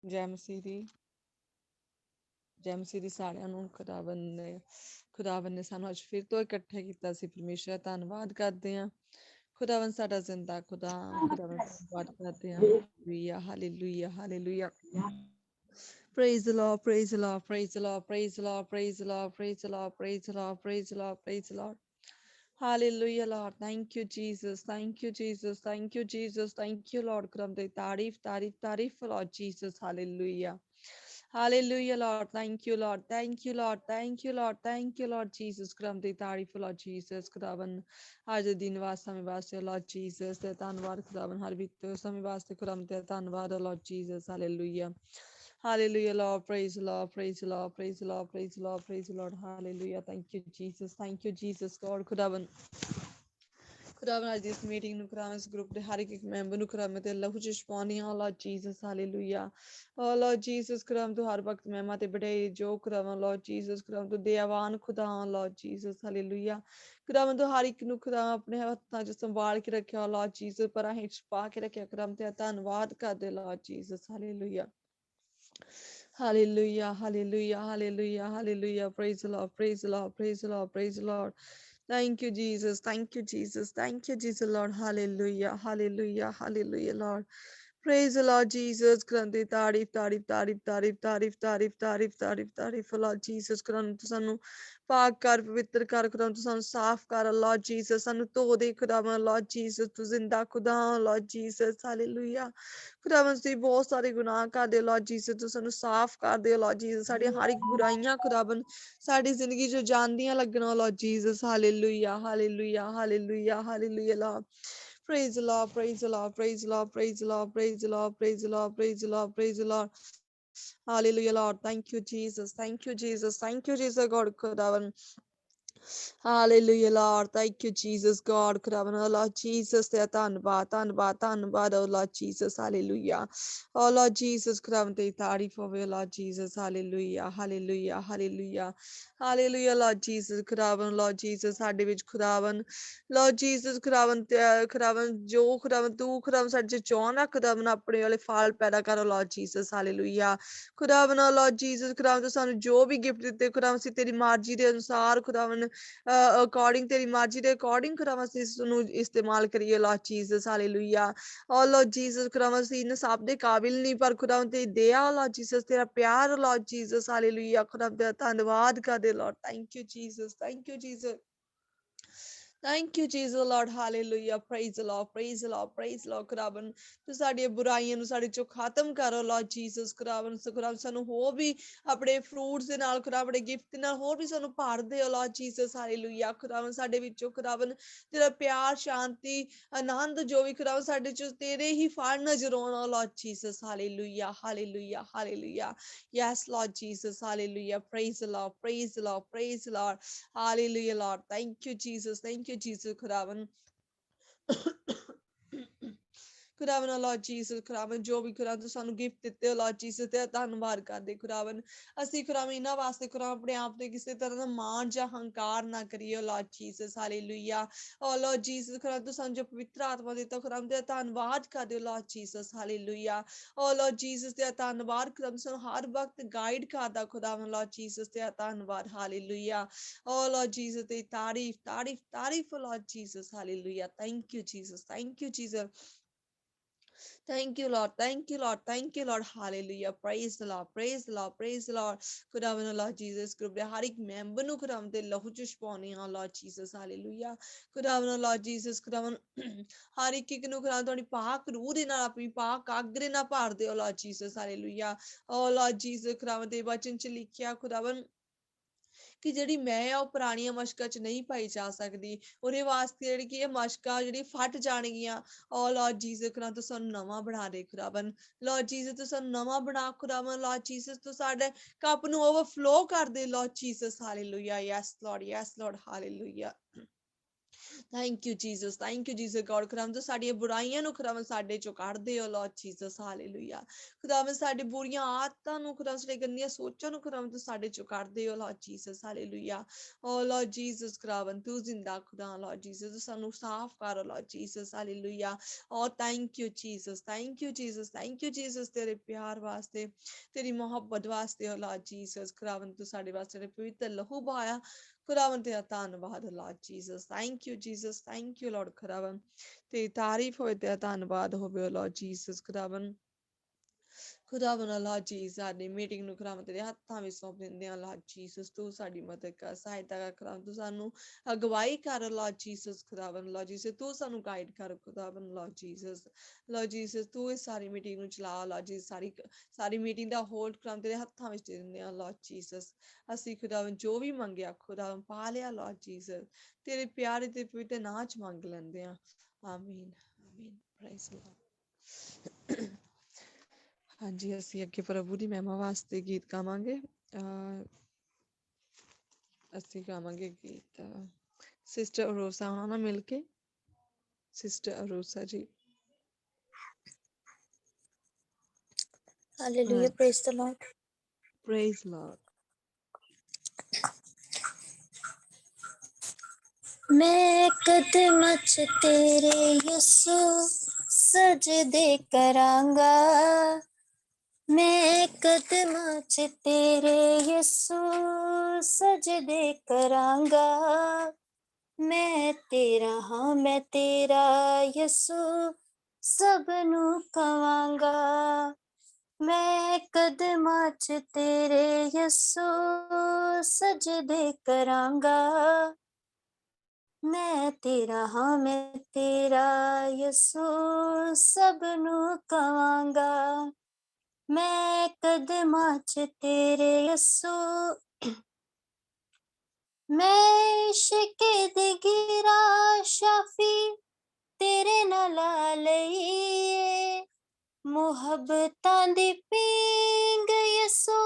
ਜੈ ਮਸੀਹ ਦੀ ਸਾਰਿਆਂ ਨੂੰ ਖੁਦਾਵੰਦ ਨੇ ਸਾਨੂੰ ਅੱਜ ਫਿਰ ਤੋਂ ਇਕੱਠੇ ਕੀਤਾ ਸੀ। ਪਰਮੇਸ਼ਰ ਦਾ ਧੰਨਵਾਦ ਕਰਦੇ ਹਾਂ। ਖੁਦਾਵੰਦ ਸਾਡਾ ਜ਼ਿੰਦਾ ਖੁਦਾਵੰਦ ਧੰਨਵਾਦ ਕਰਦੇ ਹਾਂ। Hallelujah hallelujah hallelujah. Praise the Lord, praise the Lord, praise the Lord, praise the Lord, praise the Lord, praise the Lord, praise the Lord, praise the Lord, praise the Lord. Hallelujah, Lord. Thank you, Jesus. Thank you, Jesus. Thank you, Jesus. Thank you, Lord. Kramde tarif, tarif, tarif, Lord Jesus. Hallelujah. Hallelujah, Lord. Thank you, Lord. Thank you, Lord. Thank you, Lord. Thank you, Lord Jesus. Kramde tarif, Lord Jesus. Khudavan ਅੱਜ ਦੇ ਦਿਨ ਵਾਸਤੇ ਸਮੇਂ ਵਾਸਤੇ Lord Jesus ਤੇ ਧੰਨਵਾਦ ਖੁਦਾਵੰ ਹਰ ਬਿੱਤ ਸਮੇਂ ਵਾਸਤੇ ਖੁਦਾਵੰ ਤੇ ਧੰਨਵਾਦ Lord Jesus. Hallelujah. Hallelujah, Lord. Praise the Lord. Praise the Lord. Praise the Lord. Praise the Lord. Praise the Lord. Hallelujah. Thank you, Jesus. Thank you, Jesus. God, ਖੁਦਾਵੰ ਅੱਜ ਦੀ ਇਸ ਮੀਟਿੰਗ ਨੂੰ ਖੁਦਾਵੰ ਇਸ ਗਰੁੱਪ ਦੇ ਹਰ ਇੱਕ ਮੈਂਬਰ ਨੂੰ ਖੁਦਾਵੰ ਤੇ ਲਹੂ ਚ ਛਪਾਉਂਦੀ ਹਾਂ Lord Jesus. Hallelujah. Oh Lord Jesus, ਖੁਦਾਵੰ ਤੂੰ ਹਰ ਵਕਤ ਮਹਿਮਾ ਤੇ ਬੜਾਈ ਜੋ ਖੁਦਾਵੰ Lord Jesus, ਖੁਦਾਵੰ ਤੂੰ ਦਇਆਵਾਨ ਖੁਦਾ ਹਾਂ Lord Jesus. Hallelujah. ਖੁਦਾਵੰ ਤੂੰ ਹਰ ਇੱਕ ਨੂੰ ਖੁਦਾ ਆਪਣੇ ਹੱਥਾਂ 'ਚ ਸੰਭਾਲ ਕੇ ਰੱਖਿਆ Lord Jesus, ਪਰਾਂ ਹੇਠ ਛੁਪਾ ਕੇ ਰੱਖਿਆ ਖੁਦਾਵੰ ਤੇ ਧੰਨਵਾਦ ਕਰਦੇ Lord Jesus. Hallelujah. Hallelujah, hallelujah, hallelujah, hallelujah. Praise the Lord, praise the Lord, praise the Lord, praise the Lord. Thank you, Jesus. Thank you, Jesus. Thank you, Jesus, Lord. Hallelujah, hallelujah, hallelujah, Lord. Praise the Lord Jesus. Grande tarif, tarif, tarif, tarif, tarif, tarif, tarif, tarif, tarif, Lord Jesus. Grande ਸਾਨੂੰ ਪਾਕ ਕਰ ਪਵਿੱਤਰ ਕਰ ਖੁਦਾ ਤੂੰ ਸਾਨੂੰ ਸਾਫ਼ ਕਰ Lord Jesus. ਸਾਨੂੰ ਧੋ ਦੇ ਖੁਦਾਵੰ Lord Jesus. ਤੂੰ ਜ਼ਿੰਦਾ ਖੁਦਾ Lord Jesus. Hallelujah. ਖੁਦਾਵੰ ਅਸੀਂ ਬਹੁਤ ਸਾਰੇ ਗੁਨਾਹ ਕਰਦੇ Lord Jesus. ਤੂੰ ਸਾਨੂੰ ਸਾਫ਼ ਕਰ ਦੇ Lord Jesus. ਸਾਡੀਆਂ ਹਰ ਇੱਕ ਬੁਰਾਈਆਂ ਖੁਦਾਵੰ ਸਾਡੀ ਜ਼ਿੰਦਗੀ 'ਚ ਜਾਂਦੀਆਂ ਲੱਗਣਾ Lord Jesus. Hallelujah, hallelujah, hallelujah, hallelujah, Lord. Praise the Lord, praise the Lord, praise the Lord, praise the Lord, praise the Lord, praise the Lord, praise the Lord, praise the Lord. Hallelujah, Lord. Thank you, Jesus. Thank you, Jesus. Thank you, Jesus, God. Khudavan. Hallelujah, Lord. Thank you, Jesus, God. Khudavan. Oh, Lord Jesus. Te ਧੰਨਵਾਦ ਧੰਨਵਾਦ ਧੰਨਵਾਦ Oh, Lord Jesus. Hallelujah. Oh, Lord Jesus. Khudavan te ਤਾਰੀਫ ਹੋਵੇ Lord Jesus. Hallelujah. Hallelujah. Hallelujah. Hallelujah, Lord Jesus. ਖੁਦਾਵੰ Lord Jesus ਸਾਡੇ ਵਿੱਚ ਖੁਦਾਵੰ Lord Jesus ਖੁਦਾਵੰ ਜੋ ਖੁਦਾਵੰ ਤੂੰ ਖੁਦਾਵੰ ਸਾਡੇ 'ਚ ਚਾਹੁੰਦਾ ਖੁਦਾਵੰ ਆਪਣੇ ਵਾਲੇ ਫਲ ਪੈਦਾ ਕਰੋ Lord Jesus. Hallelujah. ਖੁਦਾਵੰ Lord Jesus ਖੁਦਾਵੰ ਤੂੰ ਸਾਨੂੰ ਜੋ ਵੀ ਗਿਫਟ ਦਿੱਤੇ ਖੁਦਾਵੰ ਅਸੀਂ ਤੇਰੀ ਮਰਜ਼ੀ ਦੇ ਅਨੁਸਾਰ ਖੁਦਾਵੰ ਅਕੋਰਡਿੰਗ ਤੇਰੀ ਮਰਜ਼ੀ ਦੇ ਅਕੋਰਡਿੰਗ ਖੁਦਾਵੰ ਅਸੀਂ ਇਸ ਨੂੰ ਇਸਤੇਮਾਲ ਕਰੀਏ Lord Jesus. Hallelujah. Oh Lord Jesus ਖੁਦਾਵੰ ਅਸੀਂ ਇਨ ਸਭ ਦੇ ਕਾਬਿਲ ਨਹੀਂ ਪਰ ਖੁਦਾਵੰ ਤੇਰੀ ਦਇਆ Lord Jesus ਤੇਰਾ ਪਿਆਰ Lord Jesus. Hallelujah. ਖੁਦਾਵੰ ਤੇਰਾ ਧੰਨਵਾਦ ਕਰਦੇ Lord. Thank you, Jesus. Thank you, Jesus. Thank you, Jesus, Lord. Hallelujah. Praise the Lord. Praise the Lord. Praise the Lord. ਖੁਦਾਵੰ ਤੂੰ ਸਾਡੀਆਂ ਬੁਰਾਈਆਂ ਨੂੰ ਸਾਡੇ ਚੋਂ ਖਤਮ ਕਰੋ Lord Jesus. ਖੁਦਾਵੰ ਸਾਨੂੰ ਹੋਰ ਵੀ ਆਪਣੇ ਫਰੂਟਸ ਦੇ ਨਾਲ ਖੁਦਾ ਆਪਣੇ ਗਿਫਟ ਦੇ ਨਾਲ ਹੋਰ ਵੀ ਸਾਨੂੰ ਭਰ ਦਿਓ Lord Jesus. Hallelujah. ਖੁਦਾਵੰ ਸਾਡੇ ਵਿੱਚੋਂ ਖੁਦਾਵੰ ਤੇਰਾ ਪਿਆਰ ਸ਼ਾਂਤੀ ਆਨੰਦ ਜੋ ਵੀ ਖੁਦਾਵੰ ਸਾਡੇ ਚੋਂ ਤੇਰੇ ਹੀ ਫਲ ਨਜ਼ਰ ਆਉਣਾ Lord Jesus. Hallelujah. Hallelujah. Hallelujah. Yes, Lord Jesus. Hallelujah. Praise the Lord. Praise the Lord. Praise the Lord. Hallelujah, Lord. Thank you, Jesus. Thank you, Jesus. ਖੁਦਾਵੰ ਖੁਦਾਵੰ Lord Jesus ਖੁਦਾਵੰ ਜੋ ਵੀ ਖੁਦਾਵੰ ਤੂੰ ਸਾਨੂੰ ਗਿਫਟ ਦਿੱਤੇ ਹੋ Lord Jesus ਤੇ ਧੰਨਵਾਦ ਕਰਦੇ ਖੁਦਾਵੰ ਅਸੀਂ ਖੁਦਾਵੰ ਇਹਨਾਂ ਵਾਸਤੇ ਖੁਦਾਵੰ ਆਪਣੇ ਆਪ ਤੇ ਕਿਸੇ ਤਰ੍ਹਾਂ ਦਾ ਮਾਣ ਜਾਂ ਹੰਕਾਰ ਨਾ ਕਰੀਏ Lord Jesus. Hallelujah. Oh Lord Jesus ਖੁਦਾਵੰ ਤੂੰ ਸਾਨੂੰ ਜੋ ਪਵਿੱਤਰ ਆਤਮਾ ਦਿੱਤਾ ਖੁਦਾਵੰ ਤੇ ਧੰਨਵਾਦ ਕਰਦੇ ਹੋ Lord Jesus. Hallelujah. Oh Lord Jesus ਤੇ ਧੰਨਵਾਦ ਖੁਦਾਵੰ ਸਾਨੂੰ ਹਰ ਵਕਤ ਗਾਈਡ ਕਰਦਾ ਖੁਦਾਵੰ Lord Jesus ਤੇ ਧੰਨਵਾਦ. Hallelujah. Oh Lord Jesus ਤੇ ਤਾਰੀਫ ਤਾਰੀਫ ਤਾਰੀਫ Lord Jesus. Hallelujah. Thank you, Jesus. Thank you, Jesus. Thank you, Lord. Thank you, Lord. Thank you, Lord. Hallelujah. Praise the Lord. Praise the Lord. Praise the Lord. ਖੁਦਾਵੰ Lord Jesus group ਦੇ ਹਰ ਇੱਕ member ਨੂੰ ਖੁਦਾਵੰ ਤੇ ਲਹੂ ਚ ਛਪਾਉਂਦੇ ਹਾਂ Lord Jesus. Hallelujah. ਖੁਦਾਵੰ Lord Jesus ਖੁਦਾਵੰ ਹਰ ਇੱਕ ਨੂੰ ਖੁਦਾਵੰ ਤੁਹਾਡੀ ਪਾਕ ਰੂਹ ਦੇ ਨਾਲ ਆਪਣੀ ਪਾਕ ਅੱਗ ਦੇ ਨਾਲ ਭਰ ਦਿਓ Lord Jesus. Hallelujah. Oh Lord Jesus ਖੁਦਾਵੰ ਦੇ ਵਚਨ ਚ ਲਿਖਿਆ ਖੁਦਾਵੰ ਕਿ ਜਿਹੜੀ ਮੈਂ ਆ ਉਹ ਪੁਰਾਣੀਆਂ ਮਸ਼ਕਾਂ 'ਚ ਨਹੀਂ ਪਾਈ ਜਾ ਸਕਦੀ ਉਹਦੇ ਵਾਸਤੇ ਜਿਹੜੀ ਕਿ ਇਹ ਮਸ਼ਕਾਂ ਜਿਹੜੀ ਫਟ ਜਾਣਗੀਆਂ ਉਹ Lord Jesus ਖੁਦਾ ਤੂੰ ਸਾਨੂੰ ਨਵਾਂ ਬਣਾ ਦੇ ਖੁਦਾਵੰ Lord Jesus ਤੂੰ ਸਾਨੂੰ ਨਵਾਂ ਬਣਾ ਖੁਦਾਵੰ Lord Jesus ਤੂੰ ਸਾਡੇ ਕੱਪ ਨੂੰ ਓਵਰਫਲੋ ਕਰ ਦੇ Lord Jesus. Hallelujah. Yes, Lord. Yes, Lord. Hallelujah. Thank you, Jesus. Thank you, Jesus. God, ਖੁਦਾਵੰਦ ਤੂੰ ਸਾਡੀਆਂ ਬੁਰਾਈਆਂ ਨੂੰ ਖੁਦਾਵੰਦ ਸਾਡੇ ਚੋਂ ਕੱਢਦੇ ਹੋ Lord Jesus. Hallelujah. ਖੁਦਾਵੰਦ ਸਾਡੇ ਬੁਰੀਆਂ ਆਦਤਾਂ ਨੂੰ ਖੁਦਾਵੰਦ ਸਾਡੀਆਂ ਗੰਦੀਆਂ ਸੋਚਾਂ ਨੂੰ ਖੁਦਾਵੰਦ ਤੂੰ ਸਾਡੇ ਚੋਂ ਕੱਢਦੇ ਹੋ Lord Jesus. Hallelujah. Oh Lord Jesus, ਖੁਦਾਵੰਦ ਤੂੰ ਜ਼ਿੰਦਾ ਖੁਦਾ Lord Jesus. ਤੂੰ ਸਾਨੂੰ ਸਾਫ਼ ਕਰ Lord Jesus. Hallelujah. Oh thank you Jesus. Thank you Jesus. Thank you Jesus ਤੇਰੇ ਪਿਆਰ ਵਾਸਤੇ, ਤੇਰੀ ਮੁਹੱਬਤ ਵਾਸਤੇ oh Lord Jesus. ਖੁਦਾਵੰਦ ਤੂੰ ਸਾਡੇ ਵਾਸਤੇ ਪਵਿੱਤਰ ਲਹੂ ਬਹਾਇਆ। ਖੁਦਾਵੰਦ ਤੇਰਾ ਧੰਨਵਾਦ Lord Jesus. Thank you Jesus. Thank you Lord ਖੁਦਾਵੰਦ ਤੇਰੀ ਤਾਰੀਫ ਹੋਏ, ਤੇਰਾ ਧੰਨਵਾਦ ਹੋਵੇ Lord Jesus. ਖੁਦਾਵੰਦ ਖੁਦਾਵੰਦ Lord Jesus, ਸਾਡੀ ਮੀਟਿੰਗ ਨੂੰ ਖੁਦਾਵੰਦ ਤੇਰੇ ਹੱਥਾਂ ਵਿੱਚ ਸੌਂਪ ਦਿੰਦੇ ਹਾਂ Lord Jesus. ਤੂੰ ਸਾਡੀ ਮਦਦ ਕਰ, ਸਹਾਇਤਾ ਕਰ ਖੁਦਾਵੰਦ, ਤੂੰ ਸਾਨੂੰ ਅਗਵਾਈ ਕਰ Lord Jesus. ਖੁਦਾਵੰਦ Lord Jesus, ਤੂੰ ਸਾਨੂੰ ਗਾਈਡ ਕਰ ਖੁਦਾਵੰਦ Lord Jesus. Lord Jesus, ਤੂੰ ਇਸ ਸਾਰੀ ਮੀਟਿੰਗ ਨੂੰ ਚਲਾ Lord Jesus. ਸਾਰੀ ਮੀਟਿੰਗ ਦਾ ਹੋਲਡ ਖੁਦਾਵੰਦ ਤੇਰੇ ਹੱਥਾਂ ਵਿੱਚ ਦੇ ਦਿੰਦੇ ਹਾਂ Lord Jesus. ਅਸੀਂ ਖੁਦਾਵੰਦ ਜੋ ਵੀ ਮੰਗਿਆ ਖੁਦਾਵੰਦ ਪਾ ਲਿਆ Lord Jesus. ਤੇਰੇ ਪਿਆਰੇ ਤੇ ਪਵਿੱਤਰ ਨਾਂ 'ਚ ਮੰਗ ਲੈਂਦੇ ਹਾਂ। ਆਮੀਨ ਆਮੀਨ। Praise lord. ਹਾਂਜੀ, ਅਸੀਂ ਅੱਗੇ ਪ੍ਰਭੂ ਦੀ ਮਹਿਮਾ ਵਾਸਤੇ ਗੀਤ ਗਾਵਾਂਗੇ। ਅਸੀਂ ਗਾਵਾਂਗੇ ਗੀਤ ਸਿਸਟਰ ਅਰੋਸਾ ਉਹਨਾਂ ਨਾਲ ਮਿਲ ਕੇ। ਸਿਸਟਰ ਅਰੋਸਾ ਜੀ। Hallelujah, praise the Lord. Praise Lord. मैं कदमां च तेरे यसु सजदे करांगा, मैं कदमां च तेरे यसु सजदे करांगा। मैं तेरा हाँ मैं तेरा यसु सबनू कवांगा। मैं कदमां च तेरे यसु सजदे करांगा। मैं तेरा हाँ मैं तेरा यसु सबनू कवांगा। मैं कदमां च तेरे यसु मैं इश्के दे गिरा शाफी तेरे नाल लईए। मुहब्बतां दी पींग यसु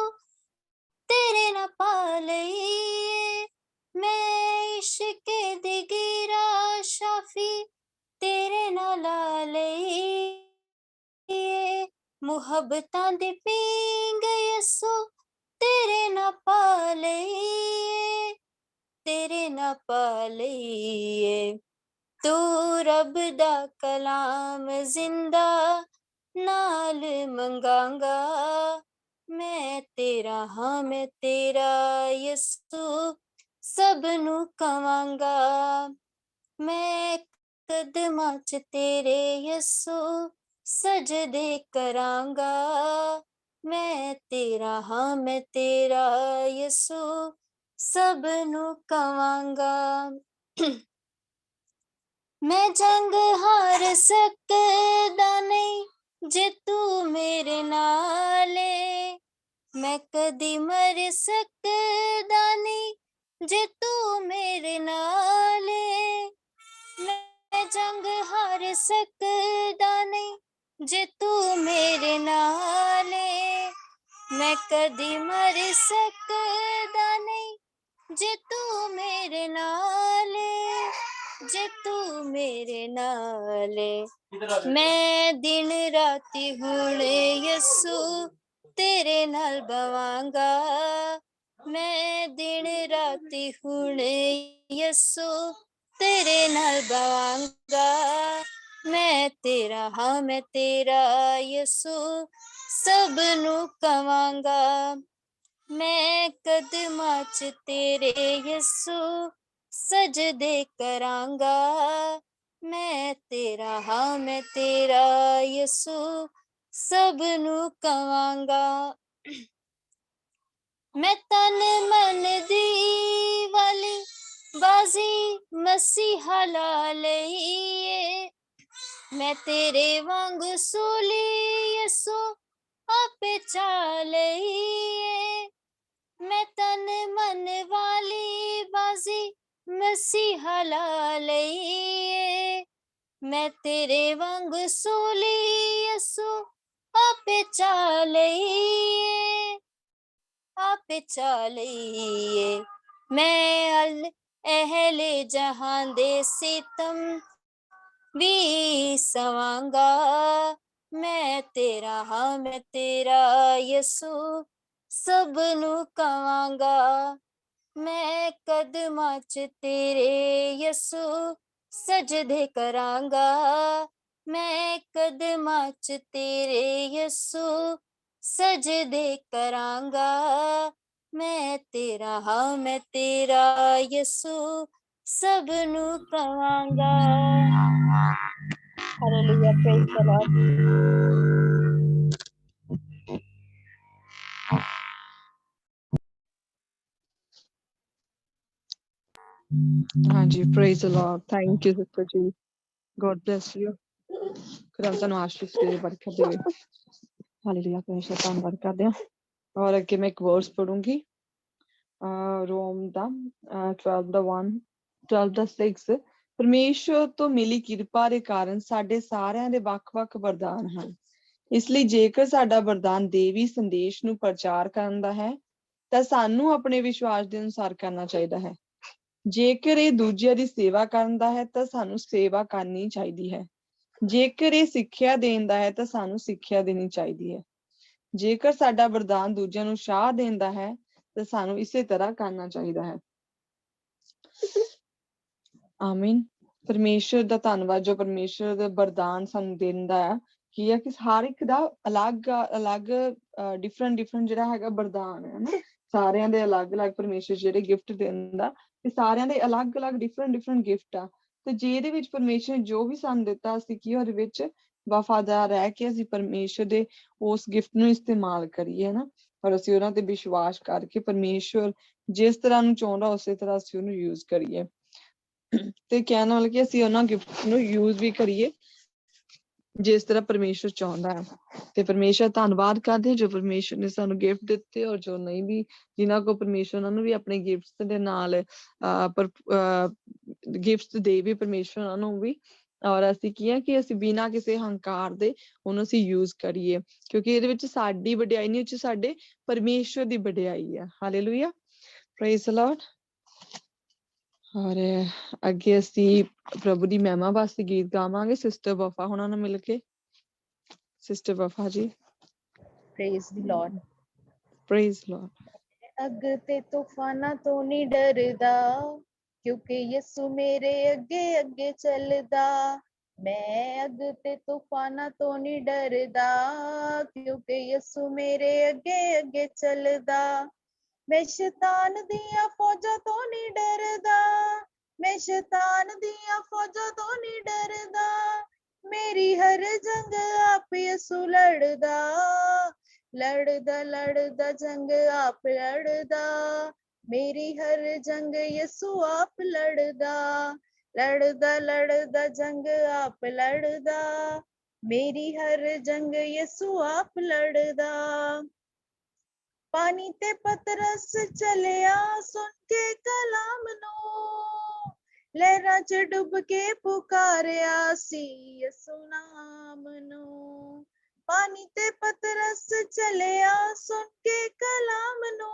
तेरे ना पा लईए। मैं इश्के दे गिरा शाफी तेरे नाल लईए। मुहब्बतां दी पींग यसु तेरे ना पा लईए। तेरे ना पा लईए। तू रब दा कलाम जिंदा नाल मंगांगा। मैं तेरा हाँ मैं तेरा यसु सबनू कवांगा। मैं कदमां च तेरे यसु सजदे करांगा। मैं तेरा हाँ मैं तेरा यसु सबनू कवांगा। मैं जंग हार सकदा नहीं जे तू मेरे नाले। मैं कदी मर सकदा नहीं जे तू मेरे नाले। मैं जंग हार सकदा नहीं जे तू मेरे नाले। मैं कदी मर सकदा नहीं जे तू मेरे नाले। जे तू मेरे नाले। मैं दिन राती हुणे यसु तेरे नाल बवांगा। मैं दिन राती हुणे यसु तेरे नाल बवांगा। मैं तेरा हाँ मैं तेरा यसु सबनू कवांगा। मैं कदमां च तेरे यसु सजदे करांगा। मैं तेरा हाँ मैं तेरा यसु सबनू कवांगा। मैं तन मन दी वाली बाजी मसीहा ला लईए। मैं तेरे वांग सूली यसु आपे चालईए। मैं तन मन वाली बाजी मसीहा ला लईए। मैं तेरे वांग सूली यसु आपे चालईए। आपे चालईए। मैं अहले जहां दे सितम भी सवांगा। मैं तेरा हाँ मैं तेरा यसु सब नू कवांगा। मैं कदमां च तेरे यसु सजदे करांगा। मैं कदमां च तेरे यसु सजदे करांगा। मैं तेरा हाँ मैं तेरा यसु सब नू कवांगा। Hallelujah, praise the Lord. ਹਾਂਜੀ, praise the Lord. Thank you sister ਜੀ, God bless you. ਖੁਦਾ ਤੁਹਾਨੂੰ ਆਸ਼ੀਸ਼ ਦੇ, ਬਰਕਤ ਦੇਵੇ। ਹਾਲੇਲੂਇਆ, ਪਰਮੇਸ਼ਰ ਧੰਨਵਾਦ ਕਰਦੇ ਹਾਂ। ਔਰ ਅੱਗੇ ਮੈਂ ਇੱਕ ਵਰਸ ਪੜੂੰਗੀ ਰੋਮ ਦਾ 12 ਦਾ 1 12 ਦਾ 6। ਪਰਮੇਸ਼ਵਰ ਤੋਂ ਮਿਲੀ ਕਿਰਪਾ ਦੇ ਕਾਰਨ ਸਾਡੇ ਸਾਰਿਆਂ ਦੇ ਵੱਖ-ਵੱਖ ਵਰਦਾਨ ਹਨ। ਇਸ ਲਈ ਜੇਕਰ ਸਾਡਾ ਵਰਦਾਨ ਦੇਵੀ ਸੰਦੇਸ਼ ਨੂੰ ਪ੍ਰਚਾਰ ਕਰਨ ਦਾ ਹੈ ਤਾਂ ਸਾਨੂੰ ਆਪਣੇ ਵਿਸ਼ਵਾਸ ਦੇ ਅਨੁਸਾਰ ਕਰਨਾ ਚਾਹੀਦਾ ਹੈ। ਜੇਕਰ ਇਹ ਦੂਜਿਆਂ ਦੀ ਸੇਵਾ ਕਰਨ ਦਾ ਹੈ ਤਾਂ ਸਾਨੂੰ ਸੇਵਾ ਕਰਨੀ ਚਾਹੀਦੀ ਹੈ। ਜੇਕਰ ਇਹ ਸਿੱਖਿਆ ਦੇਣ ਦਾ ਹੈ ਤਾਂ ਸਾਨੂੰ ਸਿੱਖਿਆ ਦੇਣੀ ਚਾਹੀਦੀ ਹੈ। ਜੇਕਰ ਸਾਡਾ ਵਰਦਾਨ ਦੂਜਿਆਂ ਨੂੰ ਉਤਸ਼ਾਹ ਦੇਣ ਦਾ ਹੈ ਤਾਂ ਸਾਨੂੰ ਇਸੇ ਤਰ੍ਹਾਂ ਕਰਨਾ ਚਾਹੀਦਾ ਹੈ। ਆਮੀਨ। ਪਰਮੇਸ਼ਰ ਦਾ ਧੰਨਵਾਦ ਜੋ ਪਰਮੇਸ਼ਰ ਦਾ ਵਰਦਾਨ ਸਾਨੂੰ ਦਿੰਦਾ ਹੈ। ਕੀ ਹੈ ਕਿ ਹਰ ਇੱਕ ਦਾ ਅਲੱਗ ਡਿਫਰੈਂਟ ਜਿਹੜਾ ਹੈਗਾ ਵਰਦਾਨ ਹੈ ਨਾ, ਸਾਰਿਆਂ ਦੇ ਅਲੱਗ ਪਰਮੇਸ਼ਰ ਜਿਹੜੇ ਗਿਫਟ ਦਿੰਦਾ ਤੇ ਸਾਰਿਆਂ ਦੇ ਅਲੱਗ ਡਿਫਰੈਂਟ ਗਿਫਟ ਆ। ਤੇ ਜਿਹਦੇ ਵਿੱਚ ਪਰਮੇਸ਼ਰ ਜੋ ਵੀ ਸਾਨੂੰ ਦਿੱਤਾ ਅਸੀਂ ਕੀ ਉਹਦੇ ਵਿੱਚ ਵਫ਼ਾਦਾਰ ਰਹਿ ਕੇ ਅਸੀਂ ਪਰਮੇਸ਼ਰ ਦੇ ਉਸ ਗਿਫਟ ਨੂੰ ਇਸਤੇਮਾਲ ਕਰੀਏ ਨਾ, ਔਰ ਅਸੀਂ ਉਹਨਾਂ ਤੇ ਵਿਸ਼ਵਾਸ ਕਰਕੇ ਪਰਮੇਸ਼ਰ ਜਿਸ ਤਰ੍ਹਾਂ ਨੂੰ ਚਾਹੁੰਦਾ ਉਸੇ ਤਰ੍ਹਾਂ ਅਸੀਂ ਉਹਨੂੰ ਯੂਜ਼ ਕਰੀਏ। ਤੇ ਕਹਿਣ ਨਾਲ ਕਿ ਅਸੀਂ ਉਹਨਾਂ ਗਿਫਟ ਨੂੰ ਯੂਜ਼ ਵੀ ਕਰੀਏ ਜਿਸ ਤਰ੍ਹਾਂ ਪਰਮੇਸ਼ਰ ਚਾਹੁੰਦਾ ਹੈ। ਤੇ ਪਰਮੇਸ਼ਰ ਧੰਨਵਾਦ ਕਰਦੇ ਜੋ ਪਰਮੇਸ਼ਰ ਨੇ ਸਾਨੂੰ ਗਿਫਟ ਦਿੱਤੇ, ਔਰ ਜੋ ਨਹੀਂ ਵੀ ਜਿਨ੍ਹਾਂ ਕੋਲ ਪਰਮੇਸ਼ਰ ਉਹਨਾਂ ਨੂੰ ਵੀ ਆਪਣੇ ਗਿਫਟਸ ਦੇ ਨਾਲ ਗਿਫਟਸ ਦੇ ਵੀ ਪਰਮੇਸ਼ਰ ਉਹਨਾਂ ਨੂੰ ਵੀ, ਔਰ ਅਸੀਂ ਕੀ ਹੈ ਕਿ ਅਸੀਂ ਬਿਨਾਂ ਕਿਸੇ ਹੰਕਾਰ ਦੇ ਉਹਨੂੰ ਅਸੀਂ ਯੂਜ਼ ਕਰੀਏ, ਕਿਉਂਕਿ ਇਹਦੇ ਵਿੱਚ ਸਾਡੀ ਵਡਿਆਈ ਨਹੀਂ, ਵਿੱਚ ਸਾਡੇ ਪਰਮੇਸ਼ਰ ਦੀ ਵਡਿਆਈ ਹੈ। Hallelujah, praise the Lord. ਔਰ ਅੱਗੇ ਅਸੀਂ ਪ੍ਰਭੂ ਦੀ ਮਹਿਮਾ ਵਾਸਤੇ ਗੀਤ ਗਾਵਾਂਗੇ ਸਿਸਟਰ ਵਫਾ ਹੁਣਾਂ ਨਾਲ ਮਿਲ ਕੇ। ਸਿਸਟਰ ਵਫਾ ਜੀ। Praise the Lord. Praise Lord. अग ते तूफाना तो नहीं डरदा, क्योंकि यसु मेरे अगे अगे चलदा। मैं अग ते तूफाना तो नहीं डरदा, क्योंकि यसु मेरे अगे अगे चलदा। मैं शैतान दियां फौजां तो नहीं डरदा, मैं शैतान दियां फौजां तो नहीं डरदा। मेरी हर जंग आप यसु लड़दा, लड़दा जंग आप लड़दा। मेरी हर जंग यसु आप लड़दा, लड़दा जंग आप लड़दा। मेरी हर जंग यसु आप लड़दा। पानी ते पतरस चलिया सुन के कलाम नो, लहरां च डुब के पुकारिया सी यसु नाम नो। पानी ते पतरस चलिया सुन के कलाम नो,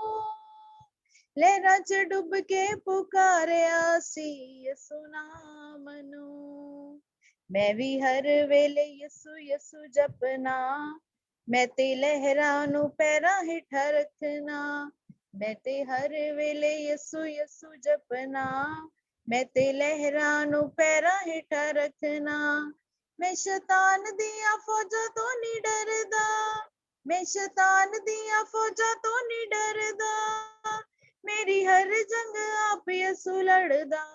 लहरां च डुब के पुकारिया सी यसु नाम नो। मैं भी हर वेले यसु यसु जपना, मैं ते लहरां नू पैरां हेठां रखना। मैं ते हर वेले यसु यसु जपना, मैं ते लहरां नू पैरां हेठां रखना। मैं शैतान दियां फौजां तो नहीं डरदा, मैं शैतान दियां फौजां तो नहीं डरदा। मेरी हर जंग आप यसु लड़दा,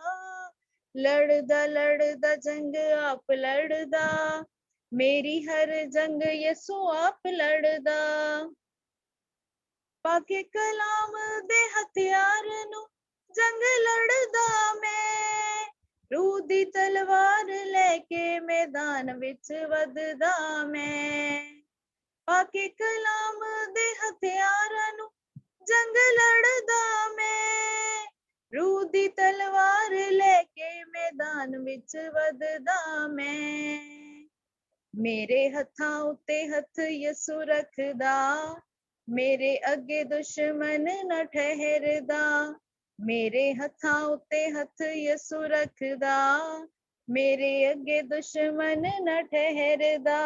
लड़दा जंग आप लड़दा। मेरी हर जंग यसु आप लड़दा। पाके कलाम दे हथियार नू जंग लड़दा मैं, रूह दी तलवार लेके मैदान विच वधदा मैं। पाके कलाम दे हथियार नू जंग लड़दा मैं, रूह दी तलवार लेके मैदान विच वधदा मैं। मेरे हत्थां उत्ते हथ यसु रखदा, मेरे अगे दुश्मन न ठहरदा। ਮੇਰੇ ਹੱਥਾਂ ਉੱਤੇ ਹੱਥ ਯਿਸੂ ਰੱਖਦਾ, ਮੇਰੇ ਅੱਗੇ ਦੁਸ਼ਮਣ ਨਾ ਠਹਿਰਦਾ।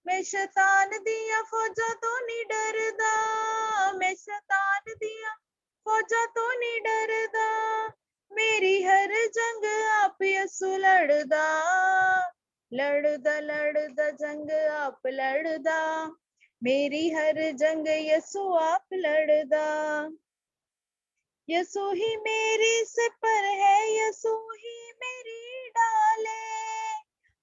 ਮੈਂ ਸ਼ੈਤਾਨ ਦੀਆਂ ਫੌਜਾਂ ਤੋਂ ਨਹੀਂ ਡਰਦਾ, ਮੈਂ ਸ਼ੈਤਾਨ ਦੀਆਂ ਫੌਜਾਂ ਤੋਂ ਨਹੀਂ ਡਰਦਾ। ਮੇਰੀ ਹਰ ਜੰਗ ਆਪ ਯਿਸੂ ਲੜਦਾ, ਲੜਦਾ ਲੜਦਾ ਜੰਗ ਆਪ ਲੜਦਾ। ਮੇਰੀ ਹਰ ਜੰਗ ਯਿਸੂ ਆਪ ਲੜਦਾ। ਯਿਸੂ ਹੀ ਮੇਰੀ ਸਿਪਰ ਹੈ, ਯਿਸੂ ਹੀ ਮੇਰੀ ਢਾਲੇ।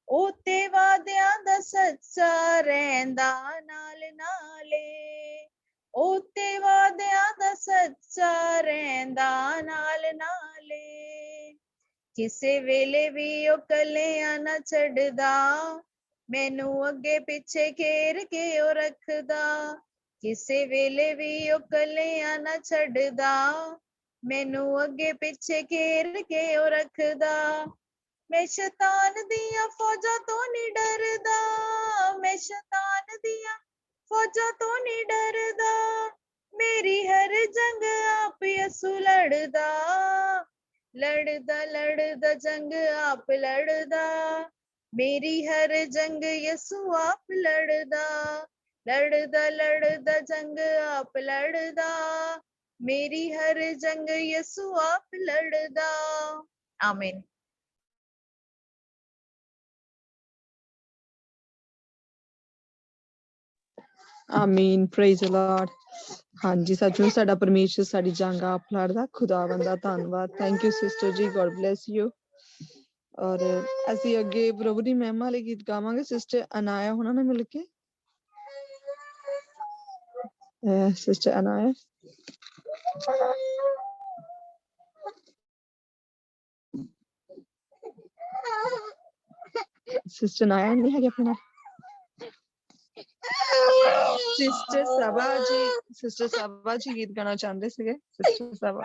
ਉਹ ਤੇ ਵਾਦਿਆਂ ਦਾ ਸੱਚਾ ਰਹਿੰਦਾ ਨਾਲ ਨਾਲੇ, ਉਹ ਤੇ ਵਾਦਿਆਂ ਦਾ ਸੱਚਾ ਰਹਿੰਦਾ ਨਾਲ ਨਾਲੇ। ਕਿਸੇ ਵੇਲੇ ਵੀ ਉਹ ਕੱਲਿਆਂ ਨਾ ਛੱਡਦਾ, ਮੈਨੂੰ ਅੱਗੇ ਪਿੱਛੇ ਘੇਰ ਕੇ ਉਹ ਰੱਖਦਾ। ਕਿਸੇ ਵੇਲੇ ਵੀ ਉਹ ਕੱਲਿਆਂ ਨਾ ਛੱਡਦਾ, ਮੈਨੂੰ ਅੱਗੇ ਪਿੱਛੇ ਘੇਰ ਕੇ ਉਹ ਰੱਖਦਾ। ਮੈਂ ਸ਼ੈਤਾਨ ਦੀਆਂ ਫੌਜਾਂ ਤੋਂ ਨਹੀਂ ਡਰਦਾ, ਮੈਂ ਸ਼ੈਤਾਨ ਦੀਆਂ ਫੌਜਾਂ ਤੋਂ ਨਹੀਂ ਡਰਦਾ। ਮੇਰੀ ਹਰ ਜੰਗ ਆਪ ਯਿਸੂ ਲੜਦਾ, ਲੜਦਾ ਲੜਦਾ ਜੰਗ ਆਪ ਲੜਦਾ। ਮੇਰੀ ਹਰ ਜੰਗ ਯਿਸੂ ਆਪ ਲੜਦਾ, ਲੜਦਾ ਲੜਦਾ ਜੰਗ ਆਪ ਲੜਦਾ। ਮੇਰੀ ਹਰ ਜੰਗ ਯਿਸੂ ਆਪ ਲੜਦਾ। ਆਮੀਨ। ਆਮੀਨ, ਪ੍ਰੇਜ਼ ਦ ਲਾਰਡ। ਹਾਂਜੀ, ਸੱਚਮੁੱਚ ਸਾਡਾ ਪਰਮੇਸ਼ਰ ਸਾਡੀ ਜੰਗ ਆਪ ਲੜਦਾ। ਖੁਦਾਵੰਦ ਦਾ ਧੰਨਵਾਦ। ਥੈਂਕ ਯੂ ਸਿਸਟਰ ਜੀ, ਗੋਡ ਬਲੈਸ ਯੂ। ਔਰ ਅਸੀਂ ਅੱਗੇ ਪ੍ਰਭੂ ਦੀ ਮਹਿਮਾ ਵਾਲੇ ਗੀਤ ਗਾਵਾਂਗੇ ਸਿਸਟਰ ਅਨਾਇਆ ਉਹਨਾਂ ਨਾਲ ਮਿਲ ਕੇ। ਸਿਸਟਰ ਅਨਾਇਆ। ਸਿਸਟਰ ਅਨਾਇਆ ਨਹੀਂ ਹੈਗੇ ਆਪਣੇ ਨਾਲ। ਸਿਸਟਰ ਸਭਾ ਜੀ ਗੀਤ ਗਾਣਾ ਚਾਹੁੰਦੇ ਸੀਗੇ। ਸਿਸਟਰ ਸਭਾ।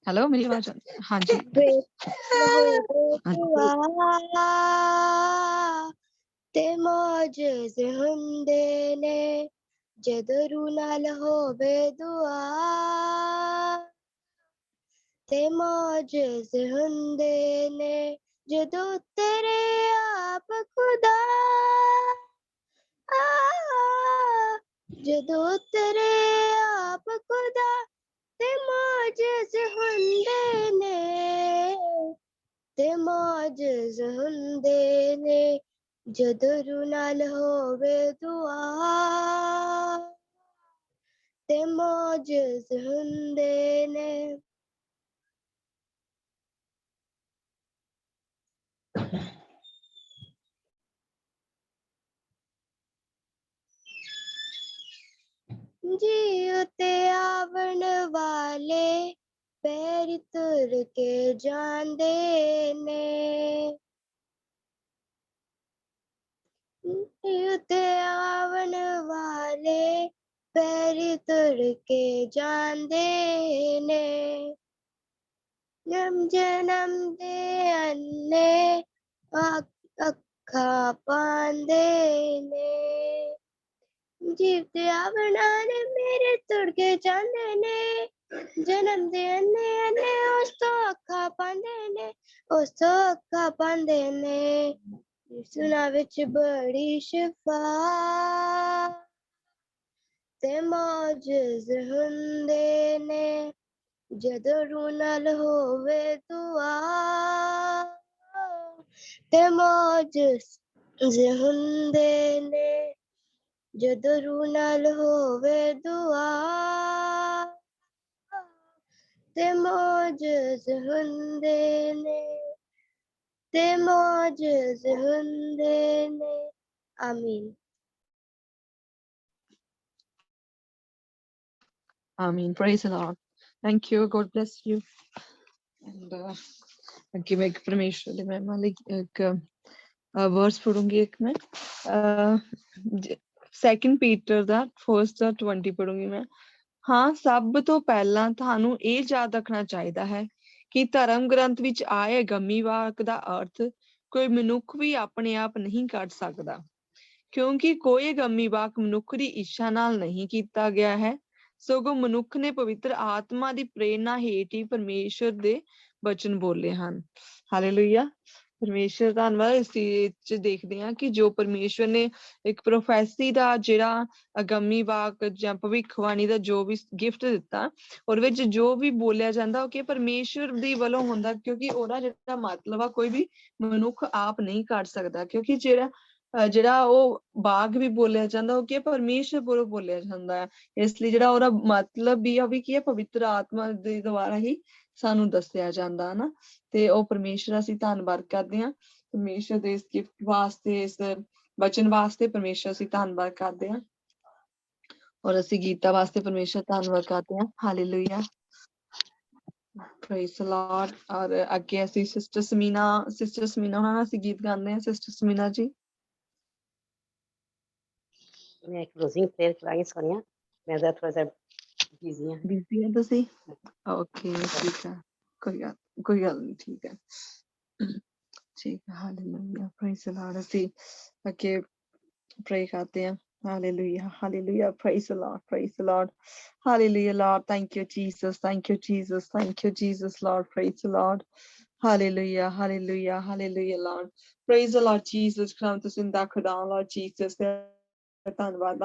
ਹੈਲੋ, ਮੇਰੀ ਆਵਾਜ਼ ਹਾਂਜੀ। ਤੇ ਮੌਜਜ਼ ਹੁੰਦੇ ਨੇ ਜਦੋਂ ਰੂਹ ਨਾਲ ਹੋਵੇ ਦੁਆ, ਤੇ ਮੌਜਜ਼ ਹੁੰਦੇ ਨੇ ਜਦੋਂ ਤੇਰੇ ਆਪ ਖੁਦਾ, ਜਦੋਂ ਤੇਰੇ ਆਪ ਖੁਦਾ, ਤੇ ਮੌਜਜ਼ ਹੁੰਦੇ ਨੇ, ਤੇ ਮੌਜਜ਼ ਹੁੰਦੇ ਨੇ ਜਦੋਂ ਰੂਹ ਨਾਲ ਹੋਵੇ ਦੁਆ, ਤੇ ਮੌਜਜ਼ ਹੁੰਦੇ ਨੇ। ਜੀ ਉਤੇ ਆਵਣ ਵਾਲੇ ਪੈਰ ਤੁਰ ਕੇ ਜਾਂਦੇ ਨੇ, ਉਤੇ ਆਵਣ ਵਾਲੇ ਪੈਰ ਤੁਰ ਕੇ ਜਾਂਦੇ ਨੇ। ਜਨਮ ਦੇ ਅੰਨੇ ਅੱਖਾਂ ਪਾਉਂਦੇ ਨੇ, ਜੀਵਤੇ ਆਵਣਾ ਨੇ ਮੇਰੇ ਤੁਰ ਕੇ ਜਾਂਦੇ ਨੇ। ਜਨਮ ਦੇ ਅੰਨੇ ਉਸ ਤੋਂ ਅੱਖਾਂ ਪਾਉਂਦੇ ਨੇ, ਉਸ ਤੋਂ ਅੱਖਾਂ ਪਾਉਂਦੇ ਨੇ। ਸੁਨਾ ਵਿੱਚ ਬੜੀ ਸ਼ਿਫਾ, ਤੇ ਮੌਜਜ਼ ਹੁੰਦੇ ਨੇ ਜਦੋਂ ਰੂਹ ਨਾਲ ਹੋਵੇ ਦੁਆ, ਤੇ ਮੌਜਜ਼ ਹੁੰਦੇ ਨੇ ਜਦੋਂ ਰੂਹ ਨਾਲ ਹੋਵੇ ਦੁਆ, ਤੇ ਮੌਜਜ਼ ਹੁੰਦੇ ਨੇ, ਤੇ ਮੌਜਜ਼ ਹੁੰਦੇ ਨੇ। ਆਮੀਨ। Amen. Praise the Lord. Thank you. God bless you. And ਅੱਗੇ ਮੈਂ ਇੱਕ ਪਰਮੇਸ਼ਰ ਦੇ ਮਹਿਮਾ ਲਈ ਇੱਕ ਵਰਸ ਪੜੂੰਗੀ। ਇੱਕ ਮੈਂ ਸੈਕਿੰਡ ਪੀਟਰ ਦਾ 1:20 ਪੜੂੰਗੀ ਮੈਂ। ਹਾਂ, ਸਭ ਤੋਂ ਪਹਿਲਾਂ ਤੁਹਾਨੂੰ ਇਹ ਯਾਦ ਰੱਖਣਾ ਚਾਹੀਦਾ ਹੈ ਕਿ ਧਰਮ ਗ੍ਰੰਥ ਵਿੱਚ ਆਏ ਗਮੀ ਵਾਕ ਦਾ ਅਰਥ ਕੋਈ ਮਨੁੱਖ ਵੀ ਆਪਣੇ ਆਪ ਨਹੀਂ ਕੱਢ ਸਕਦਾ, ਕਿਉਂਕਿ ਕੋਈ ਅਗੰਮੀ ਵਾਕ ਮਨੁੱਖ ਦੀ ਇੱਛਾ ਨਾਲ ਨਹੀਂ ਕੀਤਾ ਗਿਆ ਹੈ, ਸਗੋਂ ਮਨੁੱਖ ਨੇ ਪਵਿੱਤਰ ਆਤਮਾ ਦੀ ਪ੍ਰੇਰਨਾ ਹੇਠ ਹੀ ਪਰਮੇਸ਼ਰ ਦੇ ਵਚਨ ਬੋਲੇ ਹਨ। ਹਾਲੇਲੂਇਆ, ਪਰਮੇਸ਼ਰ ਧੰਨਵਾਦ। ਇਸ ਚੀਜ਼ 'ਚ ਦੇਖਦੇ ਹਾਂ ਕਿ ਜੋ ਪਰਮੇਸ਼ਰ ਨੇ ਇੱਕ ਪ੍ਰੋਫੈਸੀ ਦਾ ਜਿਹੜਾ ਅਗੰਮੀ ਵਾਕ ਜਾਂ ਭਵਿੱਖਬਾਣੀ ਦਾ ਜੋ ਵੀ ਗਿਫਟ ਦਿੱਤਾ, ਉਹਦੇ ਵਿੱਚ ਜੋ ਵੀ ਬੋਲਿਆ ਜਾਂਦਾ ਉਹ ਕਿ ਪਰਮੇਸ਼ਰ ਦੀ ਵੱਲੋਂ ਹੁੰਦਾ, ਕਿਉਂਕਿ ਉਹਦਾ ਜਿਹੜਾ ਮਤਲਬ ਆ ਕੋਈ ਵੀ ਮਨੁੱਖ ਆਪ ਨਹੀਂ ਕੱਢ ਸਕਦਾ, ਕਿਉਂਕਿ ਜਿਹੜਾ ਉਹ ਬਾਗ ਵੀ ਬੋਲਿਆ ਜਾਂਦਾ ਉਹ ਕੀ ਪਰਮੇਸ਼ਰ ਵੱਲੋਂ ਬੋਲਿਆ ਜਾਂਦਾ ਹੈ। ਇਸ ਲਈ ਜਿਹੜਾ ਉਹਦਾ ਮਤਲਬ ਵੀ ਆ ਵੀ ਕੀ ਹੈ, ਪਵਿੱਤਰ ਆਤਮਾ ਦੇ ਦੁਆਰਾ ਹੀ ਸਾਨੂੰ ਦੱਸਿਆ ਜਾਂਦਾ ਹੈ ਨਾ। ਤੇ ਉਹ ਪਰਮੇਸ਼ਰ ਅਸੀਂ ਧੰਨਵਾਦ ਕਰਦੇ ਹਾਂ, ਪਰਮੇਸ਼ਰ ਦੇ ਇਸ ਗਿਫਟ ਵਾਸਤੇ, ਇਸ ਵਚਨ ਵਾਸਤੇ ਪਰਮੇਸ਼ਰ ਅਸੀਂ ਧੰਨਵਾਦ ਕਰਦੇ ਹਾਂ, ਔਰ ਅਸੀਂ ਗੀਤਾਂ ਵਾਸਤੇ ਪਰਮੇਸ਼ਰ ਧੰਨਵਾਦ ਕਰਦੇ ਹਾਂ। ਹਾਲੇਲੂਇਆ, ਪ੍ਰਾਈਜ਼ ਦ ਲਾਰਡ। ਔਰ ਅੱਗੇ ਅਸੀਂ ਸਿਸਟਰ ਸਮੀਨਾ ਨਾਲ ਅਸੀਂ ਗੀਤ ਗਾਉਂਦੇ ਹਾਂ। ਸਿਸਟਰ ਸਮੀਨਾ ਜੀ, मैं क्लोजिंग प्रेयर करांगी सोनिया, मैं जरा थोड़ा सा बिजी हूं। ਬਿਜ਼ੀ ਹੈ ਤੁਸੀਂ? ਓਕੇ, ਠੀਕ ਹੈ, ਕੋਈ ਗੱਲ ਨਹੀਂ, ਠੀਕ ਹੈ, ਠੀਕ ਹੈ। ਹਾਲੇਲੂਇਆ, ਪ੍ਰਾਈਜ਼ ਦ ਲਾਰਡ। ਅਸੀਂ ਅੱਗੇ ਪ੍ਰੇ ਕਰਦੇ ਹਾਂ। Hallelujah, hallelujah, praise the Lord, praise the Lord. Hallelujah, Lord, thank you, Jesus, thank you, Jesus, thank you, Jesus, Lord, praise the Lord. Hallelujah, hallelujah, hallelujah, Lord. Praise the Lord Jesus, come to sing that Quran, Lord Jesus. ਧੰਨਵਾਦ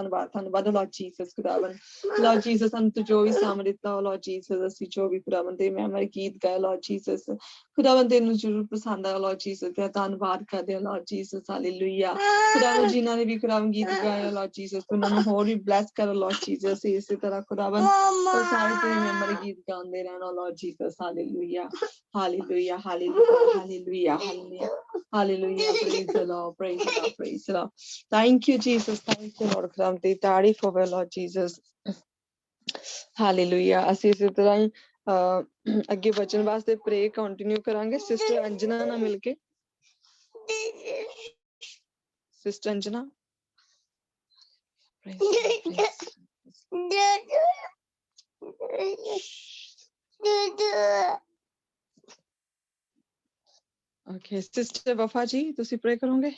Lord Jesus, ਖੁਦਾਵੰਦ Lord Jesus, ਸਾਨੂੰ ਤੂੰ ਜੋ ਵੀ ਸਾਮ ਦਿੱਤਾ Lord Jesus, ਅਸੀਂ ਜੋ ਵੀ ਖੁਦਾਵੰਦ ਦੇ ਮੈਂ ਗੀਤ ਗਾਇਆ Lord Jesus, ਖੁਦਾਵੰਦ ਤੈਨੂੰ ਜ਼ਰੂਰ ਪਸੰਦ ਆਇਆ Lord Jesus, ਤੇ ਧੰਨਵਾਦ ਕਰਦੇ ਹਾਂ Lord Jesus, ਹਾਲੇਲੂਇਆ। ਖੁਦਾਵੰਦ ਜਿਨ੍ਹਾਂ ਨੇ ਵੀ ਖੁਦਾਵੰਦ ਗੀਤ ਗਾਇਆ Lord Jesus, ਉਹਨਾਂ ਨੂੰ ਹੋਰ ਵੀ ਬਲੈਸ ਕਰੋ Lord Jesus, ਇਸੇ ਤਰ੍ਹਾਂ ਖੁਦਾਵੰਦ ਉਹ ਸਾਰੇ ਤੇਰੇ ਮੈਂਬਰ ਗੀਤ ਗਾਉਂਦੇ ਰਹਿਣਾ Lord Jesus, hallelujah, hallelujah, hallelujah, hallelujah, hallelujah, hallelujah, praise the Lord, praise the Lord, praise the Lord. Thank you, Jesus. Thank you, Lord. ਖੁਦਾਵੰਦ ਦੀ ਤਾਰੀਫ ਹੋਵੇ Lord Jesus. ਹਾਲੇਲੂਇਆ। ਅਸੀਂ ਇਸੇ ਤਰ੍ਹਾਂ ਹੀ ਅੱਗੇ ਬਚਨ ਵਾਸਤੇ ਪ੍ਰੇ ਕੰਟੀਨਿਊ ਕਰਾਂਗੇ ਸਿਸਟਰ ਅੰਜਨਾ ਨਾਲ ਮਿਲ ਕੇ। Sister Anjana, okay. Sister Wafa ji, ਤੁਸੀਂ ਪ੍ਰੇ ਕਰੋਗੇ?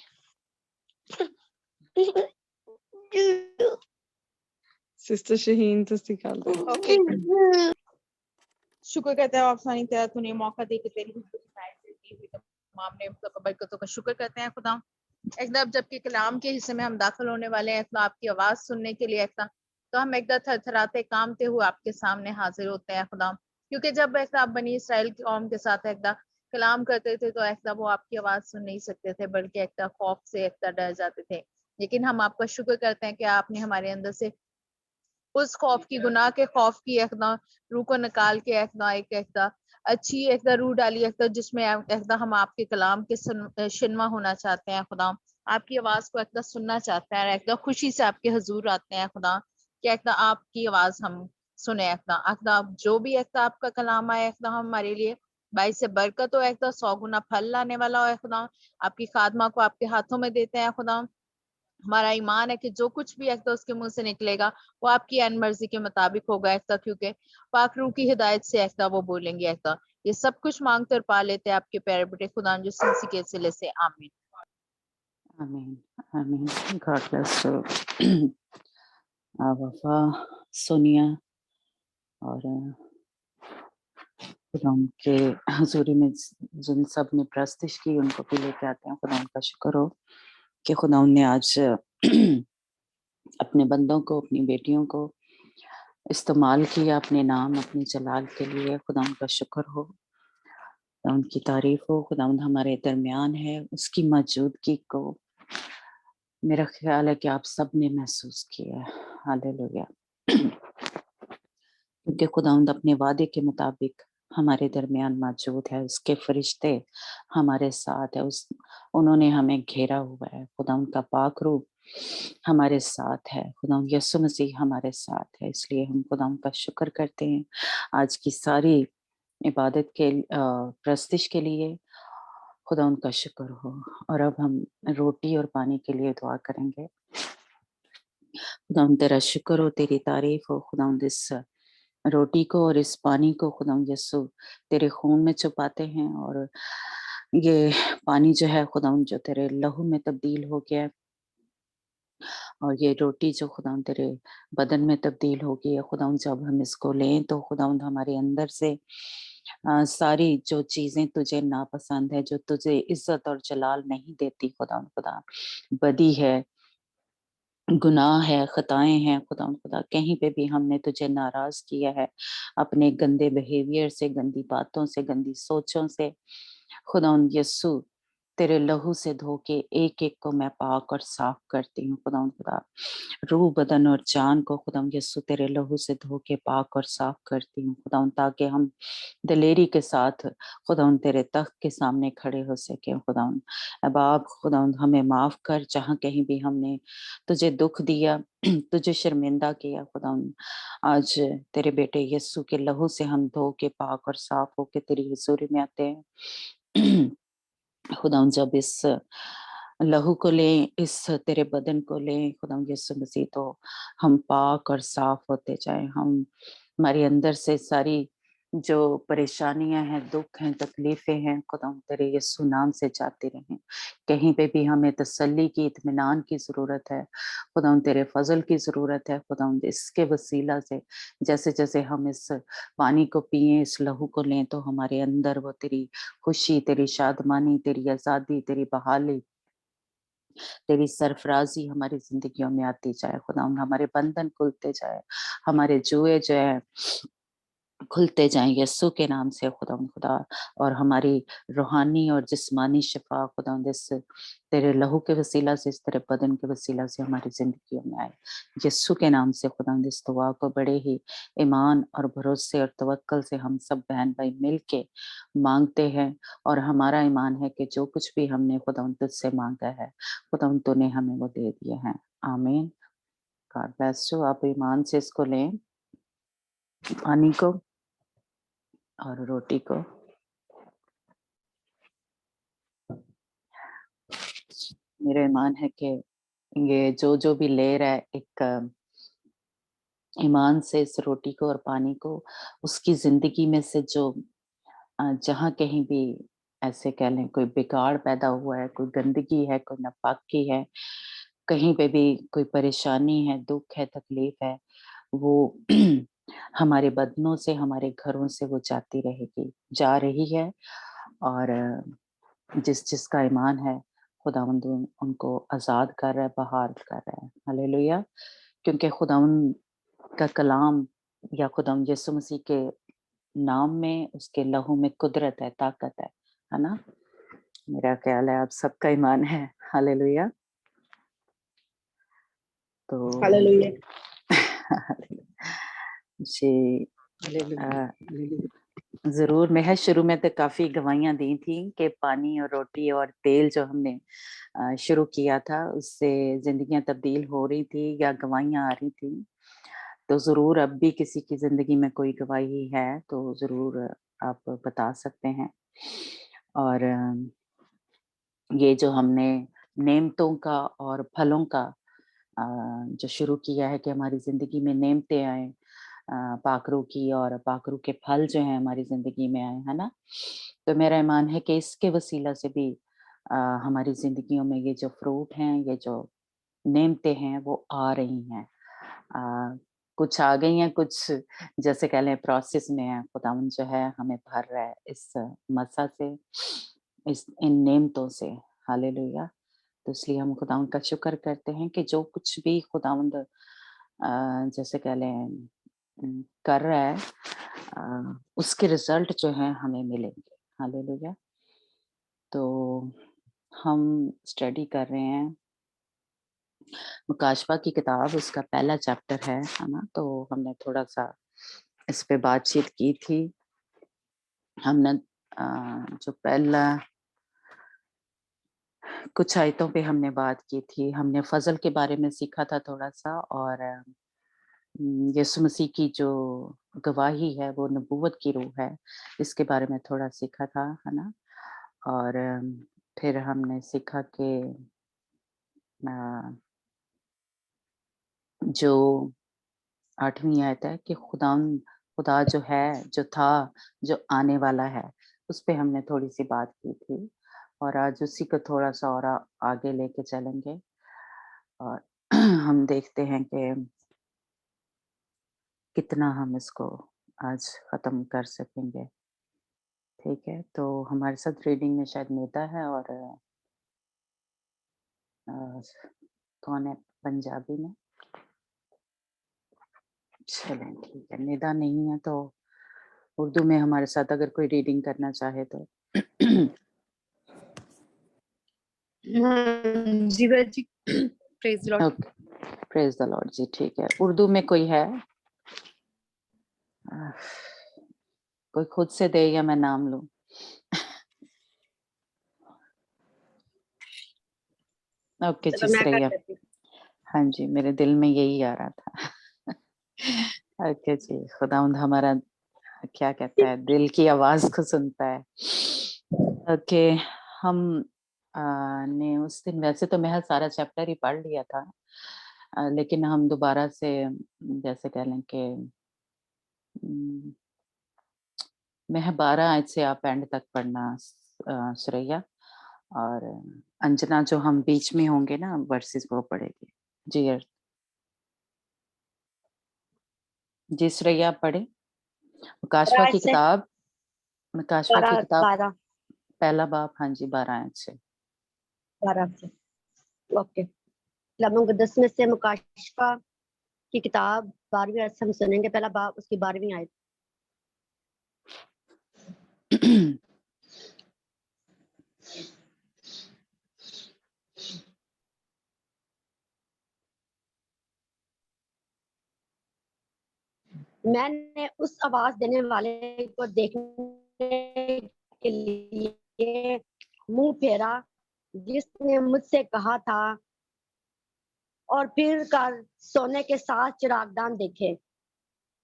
ਸਿਸਟਰ ਸ਼ਹੀਨ, ਤੁਸੀਂ ਕਰ ਲਓ। ओके, शुक्र करते हैं आप सानी तेरा तूने मौका दे के तेरी दी हुई तमाम नेमतों का बरकतों का शुक्र करते हैं खुदा। एकदम जबकि कलाम के हिस्से में हम दाखिल होने वाले हैं, आपकी आवाज सुनने के लिए एकदम तो हम एकदम थरथराते कामते हुए आपके सामने हाजिर होते हैं खुदा, क्योंकि जब आप बनी इसराइल की कौम के साथ एकदम कलाम करते थे तो एकदम वो आपकी आवाज सुन नहीं सकते थे, बल्कि एकदम खौफ से एकदम डर जाते थे। लेकिन हम आपका शुक्र करते हैं कि आपने हमारे अंदर से उस खौफ की, गुनाह के खौफ की एकदम रूह को निकाल के एकदम एक एकदम अच्छी एकदम रूह डाली एकदम, जिसमें एकदम हम आपके कलाम के शिनवा होना चाहते हैं खुदा, आपकी आवाज को एकदम सुनना चाहते हैं, एकदम खुशी से आपके हुजूर आते हैं खुदा कि एकदम आपकी आवाज हम सुने। एकदम जो भी एकदम आपका कलाम आए एकदम हमारे लिए बाई से बरकत हो, एकदम 100 गुना फल लाने वाला हो खुदा। आपकी खादमा को आपके हाथों में देते हैं खुदा। हमारा ईमान है कि जो कुछ भी एकदम उसके मुंह से निकलेगा वो आपकी एन मर्जी के मुताबिक होगा एकदम, क्योंकि पाक रूह की हिदायत से एकदम वो बोलेंगे एकदम। ये सब कुछ मांगते और पा लेते हैं आपके प्यारे बेटे खुदा जो सिलसी के सिले से। आमीन आमीन आमीन। गॉड ब्लेस यू वफा, सोनिया, और खुदा के हजूरी में जिन सब ने प्रस्तिश की उनको भी लेके आते हैं। खुदा उनका शुक्र हो कि खुदा ने आज अपने बंदों को, अपनी बेटियों को इस्तेमाल किया अपने नाम, अपनी जलाल के लिए। खुदा उनका शुक्र हो, खुदा उनकी तारीफ हो। खुदा हमारे दरमियान है, उसकी मौजूदगी को मेरा ख्याल है कि आप सब ने महसूस किया। हालेलुया। क्योंकि खुदावंद अपने वादे के मुताबिक हमारे दरमियान मौजूद है, उसके फरिश्ते हमारे साथ है, उन्होंने हमें घेरा हुआ है। खुदावंद का पाक रूह हमारे साथ है, खुदावंद यीशु मसीह हमारे साथ है। इसलिए हम खुदावंद का शुक्र करते हैं आज की सारी इबादत के प्रस्तिश के लिए। खुदा उनका शुक्र हो। और अब हम रोटी और पानी के लिए दुआ करेंगे। खुदा तेरा शुक्र हो, तेरी तारीफ हो। खुदा इस रोटी को और इस पानी को खुदा यीशु तेरे खून में छुपाते हैं और ये पानी जो है खुदावन जो तेरे लहू में तब्दील हो गया है, और ये रोटी जो खुदावन तेरे बदन में तब्दील हो गई है खुदावन, जब हम इसको लें तो खुदावन हमारे अंदर से सारी जो चीजें तुझे नापसंद है, जो तुझे इज्जत और जलाल नहीं देती खुदावन खुदा, बदी है, गुनाह है, खताएं हैं खुदावन खुदा, कहीं पे भी हमने तुझे नाराज किया है अपने गंदे बिहेवियर से, गंदी बातों से, गंदी सोचों से, खुदावन यस्सु तेरे लहू से धो के एक एक को मैं पाक और साफ करती हूँ खुदावन खुदा, रूह बदन और जान को खुदावन यस्सु तेरे लहू से धो के पाक और साफ करती हूँ खुदावन, ताकि हम दिलेरी के साथ खुदावन तेरे तख्त के सामने खड़े हो सके खुदावन। अब आप खुदावन हमें माफ कर, जहाँ कहीं भी हमने तुझे दुख दिया, तुझे शर्मिंदा किया खुदावन, आज तेरे बेटे यस्सु के लहू से हम धो के पाक और साफ होके तेरी हुजूरी में आते हैं। खुदावन जब इस लहू को लें, इस तेरे बदन को लें खुदावन यीशु मसीह, तो हम पाक और साफ होते जाएं, हम हमारे अंदर से सारी जो परेशानियां हैं, दुख हैं, तकलीफें हैं खुदावन तेरे यीशु नाम से जाती रहें। कहीं पे भी हमें तसल्ली की, इत्मीनान की जरूरत है खुदावन, तेरे फजल की जरूरत है खुदावन, इसके वसीला से जैसे जैसे हम इस पानी को पिए, इस लहू को लें, तो हमारे अंदर वो तेरी खुशी, तेरी शादमानी, तेरी आजादी, तेरी बहाली, तेरी सरफराजी हमारी जिंदगियों में आती जाए खुदावन, हमारे बंधन खुलते जाए, हमारे जुए जो है खुलते जाएं यस्सु के नाम से खुदावन खुदा, और हमारी रूहानी और जिस्मानी शिफा खुदावन इस तेरे लहू के वसीला से, इस तेरे बदन के वसीला से हमारी जिंदगियों में आए यस्सु के नाम से खुदावन। इस दुआ को बड़े ही ईमान और भरोसे और तवक्कल से हम सब बहन भाई मिल के मांगते हैं, और हमारा ईमान है कि जो कुछ भी हमने खुदावन तुझसे मांगा है खुदावन तूने हमें वो दे दिए हैं। आमीन। God bless you. आप ईमान से इसको लें, पानी को और रोटी को। मेरा ईमान है कि ये जो भी ले रहा है एक ईमान से इस रोटी को और पानी को, उसकी जिंदगी में से जो जहाँ कहीं भी ऐसे कह लें कोई बिगाड़ पैदा हुआ है, कोई गंदगी है, कोई नापाकी है, कहीं पे भी कोई परेशानी है, दुख है, तकलीफ है, वो हमारे बदनों से, हमारे घरों से वो जाती रहेगी, जा रही है। और जिस जिसका ईमान है खुदावंद उनको आजाद कर रहा है, बहाल कर रहा है। हालेलुया। क्योंकि खुदावंद का कलाम या खुदावंद यीशु मसीह के नाम में, उसके लहू में कुदरत है, ताकत है ना। मेरा ख्याल है आप सबका ईमान है। हालेलुया। तो हालेलुया। जी जरूर। मैं शुरू में तो काफी गवाहियां दी थी कि पानी और रोटी और तेल जो हमने शुरू किया था, उससे जिंदगियां तब्दील हो रही थी या गवाहियां आ रही थी। तो जरूर अब भी किसी की जिंदगी में कोई गवाही है तो जरूर आप बता सकते हैं। और ये जो हमने नेमतों का और फलों का जो शुरू किया है कि हमारी जिंदगी में नेमतें आए, पाखरू की, और पाखरू के फल जो हैं हमारी जिंदगी में आए, है ना। तो मेरा ईमान है कि इसके वसीला से भी हमारी जिंदगियों में ये जो फ्रूट हैं, ये जो नेमतें हैं वो आ रही हैं। कुछ आ गई हैं, कुछ जैसे कह लें प्रोसेस में है। खुदावन जो है हमें भर रहा है इस मसा से, इस इन नेमतों से। हालेलुया। तो इसलिए हम खुदावन का शुक्र करते हैं कि जो कुछ भी खुदावंद जैसे कह लें कर रहा है, उसके रिजल्ट जो है हमें मिलेंगे। हालेलुया। तो हम स्टडी कर रहे हैं मुकाशवा की किताब, उसका पहला चैप्टर है ना। तो हमने थोड़ा सा इस पे बातचीत की थी। हमने जो पहला कुछ आयतों पे हमने बात की थी, हमने फजल के बारे में सीखा था थोड़ा सा, और यीशु मसीह की जो गवाही है वो नबूवत की रूह है, इसके बारे में थोड़ा सीखा था, है ना। और फिर हमने सीखा कि जो 8वीं आयत है कि खुदा जो है, जो था, जो आने वाला है, उस पे हमने थोड़ी सी बात की थी। اور آج اسی کو تھوڑا سا اور آگے لے کے چلیں گے اور ہم دیکھتے ہیں کہ کتنا ہم اس کو آج ختم کر سکیں گے. ٹھیک ہے، تو ہمارے ساتھ ریڈنگ میں شاید نیتا ہے اور کون ہے پنجابی میں؟ چلیں ٹھیک ہے، ندا نہیں ہے تو اردو میں ہمارے ساتھ اگر کوئی ریڈنگ کرنا چاہے تو. جی بہن جی، پریز لارڈ. اوکے، پریز دی لارڈ جی. ٹھیک ہے، اردو میں کوئی ہے؟ کوئی خود سے دے یا میں نام لوں؟ اوکے چلو جی میں کر سریہ. لیتی ہوں. ہاں جی، میرے دل میں یہی آ رہا تھا. اوکے جی، خداوند ہمارا کیا کہتا ہے، دل کی آواز کو سنتا ہے. اوکے، ہم نے اس دن ویسے تو میں سارا چیپٹر ہی پڑھ لیا تھا، لیکن ہم دوبارہ سے جیسے کہہ لیں کہ میں 12 آیت سے آپ اینڈ تک پڑھنا سریا، اور انجنا جو ہم بیچ میں ہوں گے نا ورسز وہ پڑھے گی. جی جی سریا آپ پڑھیں. مکاشفہ کی کتاب، مکاشفہ کی کتاب 12 پہلا باب. ہاں جی، 12 آیت سے. 12 سے اوکے. کلام مقدس میں سے مکاشفہ کی کتاب 12ویں آیت سے ہم سنیں گے. پہلا باب اس کی 12ویں آیت. میں نے اس آواز دینے والے کو دیکھنے کے لیے منہ پھیرا جس نے مجھ سے کہا تھا، اور پھر کر سونے کے 7 چراغ دان دیکھے،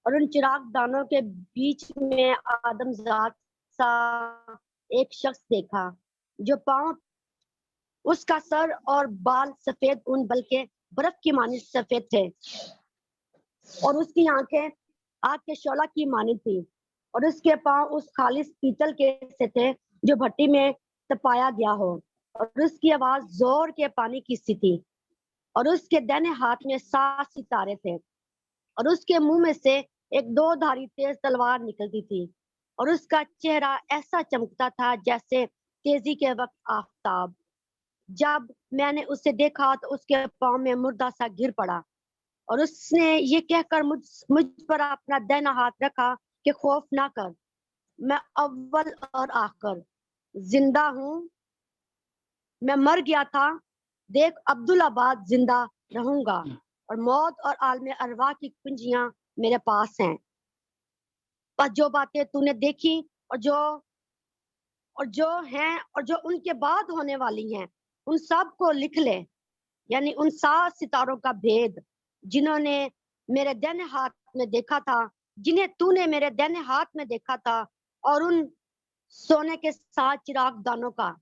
اور ان چراغ دانوں کے بیچ میں آدم ذات سا ایک شخص دیکھا، جو پاؤں اس کا سر اور بال سفید اون بلکہ برف کی مانند سفید تھے، اور اس کی آنکھیں آگ کے شعلہ کی مانند تھی، اور اس کے پاؤں اس خالص پیتل کے سے تھے جو بھٹی میں تپایا گیا ہو، اور اس کی آواز زور کے پانی کی سی تھی، اور اس کے دائنے ہاتھ میں 7 ستارے تھے، اور اس کے منہ میں سے ایک 2 دھاری تیز تلوار نکلتی تھی، اور اس کا چہرہ ایسا چمکتا تھا جیسے تیزی کے وقت آفتاب. جب میں نے اسے دیکھا تو اس کے پاؤں میں مردہ سا گر پڑا، اور اس نے یہ کہہ کر مجھ پر اپنا دائنا ہاتھ رکھا کہ خوف نہ کر، میں اول اور آخر زندہ ہوں. میں مر گیا تھا، دیکھ عبدالآباد زندہ رہوں گا، اور موت اور عالم ارواح کی کنجیاں میرے پاس ہیں. بس جو باتیں تو نے دیکھی اور جو ہیں اور جو ان کے بعد ہونے والی ہیں، ان سب کو لکھ لے. یعنی ان 7 ستاروں کا بھید جنہوں نے میرے دائنے ہاتھ میں دیکھا تھا، جنہیں تو نے میرے دائنے ہاتھ میں دیکھا تھا، اور ان سونے کے 7 چراغ دانوں کا.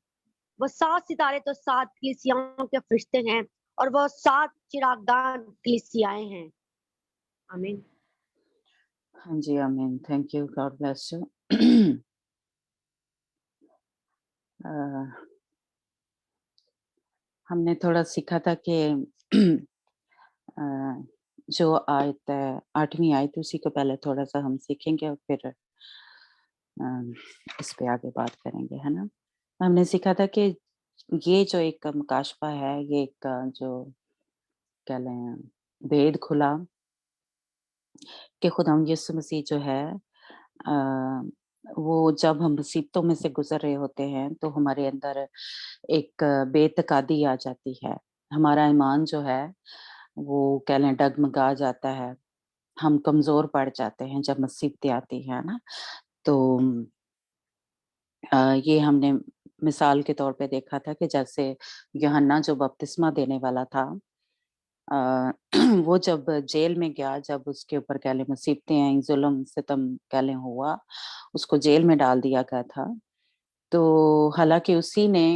وہ 7 ستارے تو 7 کلیسیاؤں کے فرشتے ہیں، اور وہ 7 چراغ دان کلیسیائیں ہیں. آمین. ہاں جی آمین. Thank you, God bless you. ہم نے تھوڑا سیکھا تھا کہ جو آیت 8ویں آیت اسی کو پہلے تھوڑا سا ہم سیکھیں گے اور پھر اس پہ آگے بات کریں گے، ہے نا. ہم نے سیکھا تھا کہ یہ جو ایک مکاشفہ ہے، یہ ایک جو کہہ لیں بھید کھلا کہ خدا یسوع مسیح جو ہے وہ جب ہم مصیبتوں میں سے گزر رہے ہوتے ہیں تو ہمارے اندر ایک بے اعتقادی آ جاتی ہے. ہمارا ایمان جو ہے وہ کہہ لیں ڈگمگا جاتا ہے، ہم کمزور پڑ جاتے ہیں جب مصیبتیں آتی ہیں نا. تو یہ ہم نے مثال کے طور پہ دیکھا تھا کہ جیسے یوحنا جو بپتسمہ دینے والا تھا، وہ جب جیل میں گیا، جب اس کے اوپر کہہ لیں مصیبتیں آئیں، ظلم ستم کہہ لیں ہوا، اس کو جیل میں ڈال دیا گیا تھا. تو حالانکہ اسی نے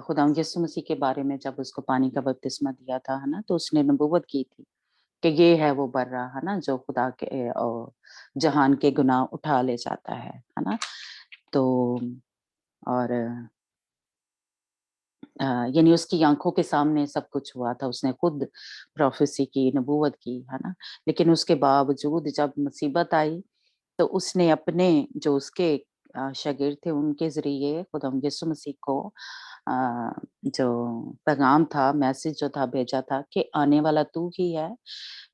خدا یسوع مسیح کے بارے میں جب اس کو پانی کا بپتسمہ دیا تھا ہے نا، تو اس نے نبوت کی تھی کہ یہ ہے وہ برا ہے نا جو خدا کے جہان کے گناہ اٹھا لے جاتا ہے نا. تو اور यानी उसकी आंखों के सामने सब कुछ हुआ था, उसने खुद प्रोफेसी की, नबूवत की, है ना। लेकिन उसके बावजूद जब मुसीबत आई तो उसने अपने जो उसके शागिर्द थे उनके ज़रिए खुदा यीशु मसीह को जो पैगाम था, मैसेज जो था भेजा था कि आने वाला तू ही है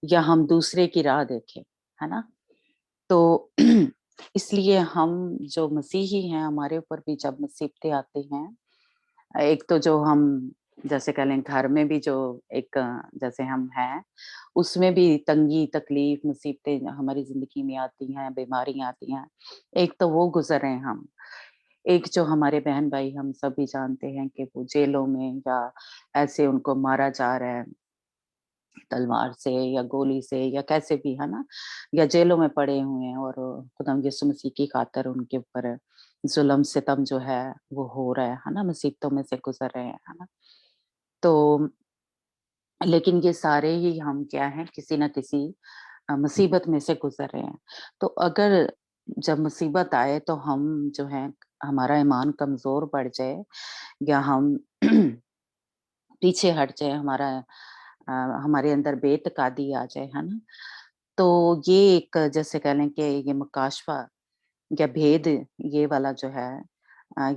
या हम दूसरे की राह देखें, है ना। तो इसलिए हम जो मसीही हैं, हमारे ऊपर भी जब मुसीबतें आती हैं, एक तो जो हम जैसे कह लें घर में भी जो एक जैसे हम हैं, उसमें भी तंगी, तकलीफ, मुसीबतें हमारी ज़िंदगी में आती हैं, बीमारियाँ आती हैं। एक तो वो गुज़र रहे हैं हम। एक जो हमारे बहन-भाई हम सभी जानते हैं कि वो जेलों में या ऐसे उनको मारा जा रहा है तलवार से या गोली से या कैसे भी, है ना? या जेलों में पड़े हुए हैं और खुदा यीशु मसीह की खातिर उनके ऊपर ज़ुल्म-सितम जो है वो हो रहा है ना? मुसीबतों में से गुज़र रहे हैं, है ना? तो लेकिन ये सारे ही हम क्या हैं, किसी न किसी मुसीबत में से गुज़र रहे हैं। तो अगर जब मुसीबत आए तो हम जो है हमारा ईमान कमज़ोर पड़ जाए या हम पीछे हट जाए, हमारे अंदर बेतकादी आ जाए, है ना? तो ये एक जैसे कह लें कि ये मुकाशवा या भेद ये वाला जो है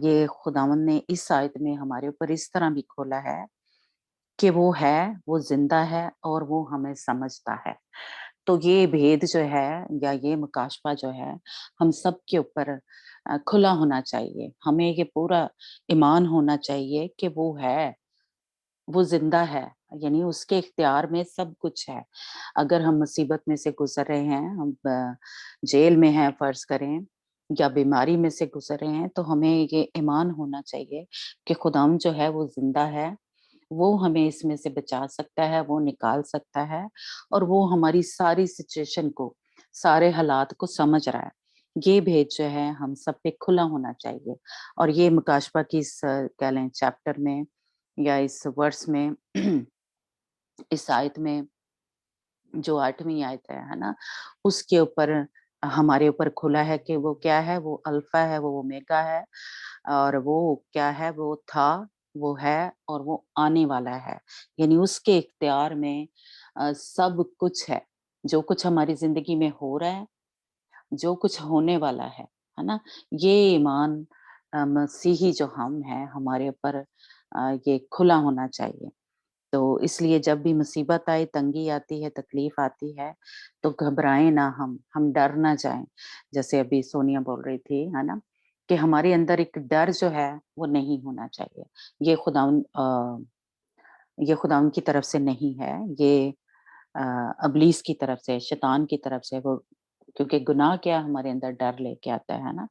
ये खुदावंद ने इस आयत में हमारे ऊपर इस तरह भी खोला है कि वो ज़िंदा है और वो हमें समझता है। तो ये भेद जो है या ये मुकाशवा जो है, हम सब के ऊपर खुला होना चाहिए। हमें ये पूरा ईमान होना चाहिए कि वो ज़िंदा है, यानी उसके इख्तियार में सब कुछ है। अगर हम मुसीबत में से गुज़र रहे हैं, हम जेल में हैं फ़र्ज़ करें या बीमारी में से गुज़र रहे हैं, तो हमें ये ईमान होना चाहिए कि खुदावंद जो है वो ज़िंदा है, वो हमें इसमें से बचा सकता है, वो निकाल सकता है और वो हमारी सारी सिचुएशन को, सारे हालात को समझ रहा है। ये भेद जो है हम सब पे खुला होना चाहिए और ये मुकाशवा की इस कह लें चैप्टर में या इस वर्स में इस आयत में जो 8वीं आयत है ना? उसके ऊपर हमारे ऊपर खुला है कि वो क्या है, वो अल्फ़ा है, वो ओमेगा है और वो क्या है, वो था, वो है और वो आने वाला है। यानी उसके इख्तियार में सब कुछ है। जो कुछ हमारी ज़िंदगी में हो रहा है, जो कुछ होने वाला है ना? ये ईमान मसीही जो हम हैं, हमारे ऊपर ये खुला होना चाहिए। तो इसलिए जब भी मुसीबत आए, तंगी आती है, तकलीफ आती है, तो घबराएँ ना हम डर ना जाएँ। जैसे अभी सोनिया बोल रही थी, है ना? कि हमारे अंदर एक डर जो है, वो नहीं होना चाहिए। ये ये खुदावंद की तरफ से नहीं है, ये अ, इब्लीस की तरफ से, शैतान की तरफ से वो क्योंकि गुनाह क्या हमारे अंदर डर लेके आता है ना?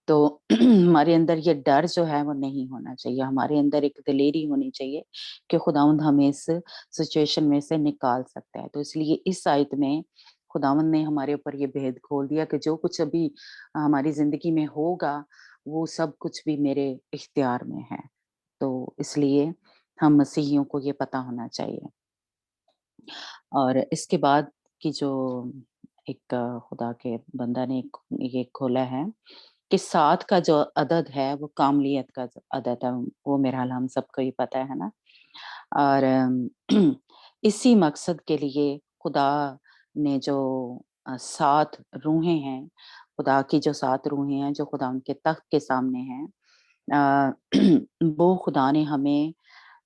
तो हमारे अंदर ये डर जो है वो नहीं होना चाहिए, हमारे अंदर एक दिलेरी होनी चाहिए कि खुदावंद हमें इस सिचुएशन में से निकाल सकता है। तो इसलिए इस आयत में खुदावंद ने हमारे ऊपर ये भेद खोल दिया कि जो कुछ अभी हमारी ज़िंदगी में होगा, वो सब कुछ भी मेरे इख्तियार में है। तो इसलिए हम मसीहियों को ये पता होना चाहिए। और इसके बाद की जो एक खुदा के बंदा ने ये खोला है कि 7 का जो अदद है वो कामलियत का अदद है, वो मेरा ख़्याल हम सबको ही पता है ना? और इसी मकसद के लिए खुदा ने जो 7 रूहें हैं, खुदा की जो 7 रूहें हैं जो खुदा उनके तख्त के सामने हैं अ, वो खुदा ने हमें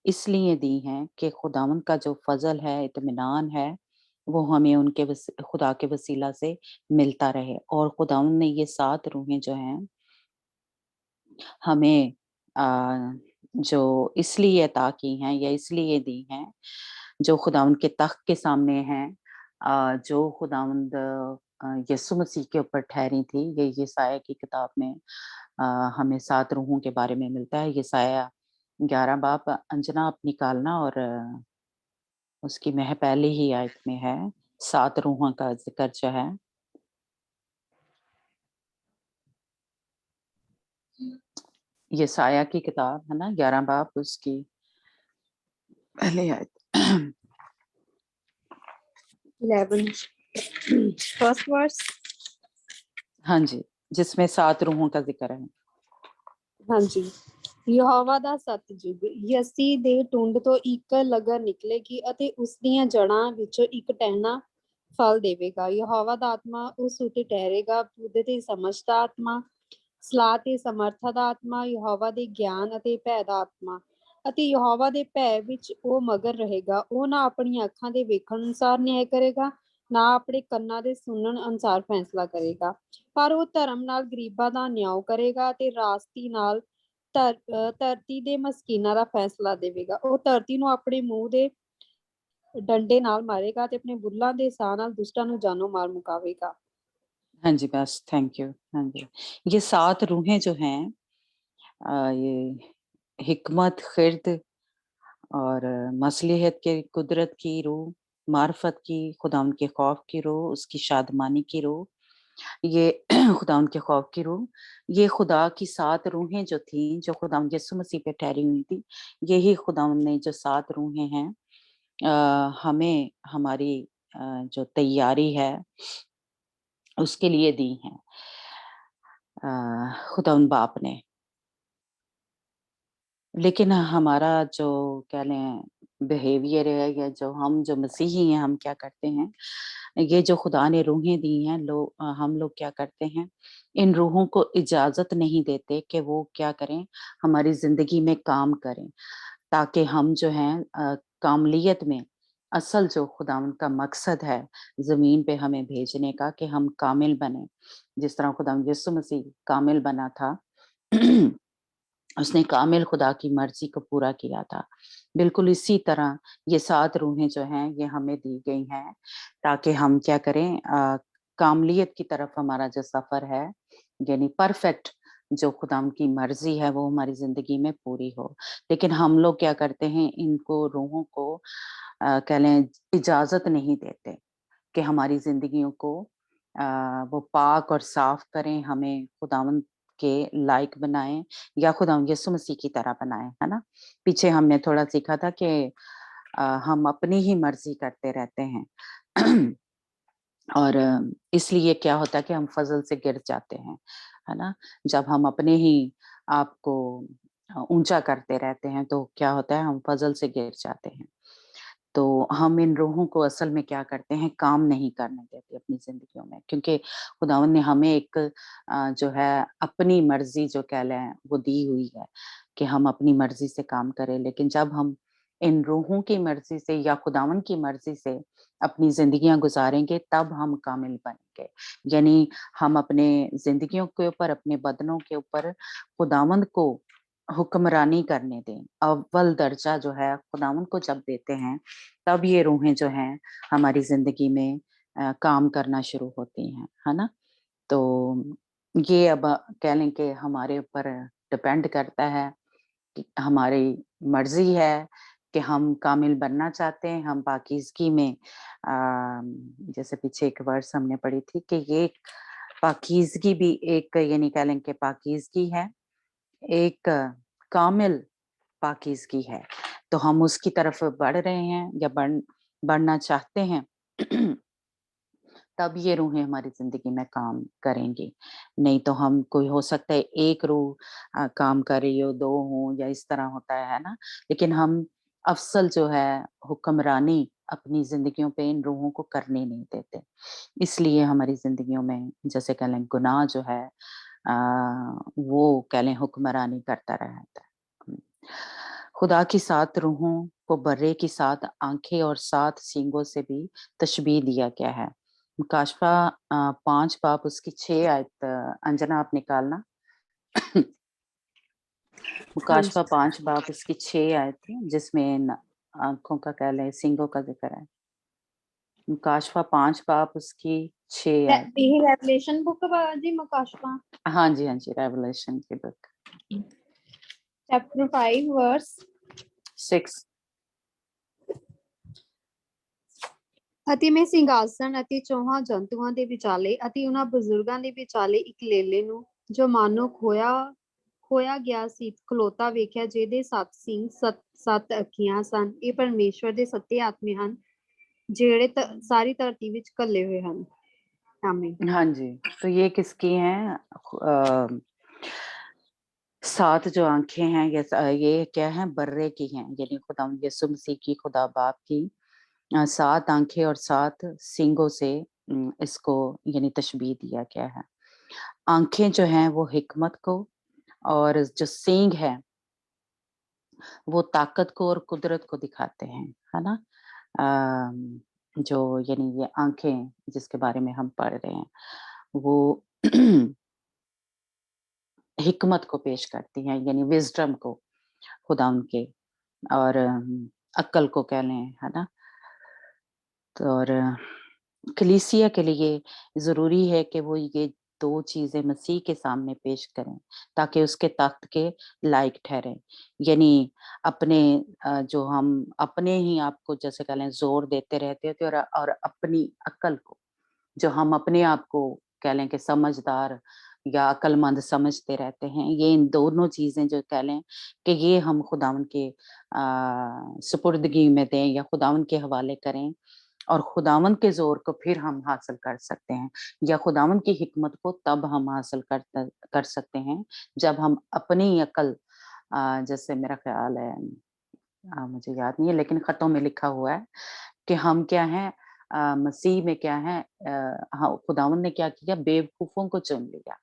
इसलिए दी हैं कि खुदावंद का जो फ़ज़ल है, इत्मीनान है, वो हमें उनके खुदा के वसीला से मिलता रहे और खुदावंद ने ये 7 रूहें जो हैं, हमें जो इसलिए अता की हैं या इसलिए दी हैं, जो खुदावंद के तख्त के सामने हैं जो खुदावंद यीशु मसीह के ऊपर ठहरी थी, ये यशायाह की किताब में अ, हमें 7 रूहों के बारे में मिलता है। यशायाह 11 बाब अंजना आप निकालना और उसकी मह पहली ही आयत में है, 7 रूहों का ज़िक्र जो है। यशायाह की किताब है ना 11 बाब उसकी पहली आयत। 11 फर्स्ट वर्स। हाँ जी, जिसमें 7 रूहों का ज़िक्र है। हाँ जी। ਯਹੋਵਾ ਦਾ ਸਤਿਯੁਗ। ਯੱਸੀ ਦੇ ਟੁੰਡ ਤੋਂ ਇੱਕ ਲਗਰ ਨਿਕਲੇਗੀ ਅਤੇ ਉਸ ਦੀਆਂ ਜੜ੍ਹਾਂ ਵਿੱਚੋਂ ਇੱਕ ਟਹਿਣਾ ਫਲ ਦੇਵੇਗਾ। ਯਹੋਵਾ ਦਾ ਆਤਮਾ ਉਸ ਉੱਤੇ ਠਹਿਰੇਗਾ, ਬੁੱਧ ਤੇ ਸਮਝ ਦਾ ਆਤਮਾ, ਸਲਾਹ ਤੇ ਸਮਰਥਾ ਦਾ ਆਤਮਾ, ਯਹੋਵਾ ਦੇ ਗਿਆਨ ਅਤੇ ਭੈ ਦਾ ਆਤਮਾ। ਅਤੇ ਯਹੋਵਾ ਦੇ ਭੈ ਵਿੱਚ ਉਹ ਮਗਨ ਰਹੇਗਾ। ਉਹ ਨਾ ਆਪਣੀਆਂ ਅੱਖਾਂ ਦੇ ਵੇਖਣ ਅਨੁਸਾਰ ਨਿਆਂ ਕਰੇਗਾ, ਨਾ ਆਪਣੇ ਕੰਨਾਂ ਦੇ ਸੁਣਨ ਅਨੁਸਾਰ ਫੈਸਲਾ ਕਰੇਗਾ, ਪਰ ਉਹ ਧਰਮ ਨਾਲ ਗਰੀਬਾਂ ਦਾ ਨਿਆਂ ਕਰੇਗਾ ਅਤੇ ਰਾਸਤੀ ਨਾਲ ਧਰਤੀ ਦੇ ਮਸਕੀਨਾਂ ਦਾ ਫੈਸਲਾ ਦੇਵੇਗਾ। ਉਹ ਧਰਤੀ ਨੂੰ ਆਪਣੇ ਮੂੰਹ ਦੇ ਡੰਡੇ ਨਾਲ ਮਾਰੇਗਾ ਤੇ ਆਪਣੇ ਬੁੱਲਾਂ ਦੇ ਸਾਹ ਨਾਲ ਦੁਸ਼ਟਾਂ ਨੂੰ ਜਾਨੋਂ ਮਾਰ ਮੁਕਾਵੇਗਾ। हाँ जी, बस थैंक यू। हाँ जी, ये 7 रूहें जो हैं ये हिकमत, खिर्द और मसलिहत के, कुदरत की रूह, मार्फत की, खुदावंद के खौफ की रूह, उसकी शादमानी की रूह, ये खुदावंद के खौफ की रूह, ये खुदा की 7 रूहें जो थी, जो खुदावंद यीशु मसीह पे ठहरी हुई थी, यही खुदावंद ने जो 7 रूहें हैं हमें हमारी जो तैयारी है उसके लिए दी हैं खुदावंद बाप ने। लेकिन हमारा जो कह लें बिहेवियर है या जो मसीही हैं, हम क्या करते हैं, ये जो खुदा ने रूहें दी हैं, हम लोग क्या करते हैं, इन रूहों को इजाजत नहीं देते कि वो क्या करें, हमारी जिंदगी में काम करें, ताकि हम जो हैं कामलियत में असल जो खुदावंद का मकसद है जमीन पे हमें भेजने का, कि हम कामिल बने, जिस तरह खुदावंद यीशु मसीह कामिल बना था उसने कामिल खुदा की मर्जी को पूरा किया था। बिल्कुल इसी तरह ये 7 रूहें जो हैं ये हमें दी गई हैं ताकि हम क्या करें, कामलियत की तरफ हमारा जो सफर है, यानी परफेक्ट जो खुदावंद की मर्जी है वो हमारी जिंदगी में पूरी हो। लेकिन हम लोग क्या करते हैं, इनको रूहों को कह लें इजाजत नहीं देते कि हमारी जिंदगियों को वो पाक और साफ करें, हमें खुदावंद के लायक बनाएं या खुदावंद यीशु मसीह की तरह बनाएं, है ना। पीछे हमने थोड़ा सीखा था कि हम अपनी ही मर्जी करते रहते हैं और इसलिए क्या होता है कि हम फजल से गिर जाते हैं, है ना। जब हम अपने ही आप को ऊंचा करते रहते हैं तो क्या होता है, हम फजल से गिर जाते हैं। तो हम इन रूहों को असल में क्या करते हैं, काम नहीं करने देते अपनी जिंदगियों में, क्योंकि खुदावंद ने हमें एक जो है अपनी मर्जी जो कह लें वो दी हुई है कि हम अपनी मर्जी से काम करें। लेकिन जब हम इन रूहों की मर्जी से या खुदावंद की मर्जी से अपनी जिंदगियां गुजारेंगे तब हम कामिल बनेंगे, यानी हम अपने जिंदगियों के ऊपर, अपने बदनों के ऊपर खुदावंद को हुक्मरानी करने दें। अव्वल दर्जा जो है खुदावंद को जब देते हैं तब ये रूहें जो हैं हमारी जिंदगी में काम करना शुरू होती हैं, है ना। तो ये अब कह लें कि हमारे ऊपर डिपेंड करता है कि हमारी मर्जी है कि हम कामिल बनना चाहते हैं, हम पाकीज़गी में जैसे पीछे एक वर्स हमने पढ़ी थी कि ये पाकीज़गी भी एक, यानी कह लें कि पाकीज़गी है, एक कामिल पाकीज़गी है। तो हम उसकी तरफ बढ़ रहे हैं या बढ़ना चाहते हैं तब ये रूहें हमारी जिंदगी में काम करेंगी। नहीं तो हम, कोई हो सकता है एक रूह काम कर रही हो, 2 हो या इस तरह होता है ना। लेकिन हम अफसल जो है हुक्मरानी अपनी जिंदगियों पे इन रूहों को करने नहीं देते, इसलिए हमारी जिंदगियों में जैसे कह लें गुनाह जो है वो कह लें हुक्मरानी करता रहता है। खुदा की 7 रूहों को बर्रे की 7 आंखें और 7 सींगों से भी तशबीह दिया गया है। मुकाशफा 5 बाब उसकी 6 आयत, अंजना आप निकालना। मुकाशफा 5 बाब उसकी 6 आयत जिसमें आंखों का कह लें सींगों का जिक्र है। मुकाशफा 5 बाब उसकी 6 आयत। ਇਹ ਰੈਵਲੇਸ਼ਨ ਬੁੱਕ ਜੀ ਮੁਕਾਸ਼ਫਾ। हाँ जी, हाँ जी, रेवलेशन की बुक ਚੈਪਟਰ 5 ਵਰਸ 6। ਅਤੇ ਮੈਂ ਸਿੰਘਾਸਣ ਅਤੇ ਚੌਹਾਂ ਜੰਤੂਆਂ ਦੇ ਵਿਚਾਲੇ ਅਤੇ ਉਹਨਾਂ ਬਜ਼ੁਰਗਾਂ ਦੇ ਵਿਚਾਲੇ ਇੱਕ ਲੇਲੇ ਨੂੰ ਜੋ ਮਾਨੋ ਖੋਇਆ ਗਿਆ ਸੀ ਖਲੋਤਾ ਵੇਖਿਆ, ਜਿਹਦੇ 7 ਸਿੰਘ 7 ਅੱਖੀਆਂ ਸਨ। ਇਹ ਪਰਮੇਸ਼ਵਰ ਦੇ 7 ਆਤਮੇ ਹਨ ਜਿਹੜੇ ਸਾਰੀ ਧਰਤੀ ਵਿੱਚ ਘੱਲੇ ਹੋਏ ਹਨ। आमीन। हाँ जी, तो ये किसकी हैं? 7 जो आंखें हैं ये क्या है, बर्रे की हैं, यानी खुदा यीशु मसीह की, खुदा बाप की 7 आंखें और 7 सींगों से इसको यानी तशबीह दिया गया है। आंखें जो हैं वो हिकमत को, और जो सींग है वो ताकत को और कुदरत को दिखाते हैं, है ना? जो यानी ये आंखें जिसके बारे में हम पढ़ रहे हैं वो हिकमत को पेश करती हैं, यानी विज़डम को, खुदा उनके, और अक्ल को कह लें, है ना? तो और कलीसिया के लिए ज़रूरी है कि वो ये 2 चीज़ें मसीह के सामने पेश करें, ताकि उसके तख्त के लायक ठहरें। यानी अपने जो हम अपने ही आप को जैसे कह लें ज़ोर देते रहते थे, और अपनी अक्ल को, जो हम अपने आप को कह लें कि समझदार या अक्लमंद समझते रहते हैं, ये इन दोनों चीज़ें जो कह लें कि ये हम खुदावंद के सुपुर्दगी में दें या खुदावंद के हवाले करें, और खुदावंद के ज़ोर को फिर हम हासिल कर सकते हैं, या खुदावंद की हिकमत को तब हम हासिल कर सकते हैं जब हम अपनी अक्ल, जैसे मेरा ख्याल है, मुझे याद नहीं है लेकिन खतों में लिखा हुआ है कि हम क्या हैं, मसीह में क्या है, हाँ, खुदावंद ने क्या किया, बेवकूफों को चुन लिया,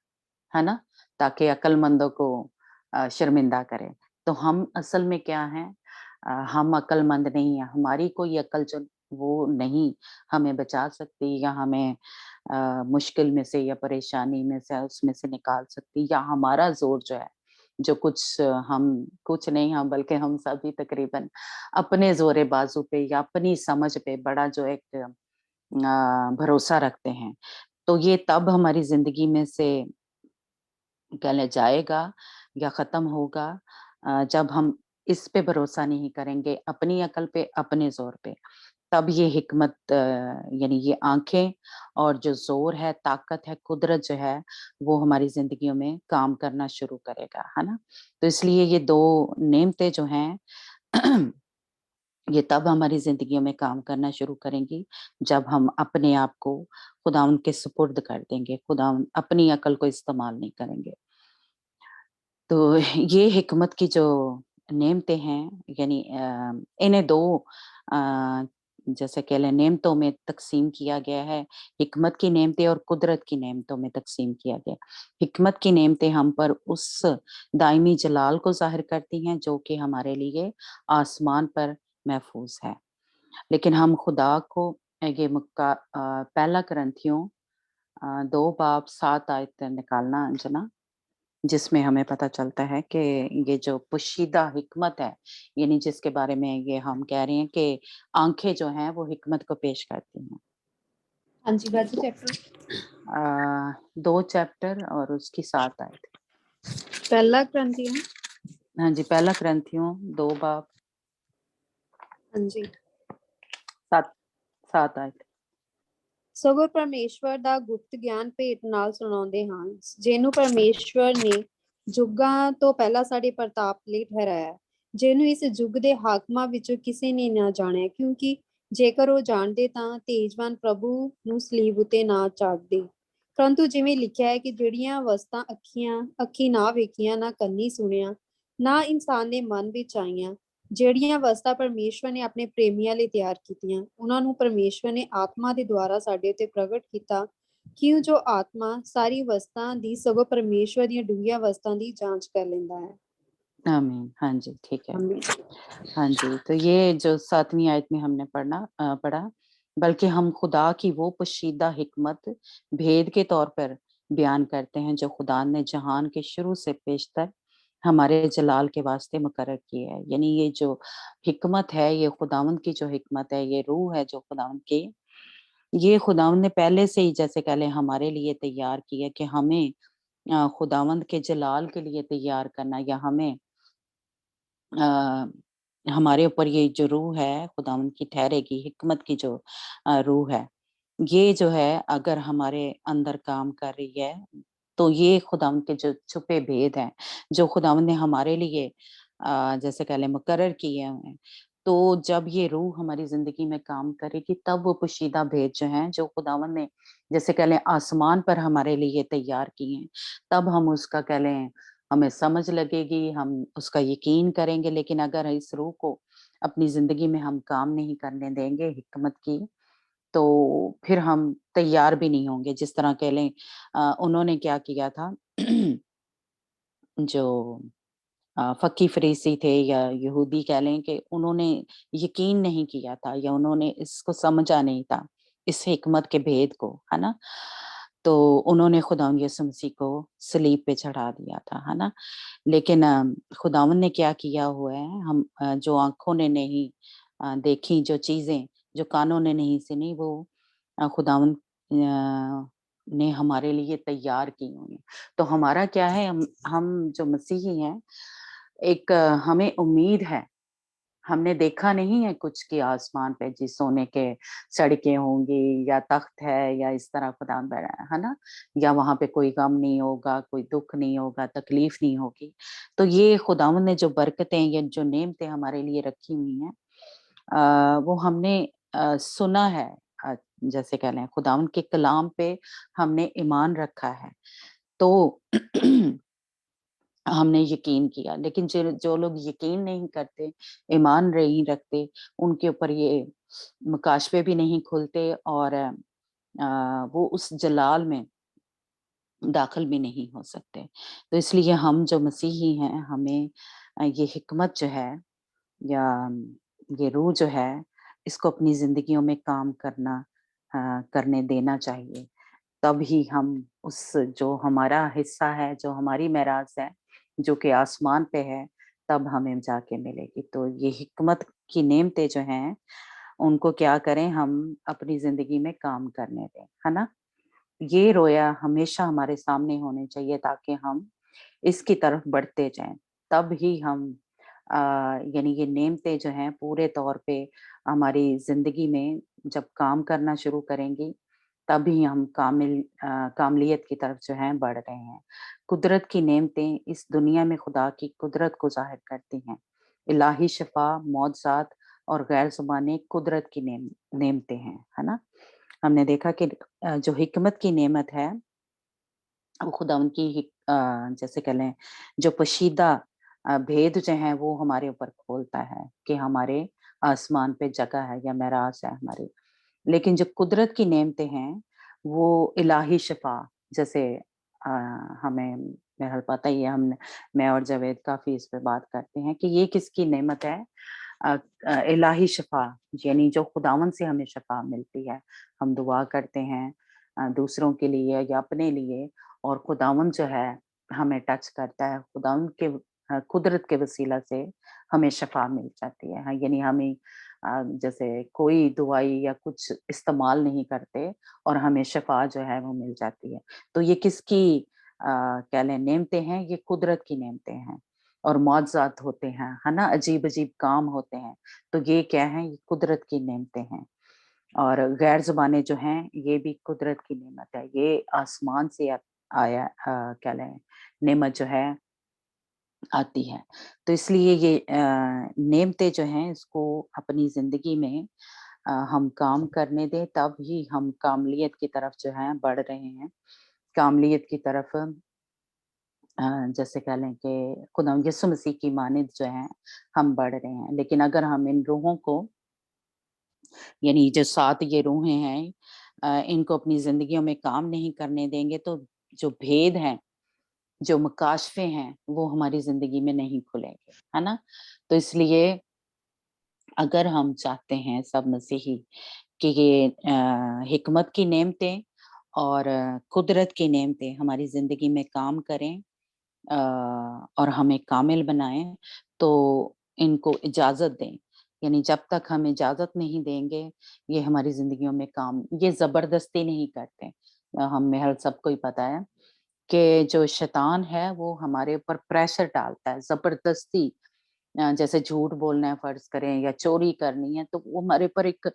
है ना? ताकि अक्लमंदों को शर्मिंदा करे। तो हम असल में क्या हैं, हम अक्लमंद नहीं हैं, हमारी कोई अक्ल जो वो नहीं हमें बचा सकती, या हमें मुश्किल में से या परेशानी में से उसमें से निकाल सकती, या हमारा ज़ोर जो है, जो कुछ हम कुछ नहीं, हम बल्कि हम सभी तकरीबन अपने ज़ोरे बाज़ू पे या अपनी समझ पे बड़ा जो एक भरोसा रखते हैं। तो ये तब हमारी ज़िंदगी में से कह लें जाएगा या ख़त्म होगा जब हम इस पे भरोसा नहीं करेंगे, अपनी अकल पे, अपने ज़ोर पे। तब ये हिकमत यानी ये आँखें और जो ज़ोर है, ताकत है, कुदरत जो है, वो हमारी ज़िंदगियों में काम करना शुरू करेगा, है ना? तो इसलिए ये 2 नेमतें जो हैं ये तब हमारी ज़िंदगियों में काम करना शुरू करेंगी, जब हम अपने आप को खुदावंद के सुपुर्द कर देंगे, खुदावंद अपनी अकल को इस्तेमाल नहीं करेंगे। तो ये हिकमत की जो नेमतें हैं, यानी इन्हें 2 अ, जैसे कह लें नेमतों में तक़सीम किया गया है। हिकमत की नेमतें और कुदरत की नेमतों में तक़सीम किया गया। हिकमत की नेमतें हम पर उस दायमी जलाल को ज़ाहिर करती हैं जो कि हमारे लिए आसमान पर महफ़ूज़ है। लेकिन हम खुदा को ये पहला करंथियों 2 बाब 7 आयत निकालना जना, जिसमें हमें पता चलता है कि ये जो पोशीदा हिकमत है, यानी जिसके बारे में ये हम कह रहे हैं कि आँखें जो हैं वो हिकमत को पेश करती हैं। हाँ जी, बाजू चैप्टर 2 चैप्टर और उसकी 7 आयत। पहला क्रंथियों। हाँ जी, पहला करंथियों 2 बाब हाँ जी। 7 आयत। ਸਗੋਂ ਪਰਮੇਸ਼ਵਰ ਦਾ ਗੁਪਤ ਗਿਆਨ ਭੇਤ ਨਾਲ ਸੁਣਾਉਂਦੇ ਹਾਂ, ਜਿਹਨੂੰ ਪਰਮੇਸ਼ਵਰ ਨੇ ਯੁੱਗਾਂ ਤੋਂ ਪਹਿਲਾਂ ਸਾਡੇ ਪ੍ਰਤਾਪ ਲਈ ਠਹਿਰਾਇਆ, ਜਿਹਨੂੰ ਇਸ ਯੁੱਗ ਦੇ ਹਾਕਮਾਂ ਵਿੱਚੋਂ ਕਿਸੇ ਨੇ ਨਾ ਜਾਣਿਆ, ਕਿਉਂਕਿ ਜੇਕਰ ਉਹ ਜਾਣਦੇ ਤਾਂ ਤੇਜਵਾਨ ਪ੍ਰਭੂ ਨੂੰ ਸਲੀਬ ਉਤੇ ਨਾ ਚਾੜਦੇ। ਪਰੰਤੂ ਜਿਵੇਂ ਲਿਖਿਆ ਹੈ ਕਿ ਜਿਹੜੀਆਂ ਵਸਤਾਂ ਅੱਖੀ ਨਾ ਵੇਖੀਆਂ, ਨਾ ਕੰਨੀ ਸੁਣਿਆ, ਨਾ ਇਨਸਾਨ ਦੇ ਮਨ ਵਿੱਚ ਆਈਆਂ, ਜਿਹੜੀਆਂ ਵਸਤਾਂ ਪਰਮੇਸ਼ਵਰ ਨੇ ਆਪਣੇ ਪ੍ਰੇਮੀਆਂ ਲਈ ਤਿਆਰ ਕੀਤੀਆਂ, ਉਹਨਾਂ ਨੂੰ ਪਰਮੇਸ਼ਵਰ ਨੇ ਆਤਮਾ ਦੇ ਦੁਆਰਾ ਸਾਡੇ ਉੱਤੇ ਪ੍ਰਗਟ ਕੀਤਾ, ਕਿਉਂ ਜੋ ਆਤਮਾ ਸਾਰੀ ਵਸਤਾਂ ਦੀ ਸਗੋਂ ਪਰਮੇਸ਼ਵਰ ਦੀਆਂ ਡੂੰਘੀਆਂ ਵਸਤਾਂ ਦੀ ਜਾਂਚ ਕਰ ਲੈਂਦਾ है। आमीन। हाँ जी, ठीक है। हाँ जी, तो ये जो 7वीं आयत में हमने पढ़ा, बल्कि हम खुदा की वो पोशीदा हिकमत भेद के तौर पर बयान करते हैं जो खुदा ने जहान के शुरू से पेशतर हमारे जलाल के वास्ते मुकर्रर की है। यानी ये जो हिकमत है, ये खुदावंद की जो हिकमत है, ये रूह है जो खुदावंद की, ये खुदावंद ने पहले से ही जैसे कह लें हमारे लिए तैयार की है कि हमें खुदावंद के जलाल के लिए तैयार करना, या हमें हमारे ऊपर ये जो रूह है खुदावंद की ठहरेगी, हिकमत की जो रूह है, ये जो है अगर हमारे अंदर काम कर रही है, तो ये खुदावंद के जो छुपे भेद हैं, जो खुदावंद ने हमारे लिए जैसे कह लें मुकर्रर किए हुए हैं, तो जब ये रूह हमारी ज़िंदगी में काम करेगी, तब वो पोशीदा भेद जो हैं, जो खुदावंद ने जैसे कह लें आसमान पर हमारे लिए तैयार किए हैं, तब हम उसका कह लें हमें समझ लगेगी, हम उसका यकीन करेंगे, लेकिन अगर इस रूह को अपनी ज़िंदगी में हम काम नहीं करने देंगे हिकमत की, तो फिर हम तैयार भी नहीं होंगे। जिस तरह कह लें उन्होंने क्या किया था जो फ़क़ी फ़रीसी थे या यहूदी कह लें कि उन्होंने यकीन नहीं किया था या उन्होंने इसको समझा नहीं था, इस हिकमत के भेद को, है ना? तो उन्होंने खुदावंद यीशु मसीह को सलीब पे चढ़ा दिया था, है ना? लेकिन खुदावंद ने क्या किया हुआ है, हम जो आँखों ने नहीं देखी जो चीज़ें, जो कानों ने नहीं सुनी, वो खुदावंद ने हमारे लिए तैयार की हुई हैं। तो हमारा क्या है, हम जो मसीही हैं, एक हमें उम्मीद है। हमने देखा नहीं है कुछ कि आसमान पे जी सोने के सड़कें होंगी या तख्त है या इस तरह खुदावंद बैठा है ना? या वहाँ पे कोई गम नहीं होगा, कोई दुःख नहीं होगा, तकलीफ नहीं होगी। तो ये खुदावंद ने जो बरकतें या जो नेमतें हमारे लिए रखी हुई हैं वो हमने सुना है, जैसे कह लें खुदावंद के कलाम पे हमने ईमान रखा है। तो हमने यकीन किया, लेकिन जो जो लोग यकीन नहीं करते, ईमान नहीं रखते, उनके ऊपर ये मुकाशफे भी नहीं खुलते और वो उस जलाल में दाखिल भी नहीं हो सकते। तो इसलिए हम जो मसीही हैं, हमें ये हिकमत जो है या ये रूह जो है, इसको अपनी ज़िंदगियों में काम करने देना चाहिए। तब ही हम उस जो हमारा हिस्सा है, जो हमारी मेरास है, जो कि आसमान पे है, तब हमें जाके मिलेगी। तो ये हिकमत की नेमतें जो हैं, उनको क्या करें, हम अपनी ज़िंदगी में काम करने दें, है ना? ये रोया हमेशा हमारे सामने होने चाहिए ताकि हम इसकी तरफ बढ़ते जाएँ। तब ही हम यानी ये नेमतें जो हैं पूरे तौर पे हमारी ज़िंदगी में जब काम करना शुरू करेंगी, तभी हम कामलियत की तरफ जो है बढ़ रहे हैं। कुदरत की नेमतें इस दुनिया में खुदा की कुदरत को ज़ाहिर करती हैं। इलाही शिफ़ा, मौज़ज़ात और गैर ज़ुबानी कुदरत की नेमतें हैं, है ना? हमने देखा कि जो हिकमत की नेमत है, वो खुदावंद की जैसे कह लें जो पोशीदा भेद जो हैं वो हमारे ऊपर खोलता है कि हमारे आसमान पे जगह है या मेराज है हमारी। लेकिन जो कुदरत की नेमतें हैं, वो इलाही शिफ़ा जैसे अ, हमें बहरहाल पता ही है, मैं और जावेद काफ़ी इस पे बात करते हैं कि ये किसकी नेमत है? इलाही शिफ़ा यानी जो खुदावंद से हमें शिफ़ा मिलती है। हम दुआ करते हैं दूसरों के लिए या अपने लिए और खुदावंद जो है हमें टच करता है। खुदावंद के कुदरत के वसीला से हमें शिफ़ा मिल जाती है। हाँ, यानी हमें जैसे कोई दवाई या कुछ इस्तेमाल नहीं करते और हमें शिफ़ा जो है वो मिल जाती है। तो ये किसकी कह लें नेमतें हैं, ये कुदरत की नेमतें हैं और मौज़ज़ात होते हैं, है ना? अजीब-अजीब काम होते हैं। तो ये क्या हैं? ये कुदरत की नेमतें हैं और गैर ज़ुबानें जो हैं, ये भी कुदरत की नेमत है। ये आसमान से आया क्या लें नेमत जो है आती है। तो इसलिए ये नेमतें जो हैं इसको अपनी ज़िंदगी में हम काम करने दें तब ही हम कामलियत की तरफ जो है बढ़ रहे हैं। कामलियत की तरफ जैसे कह लें कि खुदा यीशु मसीह की मानद जो है हम बढ़ रहे हैं। लेकिन अगर हम इन रूहों को यानी जो 7 ये रूहें हैं इनको अपनी ज़िंदगियों में काम नहीं करने देंगे तो जो भेद हैं जो मुकाशफ़े हैं, वो हमारी ज़िंदगी में नहीं खुलेंगे, है ना? तो इसलिए अगर हम चाहते हैं सब मसीही कि ये हिकमत की नेमतें और कुदरत की नेमतें हमारी ज़िंदगी में काम करें अ, और हमें कामिल बनाएँ, तो इनको इजाज़त दें। यानी जब तक हम इजाज़त नहीं देंगे, ये हमारी ज़िंदगियों में काम ये ज़बरदस्ती नहीं करते। हमें हर सबको ही पता है कि जो शैतान है वो हमारे ऊपर प्रेशर डालता है ज़बरदस्ती जैसे झूठ बोलना है फ़र्ज़ करें या चोरी करनी है तो वो हमारे ऊपर एक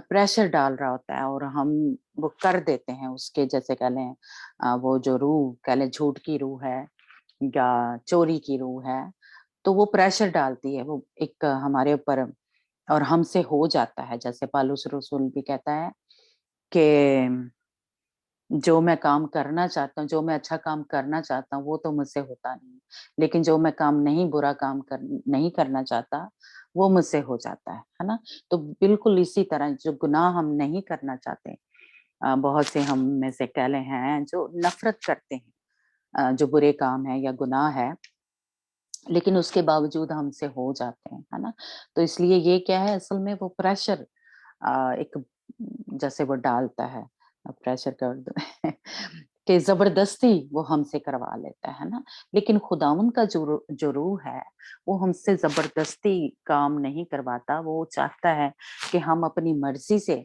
प्रेशर डाल रहा होता है और हम वो कर देते हैं उसके जैसे कह लें वो जो रूह कह लें झूठ की रूह है या चोरी की रूह है, तो वो प्रेशर डालती है वो एक हमारे ऊपर और हमसे हो जाता है जैसे पौलुस रसूल भी कहता है कि जो मैं काम करना चाहता हूँ, जो मैं अच्छा काम करना चाहता हूँ, वो तो मुझसे होता नहीं। लेकिन जो मैं काम नहीं बुरा काम नहीं करना चाहता वो मुझसे हो जाता है ना। तो बिल्कुल इसी तरह जो गुनाह हम नहीं करना चाहते, बहुत से हम में से कहले हैं जो नफरत करते हैं, जो बुरे काम है या गुनाह है, लेकिन उसके बावजूद हमसे हो जाते हैं, है ना? तो इसलिए ये क्या है असल में वो प्रेशर, एक जैसे वो डालता है, प्रेशर कर दो कि ज़बरदस्ती वो हमसे करवा लेता है ना? लेकिन खुदावंद का जो रूह है, वो हमसे ज़बरदस्ती काम नहीं करवाता, वो चाहता है कि हम अपनी मर्ज़ी से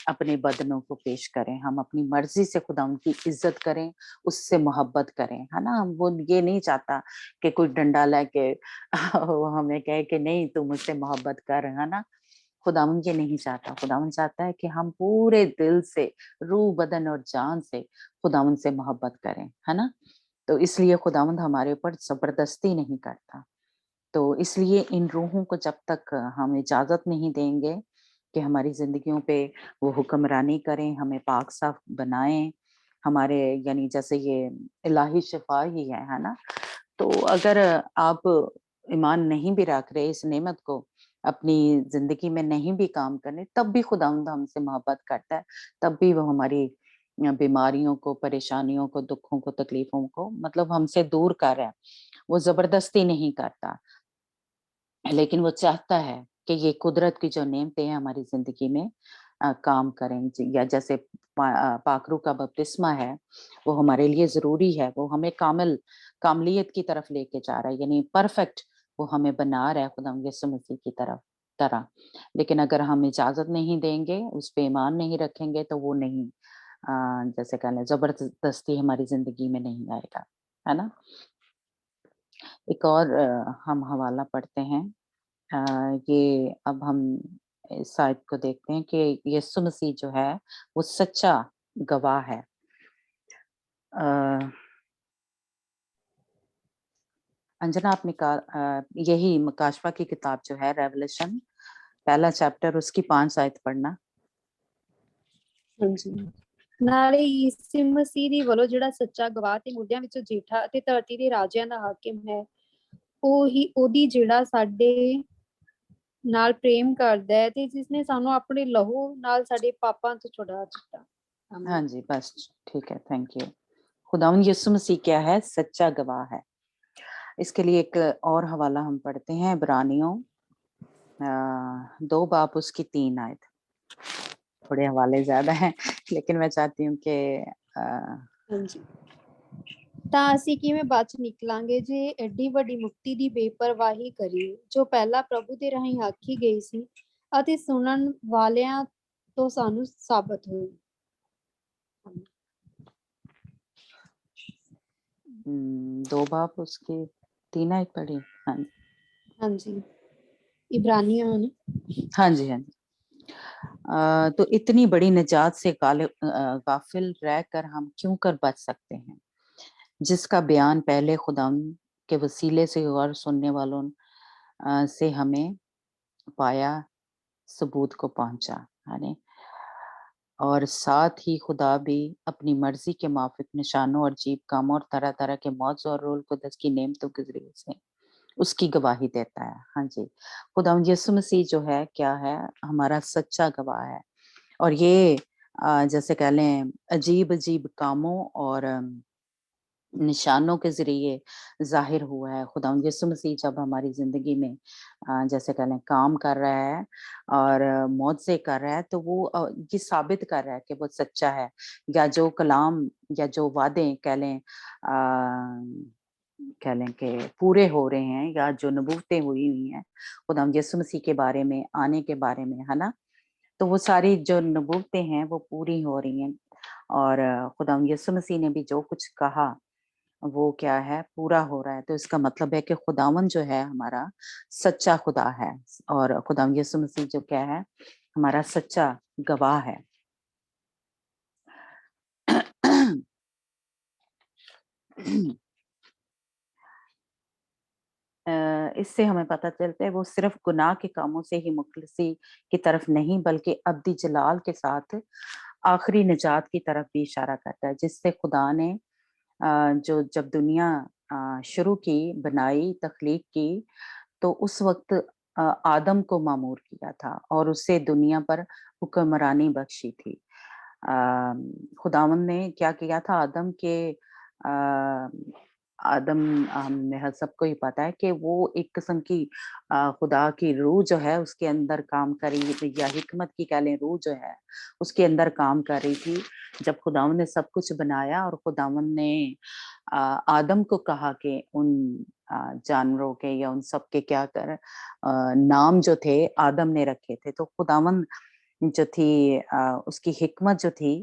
अपने बदनों को पेश करें, हम अपनी मर्ज़ी से खुदावंद की इज़्ज़त करें, उससे मोहब्बत करें, है ना? वो ये नहीं चाहता कि कोई डंडा लेके वो हमें कहे कि नहीं तू मुझसे मोहब्बत कर, है ना? खुदावंद ये नहीं चाहता, खुदावंद चाहता है कि हम पूरे दिल से, रूह, बदन और जान से खुदावंद से मोहब्बत करें, है ना? तो इसलिए खुदावंद हमारे ऊपर ज़बरदस्ती नहीं करता। तो इसलिए इन रूहों को जब तक हम इजाज़त नहीं देंगे कि हमारी ज़िंदगियों पे वो हुक्मरानी करें, हमें पाक-साफ बनाएँ, हमारे यानी जैसे ये इलाही शिफ़ा ही है ना? तो अगर आप ईमान नहीं भी रख रहे इस नेमत को, अपनी ज़िंदगी में नहीं भी काम करने, तब भी खुदावंद हमसे मोहब्बत करता है, तब भी वो हमारी बीमारियों को, परेशानियों को, दुखों को, तकलीफ़ों को मतलब हमसे दूर कर रहा है। वो ज़बरदस्ती नहीं करता, लेकिन वो चाहता है कि ये कुदरत की जो नेमतें हैं हमारी ज़िंदगी में काम करें या जैसे पाकरू का बपतिस्मा है, वो हमारे लिए ज़रूरी है, वो हमें कामलियत की तरफ लेके जा रहा है, यानी परफेक्ट वो हमें बना रहा है खुदावंद यीशु मसीह की तरह। लेकिन अगर हम इजाज़त नहीं देंगे, उस पे ईमान नहीं रखेंगे तो वो नहीं जैसे कह लें ज़बरदस्ती हमारी ज़िंदगी में नहीं आएगा, है ना? एक और हम हवाला पढ़ते हैं। ये अब हम इस आयत को देखते हैं कि यीशु मसीह जो है वो सच्चा गवाह है। अंजना आपने यही मकाशवा की किताब जो है रेवलेशन पहला चैप्टर उसकी 5 आयत पढ़ना। ਹਾਂਜੀ ਨਾਲੇ ਯਿਸੂ ਮਸੀਹ ਦੀ ਵੱਲੋਂ ਜਿਹੜਾ ਸੱਚਾ ਗਵਾਹ ਤੇ ਮੁਰਦਿਆਂ ਵਿੱਚੋਂ ਜੀਠਾ ਅਤੇ ਧਰਤੀ ਦੇ ਰਾਜਿਆਂ ਦਾ ਹਾਕਿਮ ਹੈ, ਉਹਦੀ ਜਿਹੜਾ ਸਾਡੇ ਨਾਲ ਪ੍ਰੇਮ ਕਰਦਾ ਹੈ ਤੇ ਜਿਸਨੇ ਸਾਨੂੰ ਆਪਣੇ ਲਹੂ ਨਾਲ ਸਾਡੇ ਪਾਪਾਂ ਤੋਂ ਛੁਡਾ ਦਿੱਤਾ। हाँ जी, बस ठीक है, थैंक यू। खुदावंद यीशु मसीह क्या है? सच्चा गवाह है। इसके लिए एक और हवाला हम पढ़ते हैं इब्रानियों 2 बाब उसकी 3 आयत। थोड़े हवाले ज़्यादा हैं लेकिन मैं चाहती हूँ कि ਹਾਂਜੀ ਤਾਂ ਅਸੀਂ ਕਿਵੇਂ ਬਚ ਨਿਕਲਾਂਗੇ ਜੇ ਐਡੀ ਵੱਡੀ ਮੁਕਤੀ ਦੀ ਬੇਪਰਵਾਹੀ ਕਰੀਏ ਜੋ ਪਹਿਲਾਂ ਪ੍ਰਭੂ ਦੇ ਰਾਹੀਂ ਆਖੀ ਗਈ ਸੀ ਅਤੇ ਸੁਣਨ ਵਾਲਿਆਂ ਤੋਂ ਸਾਨੂੰ ਸਾਬਤ ਹੋਈ। 2 बाब उसकी 3 आयत पढ़ी। हाँ जी। ਹਾਂਜੀ इब्रानियों ने हाँ जी, हाँ जी। तो इतनी बड़ी निजात से गाफिल रहकर हम क्यों कर बच सकते हैं, जिसका बयान पहले खुदावंद के वसीले से और सुनने वालों से हमें पाया सबूत को पहुंचा, है ना? और साथ ही खुदा भी अपनी मर्जी के माफिक निशानों और अजीब कामों और तरह तरह के मौज़ और रोल कुदस की नेमतों के जरिए से उसकी गवाही देता है। हाँ जी, खुदावंद यीशु मसीह जो है क्या है? हमारा सच्चा गवाह है। और ये जैसे कह लें अजीब-अजीब कामों और निशानों के ज़रिए ज़ाहिर हुआ है। खुदावंद यीशु मसीह जब हमारी ज़िंदगी में जैसे कह लें काम कर रहा है और मौज़े कर रहा है, तो वो ये साबित कर रहा है कि वो सच्चा है, या जो कलाम या जो वादे कह लें कि पूरे हो रहे हैं या जो नबूवतें हुई हुई हैं, खुदावंद यीशु मसीह के बारे में, आने के बारे में, है ना? तो वो सारी जो नबूवतें हैं वो पूरी हो रही हैं और खुदावंद यीशु मसीह ने भी जो कुछ कहा वो क्या है? पूरा हो रहा है। तो इसका मतलब है कि खुदावंद जो है हमारा सच्चा खुदा है और खुदावंद यीशु मसीह जो क्या है? हमारा सच्चा गवाह है। इससे हमें पता चलता है वो सिर्फ गुनाह के कामों से ही मुखलिसी की तरफ नहीं बल्कि अब्दी जलाल के साथ आखिरी निजात की तरफ भी इशारा करता है, जिससे खुदा ने जो जब दुनिया शुरू की, बनाई, तख्लीक की, तो उस वक्त आदम को मामूर किया था और उसे दुनिया पर हुक्मरानी बख्शी थी। खुदावंद ने क्या किया था, आदम हमें सबको ही पता है कि वो एक किस्म की खुदा की रूह जो है उसके अंदर काम कर रही थी, या हिकमत की कह लें रूह जो है उसके अंदर काम कर रही थी। जब खुदावंद ने सब कुछ बनाया और खुदावंद ने आदम को कहा कि उन जानवरों के या उन सब के क्या कर नाम जो थे आदम ने रखे थे, तो खुदावंद जो थी उसकी हिकमत जो थी,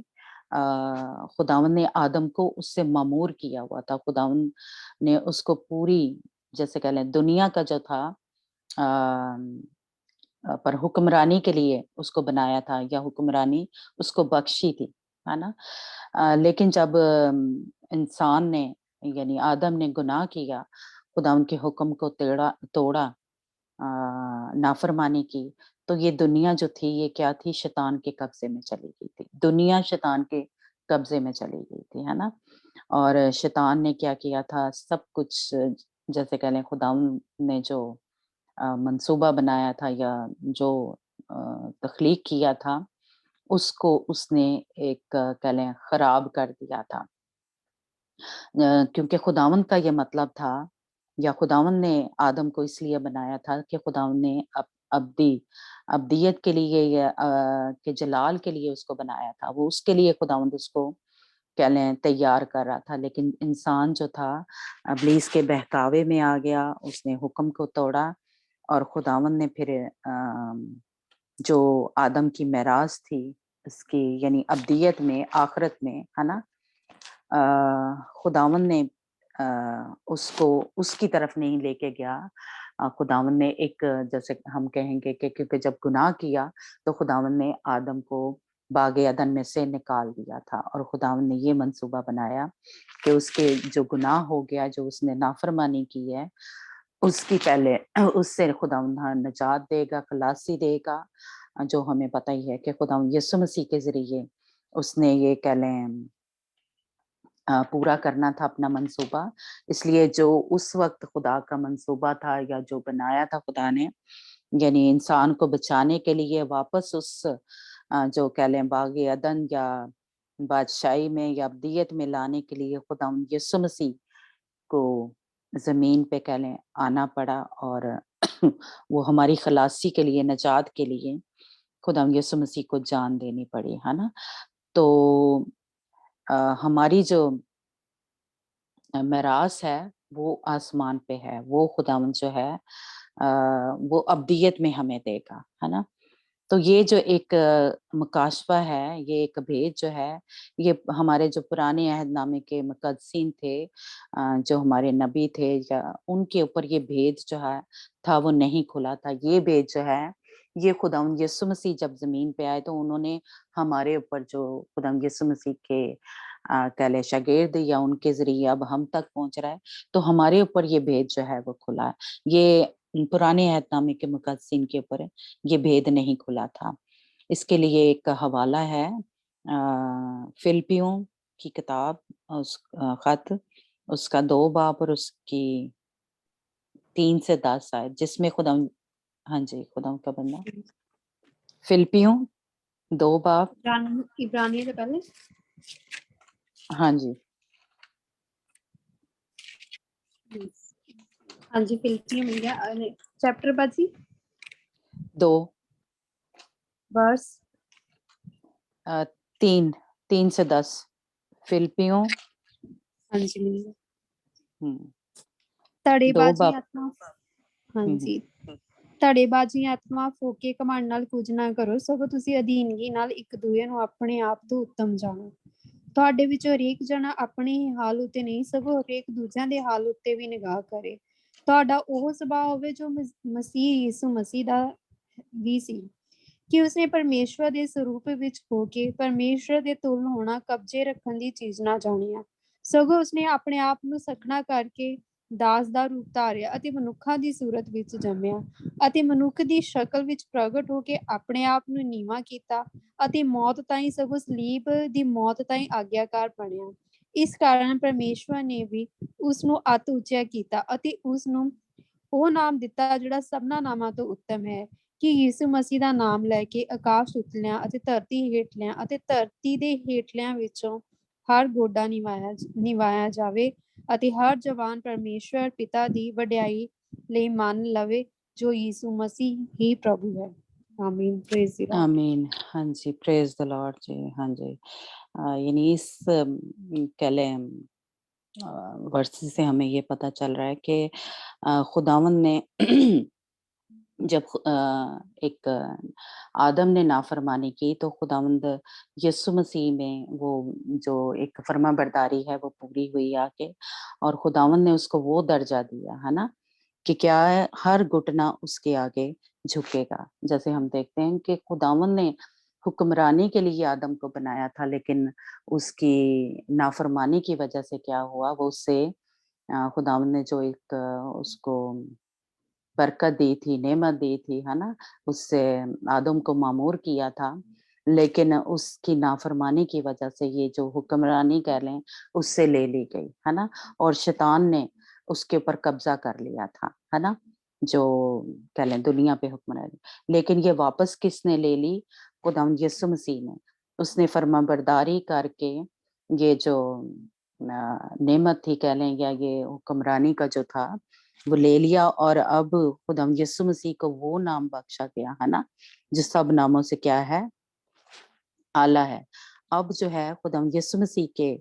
खुदावंद ने आदम को उससे मामूर किया हुआ था। खुदावंद ने उसको पूरी जैसे कह लें दुनिया का जो था पर हुक्मरानी के लिए उसको बनाया था या हुक्मरानी उसको बख्शी थी, है ना। लेकिन जब इंसान ने यानी आदम ने गुनाह किया, खुदावंद के हुक्म को तोड़ा, नाफरमानी की, तो ये दुनिया जो थी ये क्या थी, शैतान के कब्जे में चली गई थी। दुनिया शैतान के कब्जे में चली गई थी, है ना। और शैतान ने क्या किया था, सब कुछ जैसे कह लें खुदावंद ने जो मंसूबा बनाया था या जो तख्लीक किया था उसको उसने एक कह लें खराब कर दिया था। क्योंकि खुदावंद का ये मतलब था, या खुदावंद ने आदम को इसलिए बनाया था कि खुदावंद ने अब्दियत के लिए या के जलाल के लिए उसको बनाया था। वो उसके लिए खुदावंद उसको कह लें तैयार कर रहा था। लेकिन इंसान जो था इब्लीस के बहकावे में आ गया, उसने हुक्म को तोड़ा और खुदावंद ने फिर जो आदम की मेराज थी इसकी यानी अब्दियत में, आखिरत में, है ना, खुदावंद ने उसको उसकी तरफ नहीं लेके गया। खुदावंद ने एक जैसे हम कहेंगे कि क्योंकि जब गुनाह किया तो खुदावंद ने आदम को बागे अदन में से निकाल दिया था और खुदावंद ने ये मंसूबा बनाया कि उसके जो गुनाह हो गया, जो उसने नाफरमानी की है, उसकी पहले उससे खुदावंद निजात देगा, खलासी देगा, जो हमें पता ही है कि खुदावंद यीशु मसीह के जरिए उसने ये कह लें पूरा करना था अपना मंसूबा। इसलिए जो उस वक्त खुदा का मंसूबा था या जो बनाया था खुदा ने, यानी इंसान को बचाने के लिए वापस उस जो कह लें बागे अदन या बादशाही में या अब्दियत में लाने के लिए खुदा यीशु मसीह को जमीन पे कह लें आना पड़ा और वो हमारी खलासी के लिए, नजात के लिए खुदा यीशु मसीह को जान देनी पड़ी, है ना। तो हमारी जो मेरास है वो आसमान पे है, वो खुदावंद जो है वो अब्दियत में हमें देगा, है ना। तो ये जो एक मुकाशफा है, ये एक भेद जो है, ये हमारे जो पुराने अहदनामे के मुकद्दसीन थे, जो हमारे नबी थे या उनके ऊपर ये भेद जो है था वो नहीं खुला था। ये भेद जो है ये खुदावंद यीशु मसीह जब जमीन पे आए तो उन्होंने हमारे ऊपर जो खुदावंद यीशु मसीह के कह ले शागिर्द या उनके जरिए अब हम तक पहुंच रहा है, तो हमारे ऊपर ये भेद जो है वो खुला है। ये पुराने अहदनामे के मुकद्दसीन के ऊपर ये भेद नहीं खुला था। इसके लिए एक हवाला है फिलिपियों की किताब, खत उसका 2 बाब और उसकी 3 से 10 आयत, जिसमें खुदावंद, हाँ जी, खुदावंद का बंदा फिलिपियों 2 बाब, इब्रानियों से पहले, हाँ जी, हाँ जी, फिलिपियों मिल गया। चैप्टर बाजी 2 वर्स 3 से 10 फिलिपियों, हाँ जी मिल गया। 2 ਧੜੇਬਾਜ਼ੀ बाब, ਆਤਮਾ, ਹਾਂਜੀ, ਧੜੇਬਾਜ਼ੀ ਆਤਮਾ ਫੋਕੇ ਘਮੰਡ ਨਾਲ ਕੁਝ ਨਾ ਕਰੋ, ਸਗੋਂ ਤੁਸੀਂ ਅਧੀਨਗੀ ਨਾਲ ਇੱਕ ਦੂਜੇ ਨੂੰ ਆਪਣੇ ਆਪ ਤੋਂ ਉੱਤਮ ਜਾਣੋ। ਤੁਹਾਡੇ ਵਿੱਚੋਂ ਹਰੇਕ ਜਣਾ ਆਪਣੇ ਹੀ ਹਾਲ ਉੱਤੇ ਨਹੀਂ, ਸਗੋਂ ਹਰੇਕ ਦੂਜਿਆਂ ਦੇ ਹਾਲ ਉੱਤੇ ਵੀ ਨਿਗਾਹ ਕਰੇ। ਤੁਹਾਡਾ ਉਹ ਸੁਭਾਅ ਹੋਵੇ ਜੋ ਮਸੀਹ ਯਿਸੂ ਮਸੀਹ ਦਾ ਵੀ ਸੀ, ਕਿ ਉਸਨੇ ਪਰਮੇਸ਼ਵਰ ਦੇ ਸਰੂਪ ਵਿੱਚ ਹੋ ਕੇ ਪਰਮੇਸ਼ਵਰ ਦੇ ਤੁਲ ਹੋਣਾ ਕਬਜ਼ੇ ਰੱਖਣ ਦੀ ਚੀਜ਼ ਨਾ ਜਾਣਿਆ, ਸਗੋਂ ਉਸਨੇ ਆਪਣੇ ਆਪ ਨੂੰ ਸਖਣਾ ਕਰਕੇ ਦਾਸ ਦਾ ਰੂਪ ਧਾਰਿਆ ਅਤੇ ਮਨੁੱਖਾਂ ਦੀ ਸੂਰਤ ਵਿੱਚ ਜੰਮਿਆ ਅਤੇ ਮਨੁੱਖ ਦੀ ਸ਼ਕਲ ਵਿੱਚ ਪ੍ਰਗਟ ਹੋ ਕੇ ਆਪਣੇ ਆਪ ਨੂੰ ਨੀਵਾਂ ਕੀਤਾ ਅਤੇ ਮੌਤ ਤਾਈਂ, ਸਗੋਂ ਸਲੀਬ ਦੀ ਮੌਤ ਤਾਈਂ ਆਗਿਆਕਾਰ ਬਣਿਆ। ਇਸ ਕਾਰਨ ਪਰਮੇਸ਼ਵਰ ਨੇ ਵੀ ਉਸ ਨੂੰ ਅਤਿ ਉੱਚਾ ਕੀਤਾ ਅਤੇ ਉਸ ਨੂੰ ਉਹ ਨਾਮ ਦਿੱਤਾ ਜਿਹੜਾ ਸਭਨਾ ਨਾਮਾਂ ਤੋਂ ਉੱਤਮ ਹੈ, ਕਿ ਯਿਸੂ ਮਸੀਹ ਦਾ ਨਾਮ ਲੈ ਕੇ ਆਕਾਸ਼ ਉਤਲਿਆਂ ਅਤੇ ਧਰਤੀ ਹੇਠਲਿਆਂ ਅਤੇ ਧਰਤੀ ਦੇ ਹੇਠਲਿਆਂ ਵਿੱਚੋਂ ਹਰ ਗੋਡਾ ਨਿਵਾਇਆ ਜਾਵੇ ਅਤੇ ਹਰ ਜ਼ਬਾਨ ਪਰਮੇਸ਼ਵਰ ਪਿਤਾ ਦੀ ਵਡਿਆਈ ਲਈ ਮੰਨ ਲਵੇ ਜੋ ਯਿਸੂ ਮਸੀਹ ਹੀ प्रभु है। आमीन। Praise the Lord. आमीन। हाँ जी, प्रेज द लॉर्ड जी। हाँ जी, यानी इस कह लें वर्ष से हमें ये पता चल रहा है कि खुदावंद ने जब एक आदम ने नाफरमानी की तो खुदावंद यीशु मसीह में वो जो एक फर्माबरदारी है वो पूरी हुई आके, और खुदावंद ने उसको वो दर्जा दिया है ना कि क्या है, हर घुटना उसके आगे झुकेगा। जैसे हम देखते हैं कि खुदावंद ने हुक्मरानी के लिए आदम को बनाया था, लेकिन उसकी नाफरमानी की वजह से क्या हुआ, वो उससे खुदावंद ने जो एक उसको बरकत दी थी, नेमत दी थी, है ना, उससे आदम को मामूर किया था, लेकिन उसकी नाफरमानी की वजह से ये जो हुक्मरानी कह लें उससे ले ली गई, है ना, और शैतान ने उसके ऊपर कब्जा कर लिया था, है ना, जो कह लें दुनिया पे हुक्मरानी। लेकिन ये वापस किसने ले ली? खुदावंद यीशु मसीह ने। उसने फरमाबरदारी करके ये जो नेमत थी कह लें, या ये हुक्मरानी का जो था वो ले लिया, और अब खुदावंद यीशु मसीह को वो नाम बख्शा गया, है ना, जो सब नामों से क्या है, आला है। अब जो है खुदावंद यीशु मसीह के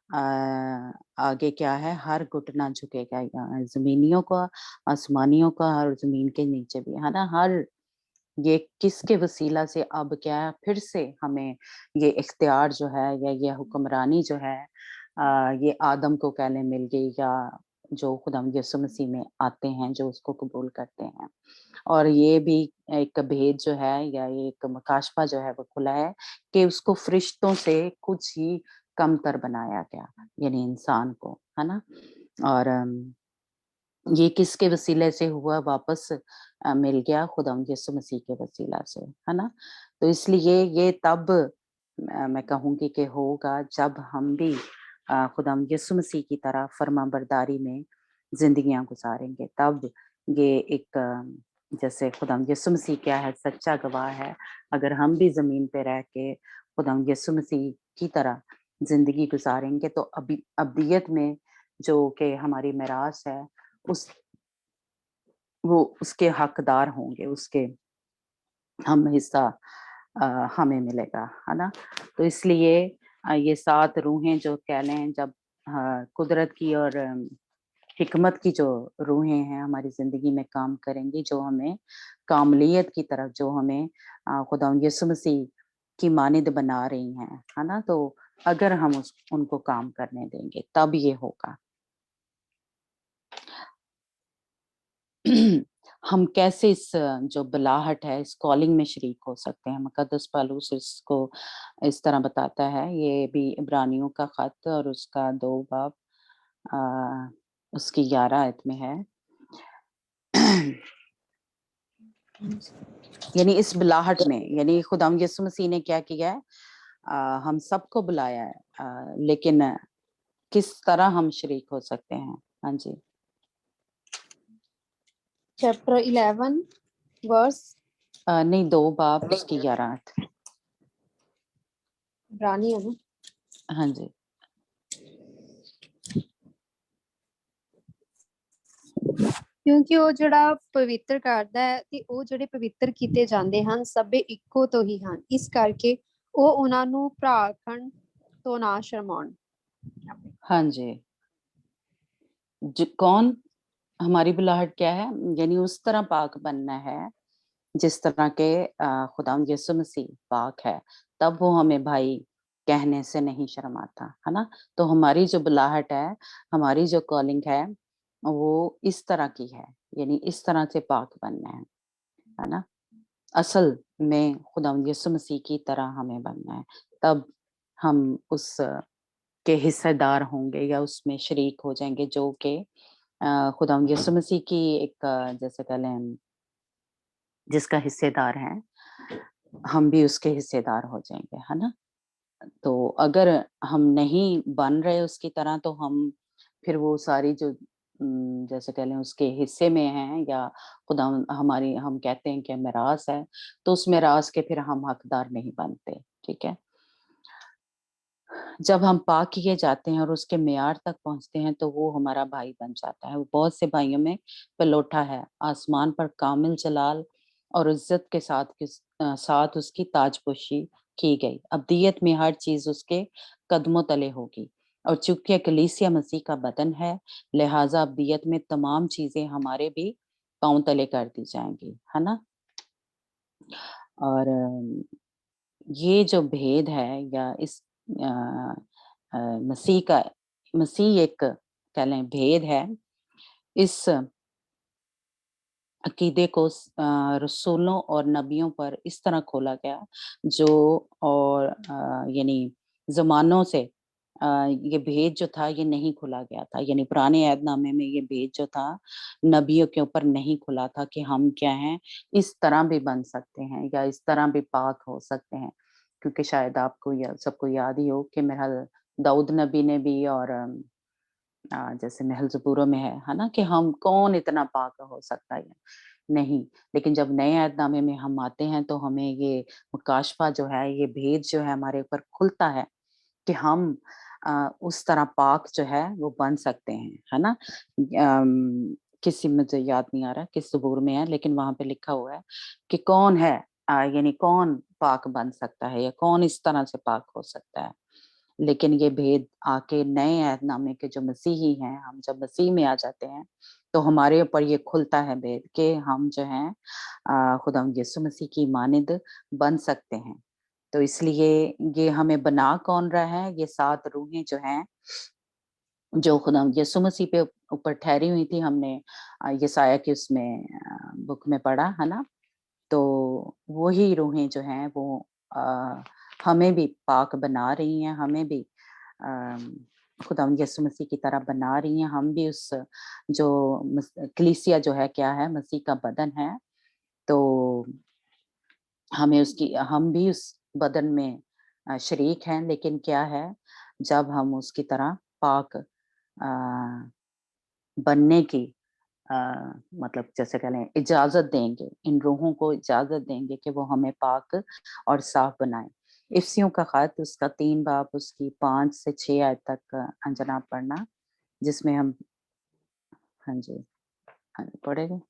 आगे क्या है, हर घुटना झुकेगा, या जमीनियों का, आसमानियों का, हर जमीन के नीचे भी, है ना, हर ये किसके वसीला से अब क्या है, फिर से हमें ये इख्तियार जो है या ये हुक्मरानी जो है ये आदम को कहने मिल गई, या जो खुदावंद यीशु मसीह में आते हैं, जो उसको कबूल करते हैं। और ये भी एक भेद जो है या एक मकाशफा जो है वो खुला है कि उसको फरिश्तों से कुछ ही कमतर बनाया गया, यानी इंसान को, है ना। और ये किसके वसीले से हुआ, वापस मिल गया खुदावंद यीशु मसीह के वसीला से, है ना। तो इसलिए ये तब मैं कहूँगी कि होगा जब हम भी खुदावंद यीशु मसीह की तरह फरमाबरदारी में जिंदगियां गुजारेंगे, तब ये एक जैसे खुदावंद यीशु मसीह क्या है, सच्चा गवाह है। अगर हम भी जमीन पे रह के खुदावंद यीशु मसीह की तरह जिंदगी गुजारेंगे तो अब्दियत में जो कि हमारी मिरास है वो उसके हकदार होंगे, उसके हम हिस्सा हमें मिलेगा, है ना। तो इसलिए ये 7 रूहें जो कह लें, जब कुदरत की और हिकमत की जो रूहें हैं हमारी जिंदगी में काम करेंगी, जो हमें कामलियत की तरफ, जो हमें खुदावंद यीशु मसीह की मानिंद बना रही हैं, है ना। तो अगर हम उनको काम करने देंगे तब ये होगा। हम कैसे इस जो बुलाहट है, इस कॉलिंग में शरीक हो सकते हैं? मुकद्दस पौलुस इसको इस तरह बताता है, ये भी इब्रानियों का खत और उसका 2 बाब उसकी 11 आयत में है। यानी इस बुलाहट में, यानी खुदावंद यीशु मसीह ने क्या किया है, हम सबको बुलाया है, लेकिन किस तरह हम शरीक हो सकते हैं? हाँ जी, चैप्टर 11 वर्स नहीं 2 बाब उसकी 11 आयत। इब्रानी है ना। हाँ जी, ਕਿਉਂਕਿ ਉਹ ਜਿਹੜਾ ਪਵਿੱਤਰ ਕਰਦਾ ਹੈ ਤੇ ਉਹ ਜਿਹੜੇ ਪਵਿੱਤਰ ਕੀਤੇ ਜਾਂਦੇ ਹਨ ਸਭੇ ਇੱਕੋ ਤੋਂ ਹੀ ਹਨ, ਇਸ ਕਰਕੇ ਉਹ ਉਹਨਾਂ ਨੂੰ ਭਰਾਖਣ ਤੋਂ ਨਾ ਸ਼ਰਮਾਉਣ। हाँ जी। कौन हमारी बुलाहट क्या है? यानी उस तरह पाक बनना है जिस तरह के खुदावंद यीशु मसीह पाक है, तब वो हमें भाई कहने से नहीं शर्माता, है ना। तो हमारी जो बुलाहट है, हमारी जो कॉलिंग है वो इस तरह की है, यानी इस तरह से पाक बनना है ना। असल में खुदावंद यीशु मसीह की तरह हमें बनना है, तब हम उस के हिस्सेदार होंगे या उसमें शरीक हो जाएंगे, जो कि खुदावंद यीशु मसीह की एक जैसे कह लें जिसका हिस्सेदार है, हम भी उसके हिस्सेदार हो जाएंगे, है ना। तो अगर हम नहीं बन रहे उसकी तरह, तो हम फिर वो सारी जो जैसे कह लें उसके हिस्से में हैं, या खुदा हमारी, हम कहते हैं कि मिरास है, तो उस मिरास के फिर हम हकदार नहीं बनते। ठीक है, जब हम पाक किए जाते हैं और उसके मेयार तक पहुंचते हैं, तो वो हमारा भाई बन जाता है। वो बहुत से भाइयों में पलोठा है, आसमान पर कामिल जलाल और इज्जत के साथ उसकी ताजपोशी की गई। अब्दियत में हर चीज उसके कदमों तले होगी, और चूंकि कलीसिया मसीह का बदन है, लिहाजा अब्दियत में तमाम चीजें हमारे भी पांव तले कर दी जाएंगी, है ना। और ये जो भेद है, या इस अ, मसीह एक कह लें भेद है, इस अकीदे को रसूलों और नबियों पर इस तरह खोला गया, जो और यानी जमानों से ये भेद जो था ये नहीं खुला गया था। यानी पुराने अहदनामे में ये भेद जो था नबियों के ऊपर नहीं खुला था कि हम क्या हैं, इस तरह भी बन सकते हैं या इस तरह भी पाक हो सकते हैं। क्योंकि शायद आपको सबको याद ही हो कि मेरा दाऊद नबी ने भी, और जैसे महल ज़बूरों में है ना, कि हम कौन इतना पाक हो सकता है, नहीं। लेकिन जब नए अहदनामे में हम आते हैं, तो हमें ये मुकाशफा जो है, ये भेद जो है हमारे ऊपर खुलता है कि हम उस तरह पाक जो है वो बन सकते हैं, है ना। किसी, मुझे याद नहीं आ रहा किस ज़बूर में है, लेकिन वहां पे लिखा हुआ है कि कौन है, यानी कौन पाक बन सकता है या कौन इस तरह से पाक हो सकता है। लेकिन ये भेद आके नए अहदनामे के जो मसीही हैं, हम जब मसीह में आ जाते हैं, तो हमारे ऊपर ये खुलता है भेद कि हम जो हैं खुदा यीशु मसीह की मानिंद बन सकते हैं। तो इसलिए ये हमें बना कौन रहा है, ये 7 रूहें जो हैं, जो खुदा यीशु मसीह पे ऊपर ठहरी हुई थी। हमने यसाया की उसमें बुक में पढ़ा, है ना। तो वही रूहें जो हैं वो हमें भी पाक बना रही हैं, हमें भी खुदा यीशु मसीह की तरह बना रही हैं। हम भी उस जो कलीसिया जो है क्या है, मसीह का बदन है, तो हम भी उस बदन में शरीक हैं। लेकिन क्या है, जब हम उसकी तरह पाक बनने की अ, मतलब जैसे कह लें इजाजत देंगे, इन रूहों को इजाजत देंगे कि वो हमें पाक और साफ बनाए। इफ्सियों का खत उसका 3 बाब उसकी 5 से 6 आयत तक जनाब पढ़ना, जिसमें हम, हाँ जी, हाँ जी, पढ़ेंगे।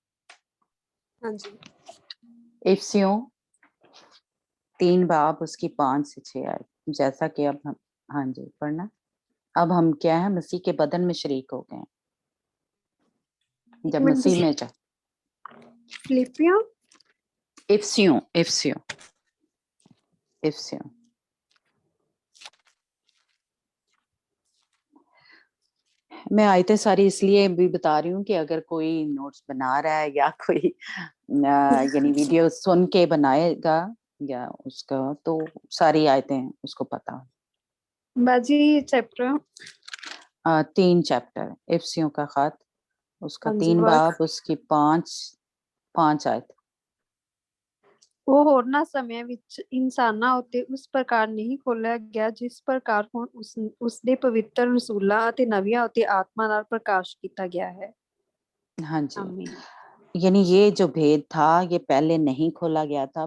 हाँ जी। इफ्सियों 3 बाब उसकी 5 से 6 आयत, जैसा कि अब हम, हाँ जी, पढ़ना। अब हम क्या है, मसीह के बदन में शरीक हो गए हैं। जब मसीह में फिलिपियों इफ्सियों इफ्सियों इफ्सियों मैं आयतें सारी इसलिए भी बता रही हूँ कि अगर कोई नोट्स बना रहा है या कोई यानी वीडियो सुन के बनाएगा या उसका, तो सारी आयतें उसको पता हो। बाजी चैप्टर 3 चैप्टर इफ्सियों का खत, उसका हाँ जी, 3 वर्स बाब उसकी 5 आयत। ਉਹ ਹੋਰਨਾਂ ਸਮਿਆਂ ਵਿੱਚ ਇਨਸਾਨਾਂ ਉੱਤੇ ਉਸ ਪ੍ਰਕਾਰ ਨਹੀਂ ਖੋਲਿਆ ਗਿਆ ਜਿਸ ਪ੍ਰਕਾਰ ਹੁਣ ਉਸ ਦੇ ਪਵਿੱਤਰ ਰਸੂਲਾਂ ਅਤੇ ਨਵੀਆਂ ਉੱਤੇ ਆਤਮਾ ਨਾਲ ਪ੍ਰਕਾਸ਼ ਕੀਤਾ ਗਿਆ ਹੈ। हाँ जी, आमीन। यानी ये जो भेद था ये पहले नहीं खोला गया था।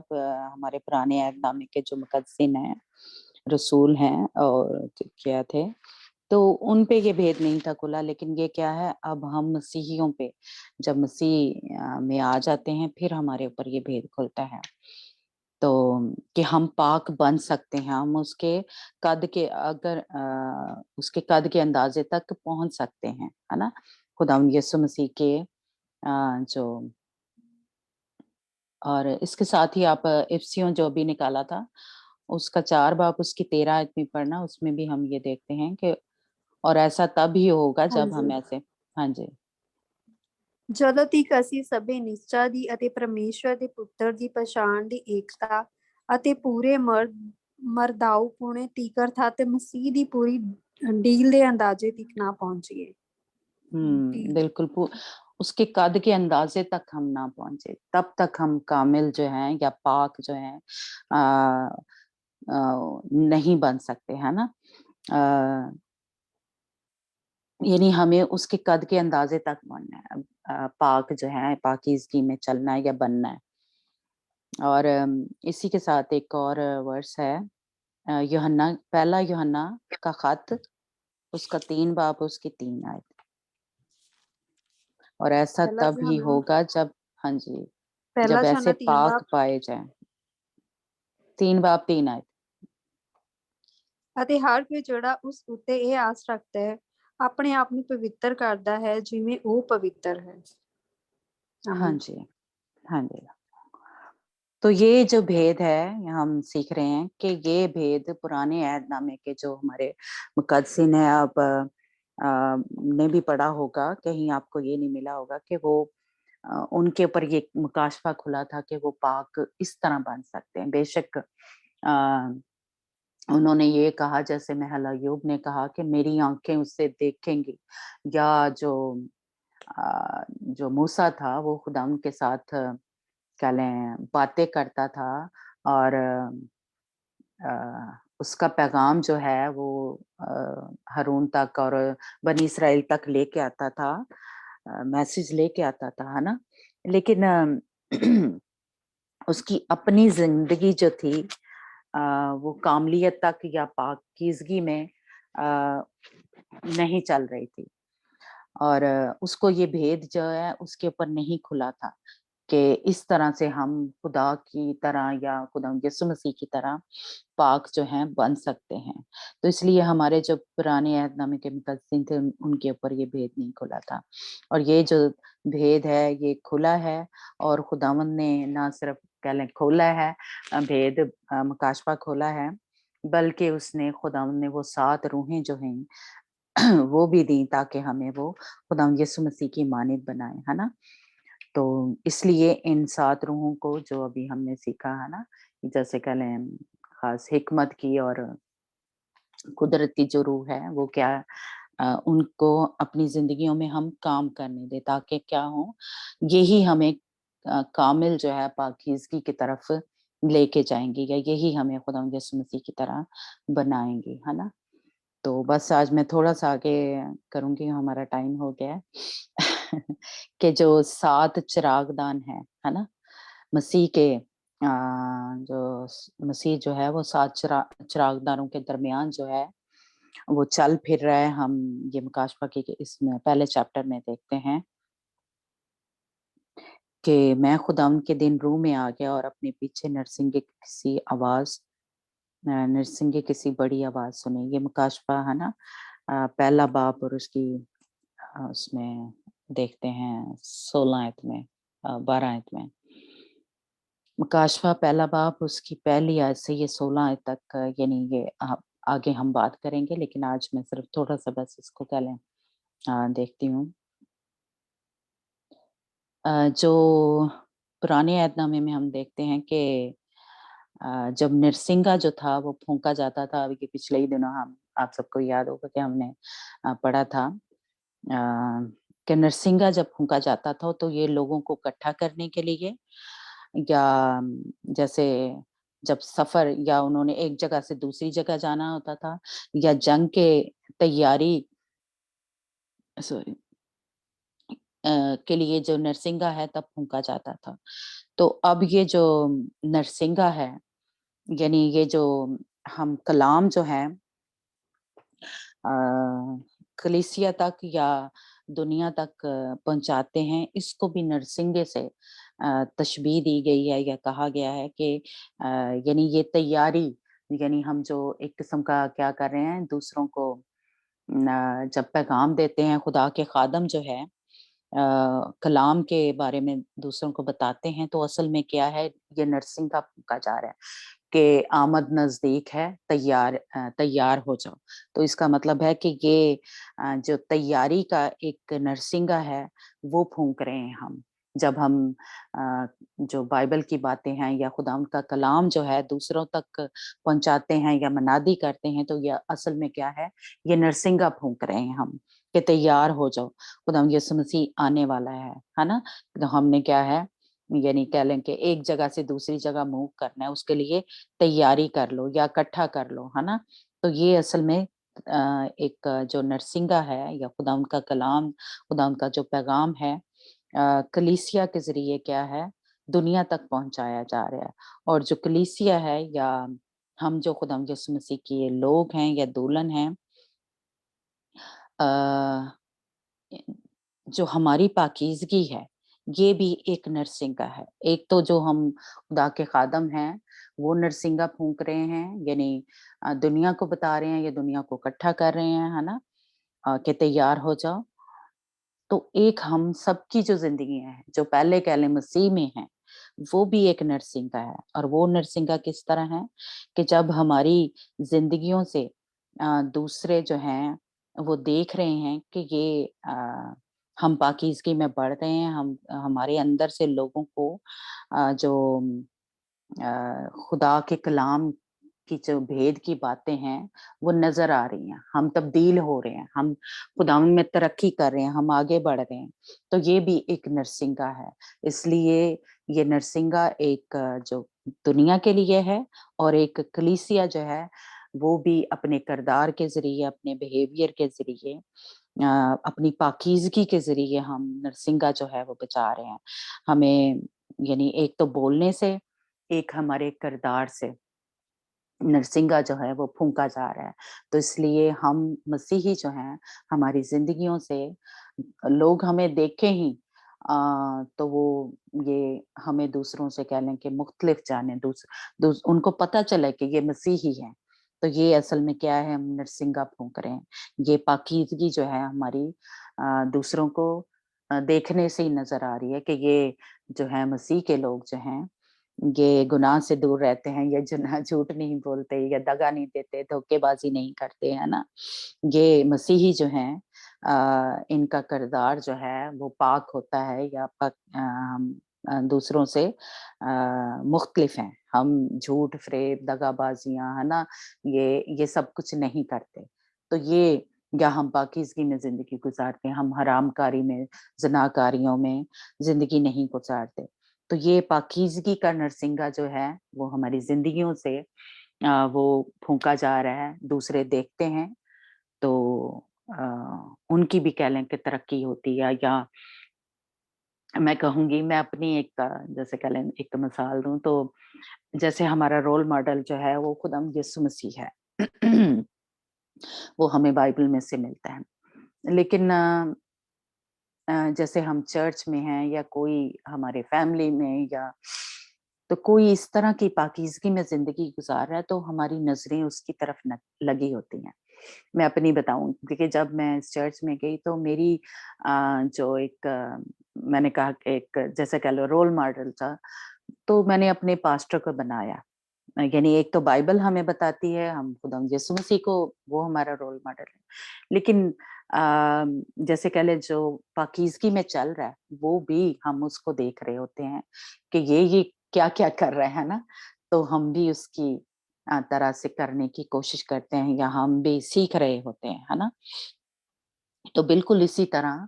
हमारे पुराने अहदनामे के जो मुकद्दिसीन हैं, रसूल हैं और क्या थे, तो उन पे ये भेद नहीं था खुला। लेकिन ये क्या है, अब हम मसीहियों पे जब मसीह में आ जाते हैं, फिर हमारे ऊपर ये भेद खुलता है, तो कि हम पाक बन सकते हैं। हम उसके कद के, अगर उसके कद के अंदाजे तक पहुंच सकते हैं, है ना। खुदा यीशु मसीह के जो, और इसके साथ ही आप इफ्सियों जो भी निकाला था उसका 4 बाब उसकी 13 आयत में पढ़ना, उसमें भी हम ये देखते हैं कि और ऐसा तब ही होगा हाँ जब हम जी। ऐसे, हाँ जी, ਜਦੋਂ ਤੀਕ ਅਸੀਂ ਸਭੇ ਨਿਸ਼ਚਾ ਦੀ ਅਤੇ ਪਰਮੇਸ਼ਵਰ ਦੇ ਪੁੱਤਰ ਦੀ ਪਛਾਣ ਦੀ ਏਕਤਾ ਅਤੇ ਪੂਰੇ ਮਰਦਾਊ ਪੁਣੇ ਤੀਕਰ ਥਾ ਤੇ ਮਸੀਹ ਦੀ ਪੂਰੀ ਡੀਲ ਦੇ ਅੰਦਾਜ਼ੇ ਤੱਕ ਨਾ ਪਹੁੰਚੀਏ। बिल्कुल उसके कद के अंदाजे तक हम ना पहुंचे, तब तक हम कामिल जो हैं या पाक जो हैं नहीं बन सकते, है ना। यानी हमें उसके कद के अंदाजे तक बनना है, पाक जो है, पाकीज़गी में चलना है या बनना है। और इसी के साथ एक और वर्स है, यूहन्ना, पहला यूहन्ना का खत, उसका 3 बाब, उसकी 3 आयत। और ऐसा पहला तब ही यूहन्ना होगा जब, हाँ जी, पहला जब यूहन्ना ऐसे 3 पाक ਬਾਬ पाए जाएं। 3 बाब 3 आयत। ਅਤੇ ਹਰ ਕੋਈ ਜਿਹੜਾ ਉਸ ਉੱਤੇ ਇਹ ਆਸ ਰੱਖਦਾ ਹੈ ਆਪਣੇ ਆਪ ਨੂੰ ਪਵਿੱਤਰ ਕਰਦਾ ਹੈ ਜਿਵੇਂ ਉਹ ਪਵਿੱਤਰ ਹੈ। हाँ ਆਮੀਨ। जी, हाँ जी। तो ये जो भेद है हम सीख रहे हैं कि ये भेद पुराने अहदनामे के जो हमारे मुकद्दसिन है, आप ने भी पढ़ा होगा, कहीं आपको ये नहीं मिला होगा कि वो उनके ऊपर ये मुकाशफा खुला था कि वो पाक इस तरह बन सकते हैं। बेशक उन्होंने ये कहा, जैसे महल अय्यूब ने कहा कि मेरी आंखें उससे देखेंगी, या जो मूसा था वो खुदा उनके साथ क्या लें बातें करता था, और उसका पैगाम जो है वो हारून तक और बनी इसराइल तक लेके आता था, मैसेज लेके आता था, है ना। लेकिन उसकी अपनी जिंदगी जो थी वो कामलियत तक या पाकीज़गी में नहीं चल रही थी, और उसको ये भेद जो है उसके ऊपर नहीं खुला था कि इस तरह से हम खुदा की तरह या खुदा यीशु मसीह की तरह पाक जो हैं बन सकते हैं। तो इसलिए हमारे जो पुराने अहदनामे के मुकद्दसिन थे उनके ऊपर ये भेद नहीं खुला था, और ये जो भेद है ये खुला है, और खुदावंद ने ना सिर्फ कह लें खोला है, भेद मुकाशफा खोला है, बल्कि उसने खुदावंद ने वो 7 रूहें जो हैं वो भी दी ताकि हमें वो खुदावंद यीशु मसीह की मानद बनाए, है ना। तो इसलिए इन 7 रूहों को जो अभी हमने सीखा है ना, जैसे कह लें खास हिकमत की और कुदरती जो रूह है वो क्या उनको अपनी जिंदगियों में हम काम करने दें, ताकि क्या हो, यही हमें कामिल जो है पाकीज़गी की तरफ लेके जाएंगे, या यही हमें खुदा यीशु मसीह की तरह बनाएंगे, है ना। तो बस आज मैं थोड़ा-सा आगे करूँगी, हमारा टाइम हो गया है कि जो 7 चिरागदान है ना? मसीह के जो मसीह जो है वो 7 चिरागदानों के दरमियान जो है वो चल फिर रहा है। हम ये मुकाशफा के इसमें पहले चैप्टर में देखते हैं कि मैं खुदावंद के दिन रूह में आ गया और अपने पीछे नरसिंगे किसी बड़ी आवाज़ सुनी। ये मुकाशफा है ना, पहला बाब और उसकी उसमें देखते हैं 16 आयत में, 12 आयत में। मुकाशफा पहला बाब उसकी पहली आयत से ये 16 आयत तक, यानी ये आगे हम बात करेंगे, लेकिन आज मैं सिर्फ थोड़ा-सा बस इसको कह लें देखती हूँ। जो पुराने अहदनामे में हम देखते हैं कि जब नरसिंगा जो था वो फूँका जाता था, अभी के पिछले ही दिनों हम आप सबको याद होगा कि हमने पढ़ा था कि नरसिंगा जब फूँका जाता था तो ये लोगों को इकट्ठा करने के लिए, या जैसे जब सफ़र या उन्होंने एक जगह से दूसरी जगह जाना होता था, या जंग के तैयारी सॉरी के लिए जो नरसिंगा है तब फूँका जाता था। तो अब ये जो नरसिंगा है, यानी ये जो हम कलाम जो है कलीसिया तक या दुनिया तक पहुंचाते हैं, इसको भी नरसिंगे से तशबीह दी गई है, या कहा गया है कि यानी ये तैयारी, यानी हम जो एक किस्म का क्या कर रहे हैं, दूसरों को जब पैगाम देते हैं, खुदा के खादम जो है कलाम के बारे में दूसरों को बताते हैं, तो असल में क्या है, ये नर्सिंग का फूँका जा रहा है कि आमद नज़दीक है, तैयार हो जाओ। तो इसका मतलब है कि ये जो तैयारी का एक नरसिंगा है, वो फूँक रहे हैं हम। जब हम जो बाइबल की बातें हैं या खुदावंद का कलाम जो है दूसरों तक पहुँचाते हैं या मनादी करते हैं, तो ये असल में क्या है, ये नरसिंगा फूँक रहे हैं हम कि तैयार हो जाओ, खुदावंद यीशु मसीह आने वाला है ना? तो हमने क्या है यानी कह लें कि एक जगह से दूसरी जगह मूव करना है, उसके लिए तैयारी कर लो या इकट्ठा कर लो, है ना। तो ये असल में एक जो नरसिंगा है या खुदा उनका कलाम, खुदा उनका जो पैगाम है कलीसिया के जरिए क्या है दुनिया तक पहुंचाया जा रहा है। और जो कलीसिया है या हम जो खुदा यीशु मसीह के लोग हैं या दुल्हन हैं, अ, जो हमारी पाकीज़गी है, ये भी एक नरसिंगा है। एक तो जो हम खुदा के खादम हैं, वो नरसिंगा फूँक रहे हैं, यानी दुनिया को बता रहे हैं या दुनिया को इकट्ठा कर रहे हैं, है ना? कि तैयार हो जाओ। तो एक हम सबकी जो ज़िंदगियाँ हैं, जो पहले कह लें मसीह में हैं, वो भी एक नरसिंगा है। और वो नरसिंगा किस तरह है कि जब हमारी ज़िंदगियों से दूसरे जो हैं, वो देख रहे हैं कि ये हम पाकीज़गी में बढ़ रहे हैं, हम हमारे अंदर से लोगों को जो खुदा के कलाम की जो भेद की बातें हैं, वो नज़र आ रही हैं। हम तब्दील हो रहे हैं, हम खुदावंद में तरक्की कर रहे हैं, हम आगे बढ़ रहे हैं। तो ये भी एक नरसिंगा है। इसलिए ये नरसिंगा एक जो दुनिया के लिए है और एक कलीसिया जो है, वो भी अपने किरदार के ज़रिए, अपने बिहेवियर के ज़रिए अपनी पाकीज़गी के ज़रिए हम नरसिंगा जो है वो बचा रहे हैं। हमें यानी एक तो बोलने से, एक हमारे किरदार से नरसिंगा जो है वो फूँका जा रहा है। तो इसलिए हम मसीही जो हैं, हमारी ज़िंदगियों से लोग हमें देखें ही तो वो ये हमें दूसरों से कह लें कि मुख्तलिफ जाने, उनको पता चले कि ये मसीही हैं। तो ये असल में क्या है, हम नरसिंगा फूँक रहे हैं। ये पाकीज़गी जो है हमारी दूसरों को देखने से ही नज़र आ रही है कि ये जो है मसीह के लोग जो हैं, ये गुनाह से दूर रहते हैं, ये झूठ नहीं बोलते या दगा नहीं देते, धोखेबाज़ी नहीं करते, है ना? ये मसीही जो हैं इनका किरदार जो है वो पाक होता है या हम दूसरों से मुख्तलिफ हैं। हम झूठ-फ़रेब, दगाबाज़ियाँ, है ना? ये सब कुछ नहीं करते। तो ये या हम पाकीज़गी में ज़िंदगी गुज़ारते हैं, हम हरामकारी में, ज़िनाकारियों में ज़िंदगी नहीं गुज़ारते। तो ये पाकीज़गी का नरसिंगा जो है, वो हमारी ज़िंदगियों से वो फूँका जा रहा है, दूसरे देखते हैं तो उनकी भी कह लें कि तरक्की होती है या मैं कहूँगी मैं अपनी एक जैसे कह लें एक मिसाल दूँ तो जैसे हमारा रोल मॉडल जो है वो खुदाम यीशु मसीह है। वो हमें बाइबल में से मिलता है। लेकिन जैसे हम चर्च में हैं या कोई हमारे फैमिली में या तो कोई इस तरह की पाकीज़गी में ज़िंदगी गुज़ार रहा है तो हमारी नज़रें उसकी तरफ न लगी होती हैं। मैं अपनी बताऊँ देखिए जब मैं इस चर्च में गई तो मेरी जो एक मैंने कहा कि एक जैसे कह लो रोल मॉडल था, तो मैंने अपने पास्टर को बनाया। यानी एक तो बाइबल हमें बताती है, हम खुदा यीशु मसीह को वो हमारा रोल मॉडल है। लेकिन जैसे कह लें जो पाकीज़गी में चल रहा है, वो भी हम उसको देख रहे होते हैं कि ये क्या-क्या कर रहा है ना? तो हम भी उसकी तरह से करने की कोशिश करते हैं या हम भी सीख रहे होते हैं, है ना? तो बिल्कुल इसी तरह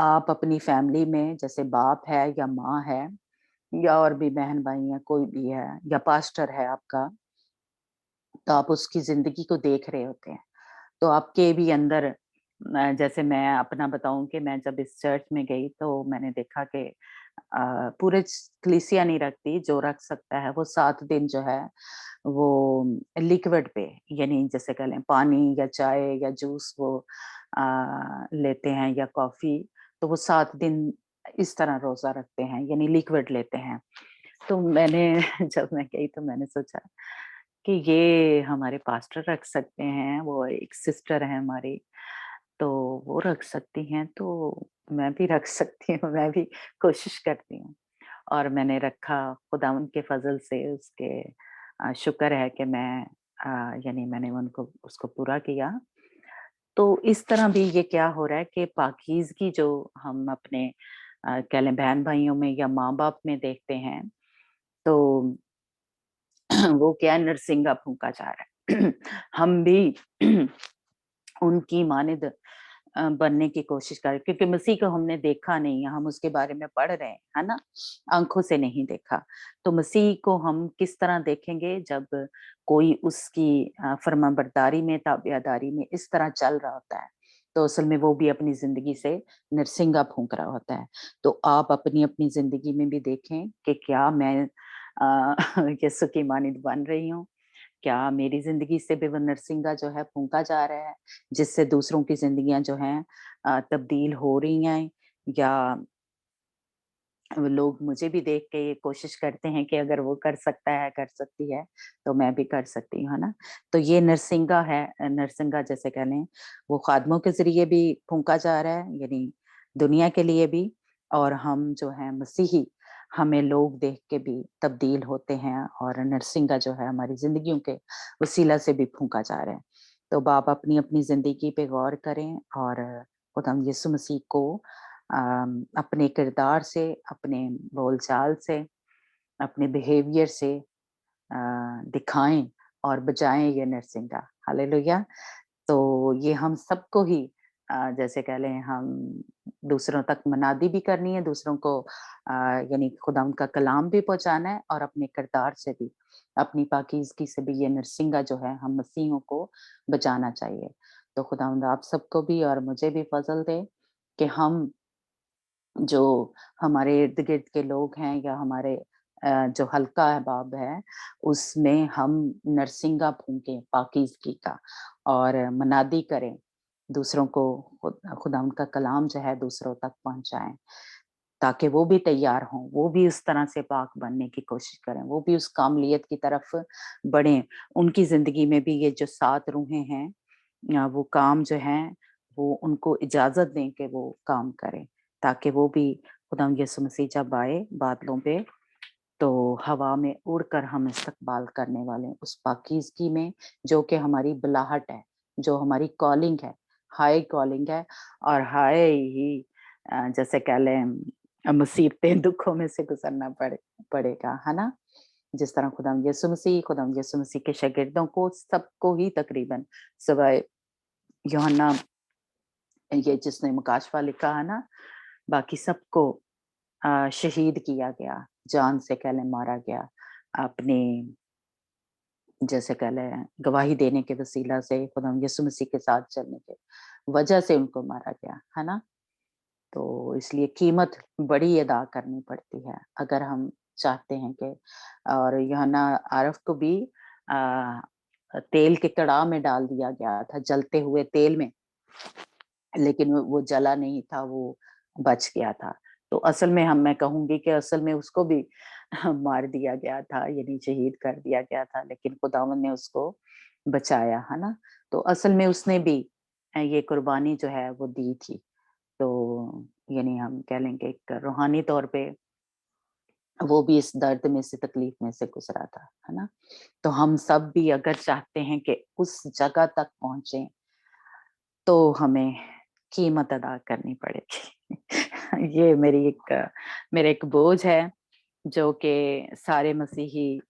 आप अपनी फैमिली में जैसे बाप है या माँ है या और भी बहन-भाई हैं, कोई भी है या पास्टर है आपका, तो आप उसकी ज़िंदगी को देख रहे होते हैं। तो आपके भी अंदर जैसे मैं अपना बताऊँ कि मैं जब इस चर्च में गई तो मैंने देखा कि पूरे कलीसिया नहीं रखती, जो रख सकता है वो 7 दिन जो है वो लिक्विड पे यानी जैसे कह लें पानी या चाय या जूस वो लेते हैं या कॉफ़ी, तो वो 7 दिन इस तरह रोज़ा रखते हैं यानी लिक्विड लेते हैं। तो मैंने जब मैं गई तो मैंने सोचा कि ये हमारे पास्टर रख सकते हैं, वो एक सिस्टर है हमारी, तो वो रख सकती हैं, तो मैं भी रख सकती हूँ, मैं भी कोशिश करती हूँ। और मैंने रखा, खुदावंद के फ़ज़ल से उसके शुक्र है कि मैं यानी मैंने उनको उसको पूरा किया। तो इस तरह भी ये क्या हो रहा है कि पाकीज़गी जो हम अपने कह लें बहन-भाइयों में या माँ-बाप में देखते हैं, तो वो क्या है नरसिंगा फूँका जा रहा है। हम भी उनकी मानद बनने की कोशिश करें, क्योंकि मसीह को हमने देखा नहीं है, हम उसके बारे में पढ़ रहे हैं, है ना, आंखों से नहीं देखा। तो मसीह को हम किस तरह देखेंगे जब कोई उसकी फरमाबरदारी में, ताबियादारी में इस तरह चल रहा होता है, तो असल में वो भी अपनी जिंदगी से नरसिंगा फूंक रहा होता है। तो आप अपनी अपनी जिंदगी में भी देखें कि क्या मैं यीशु की मानिंद बन रही हूँ, क्या मेरी जिंदगी से भी वो नरसिंगा जो है फूंका जा रहा है, जिससे दूसरों की जिंदगियां जो हैं तब्दील हो रही हैं, या वो लोग मुझे भी देख के ये कोशिश करते हैं कि अगर वो कर सकता है, कर सकती है, तो मैं भी कर सकती हूँ, है ना। तो ये नरसिंगा है, नरसिंगा जैसे कह लें, वो खादमों के जरिए भी फूंका जा रहा है, यानी दुनिया के लिए भी, और हम जो है मसीही, हमें लोग देख के भी तब्दील होते हैं, और नरसिंगा जो है हमारी जिंदगियों के वसीला से भी फूंका जा रहा है। तो बाप अपनी अपनी जिंदगी पे गौर करें, और खुदाम यीशु मसीह को अपने किरदार से, अपने बोलचाल से, अपने बिहेवियर से दिखाएं और बजाएं ये नरसिंगा। हालेलुया। तो ये हम सबको ही जैसे कह लें, हम दूसरों तक मनादी भी करनी है, दूसरों को यानी खुदा उनका कलाम भी पहुंचाना है, और अपने किरदार से भी, अपनी पाकीज़गी से भी ये नरसिंगा जो है हम मसीहों को बचाना चाहिए। तो खुदावंद आप सबको भी और मुझे भी फजल दे कि हम जो हमारे इर्द गिर्द के लोग हैं, या हमारे जो हल्का अहबाब है, उसमें हम नरसिंगा फूंकें पाकीज़गी का, और मनादी करें, दूसरों को खुदा उनका कलाम जो है दूसरों तक पहुंचाएं, ताकि वो भी तैयार हों, वो भी उस तरह से पाक बनने की कोशिश करें, वो भी उस कामलियत की तरफ बढ़ें। उनकी जिंदगी में भी ये जो 7 रूहें हैं, वो काम जो है वो उनको इजाजत दें कि वो काम करें, ताकि वो भी खुदा यीशु मसीह जब आए बादलों पे, तो हवा में उड़कर हम इस्तकबाल करने वाले उस पाकीज़गी में, जो कि हमारी बुलाहट है, जो हमारी कॉलिंग है, हाई कॉलिंग है, और हाई ही जैसे कह लें मुसीबतें, दुखों में से गुजरना पड़ेगा, है ना। जिस तरह खुदा यीशु मसीह के शागिर्दों को, सबको ही तकरीबन, सिवाय यूहन्ना, ये जिसने मुकाशवा लिखा है ना, बाकी सबको शहीद किया गया, जान से कह लें मारा गया, अपने जैसे कह लें गवाही देने के वसीला से, खुदा यीशु मसीह के साथ चलने के वजह से उनको मारा गया, है ना। तो इसलिए कीमत बड़ी अदा करनी पड़ती है, अगर हम चाहते हैं कि, और यूहन्ना आरफ को भी तेल के कड़ाह में डाल दिया गया था, जलते हुए तेल में, लेकिन वो जला नहीं था, वो बच गया था। तो असल में मैं कहूँगी कि असल में उसको भी मार दिया गया था, यानी शहीद कर दिया गया था, लेकिन खुदावंद ने उसको बचाया, है ना। तो असल में उसने भी ये कुर्बानी जो है वो दी थी। तो यानी हम कह लेंगे एक रूहानी तौर पे वो भी इस दर्द में से, तकलीफ में से गुजरा था, है ना। तो हम सब भी अगर चाहते हैं कि उस जगह तक पहुंचे, तो हमें कीमत अदा करनी पड़ेगी। ये मेरा एक बोझ है, जो कि सारे मसीही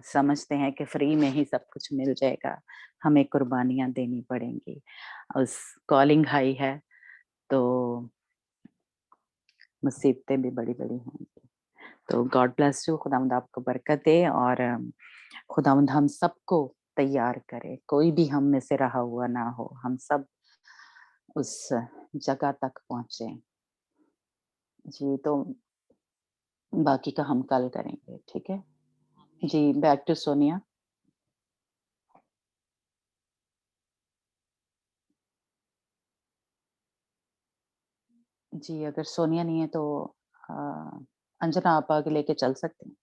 समझते हैं कि फ्री में ही सब कुछ मिल जाएगा, हमें कुर्बानियां देनी पड़ेंगी, उस कॉलिंग हाई है, तो मुसीबतें भी बड़ी-बड़ी होंगी। तो गॉड ब्लेस यू, खुदावंद आपको बरकत दे, और खुदावंद हम सबको तैयार करे, कोई भी हम में से रहा हुआ ना हो, हम सब उस जगह तक पहुंचे। जी, तो बाकी का हम कल करेंगे, ठीक है जी। Back to Sonia. जी, अगर सोनिया नहीं है तो अंजना आप आगे लेके चल सकते हैं।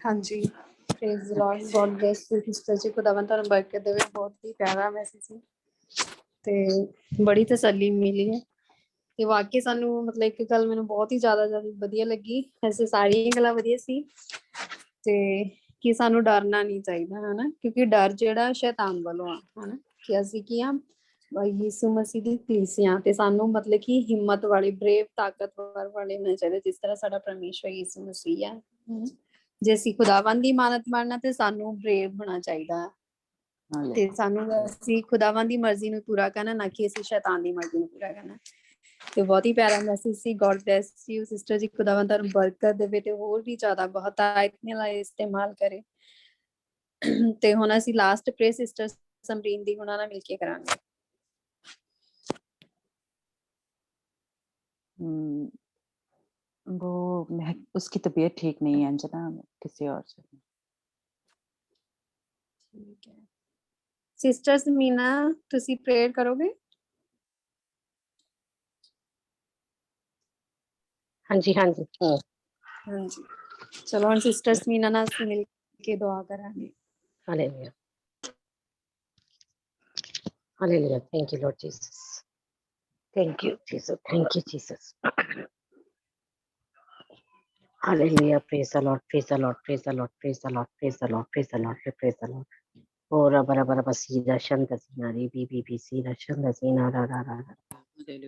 ਹਾਂਜੀ praise the Lord, god bless you sister ji, ਖੁਦਾਵੰਦ ਤੁਹਾਨੂੰ ਬਰਕਤ ਦੇਵੇ। ਬਹੁਤ ਹੀ ਪਿਆਰਾ ਮੈਸੇਜ ਸੀ ਤੇ ਬੜੀ ਤਸੱਲੀ ਮਿਲੀ ਹੈ। ਤੇ ਵਾਕਈ ਸਾਨੂੰ ਮਤਲਬ ਇੱਕ ਗੱਲ ਮੈਨੂੰ ਬਹੁਤ ਹੀ ਜ਼ਿਆਦਾ ਵਧੀਆ ਲੱਗੀ, ਵੈਸੇ ਸਾਰੀਆਂ ਗੱਲਾਂ ਵਧੀਆ ਸੀ, ਤੇ ਕਿ ਸਾਨੂੰ ਡਰਨਾ ਨਹੀਂ ਚਾਹੀਦਾ, ਹਨਾ, ਕਿਉਂਕਿ ਡਰ ਜਿਹੜਾ ਸ਼ੈਤਾਨ ਵੱਲੋਂ ਆ, ਹਨਾ, ਕਿ ਅਸੀਂ ਕੀ ਆ ਯਿਸੂ ਮਸੀਹ ਦੀ ਕਲੀਸਿਆ, ਤੇ ਸਾਨੂੰ ਮਤਲਬ ਕਿ ਹਿੰਮਤ ਵਾਲੇ, ਬਰੇਵ, ਤਾਕਤਵਰ ਵਾਲੇ ਹੋਣੇ ਚਾਹੀਦੇ, ਜਿਸ ਤਰ੍ਹਾਂ ਸਾਡਾ ਪਰਮੇਸ਼ਵਰ ਯਿਸੂ ਮਸੀਹ ਆ। ਜੇ ਅਸੀਂ ਖੁਦਾਵੰਦ ਦੀ ਮਾਨਤ ਮੰਨਣਾ ਤੇ ਸਾਨੂੰ ਬਰੇਵ ਹੋਣਾ ਚਾਹੀਦਾ ਤੇ ਸਾਨੂੰ ਅਸੀਂ ਖੁਦਾਵੰਦ ਦੀ ਮਰਜ਼ੀ ਨੂੰ ਪੂਰਾ ਕਰਨਾ, ਨਾ ਕਿ ਅਸੀਂ ਸ਼ੈਤਾਨ ਦੀ ਮਰਜ਼ੀ ਨੂੰ ਪੂਰਾ ਕਰਨਾ। ਤੇ ਬਹੁਤ ਹੀ ਪਿਆਰਾ ਮੈਸੇਜ ਸੀ। God bless you sister ji, ਖੁਦਾਵੰਦ ਤੁਹਾਨੂੰ ਬਰਕਤ ਦੇਵੇ ਤੇ ਹੋਰ ਵੀ ਜ਼ਿਆਦਾ ਬਹੁਤਾਇਤ ਨਾਲ ਇਸਤੇਮਾਲ ਕਰੇ। ਤੇ ਹੁਣ ਅਸੀਂ ਲਾਸਟ ਪ੍ਰੇ ਸਿਸਟਰ ਸਮਰੀਨ ਦੀ ਉਹਨਾਂ ਨਾਲ ਮਿਲ ਕੇ ਕਰਾਂਗੇ। वो उसकी तबीयत ठीक नहीं है अंजना, किसी और से। ਠੀਕ ਹੈ ਸਿਸਟਰ ਸਮੀਨਾ, ਤੁਸੀਂ ਪ੍ਰੇਅਰ ਕਰੋਗੇ? ਹਾਂਜੀ ਹਾਂਜੀ ਹਾਂਜੀ, ਚਲੋ ਹੁਣ ਸਿਸਟਰ ਸਮੀਨਾ ਨਾਲ ਅਸੀਂ ਮਿਲ ਕੇ ਦੁਆ ਕਰਾਂਗੇ। Hallelujah hallelujah. Thank you Lord Jesus, thank you Jesus, thank you Jesus. Hallelujah, praise the Lord, praise the Lord, praise the Lord, praise the Lord, praise the Lord, praise the Lord, praise the Lord. Ora bara bara basira shanta zinari bi sira shanta zinara ra ra ra.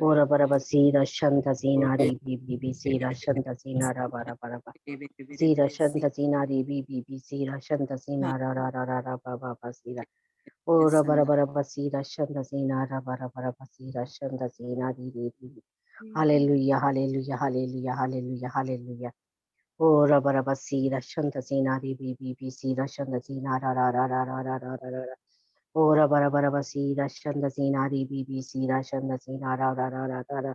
Ora bara basira shanta zinari bi sira shanta zinara bara bara ba. Sira shanta zinari bi sira shanta zinara ra ra ra ra ba ba basira. Ora bara bara basira shanta zinara bara bara basira shanta zinari bi. Hallelujah, hallelujah, hallelujah, hallelujah, hallelujah. Oh, raba raba sira shanta sina ri bi sira shanta sina ra ra ra ra ra ra ra ra ra. Oh, raba raba raba sira shanta sina ri bi sira shanta sina ra ra ra ra ra ra.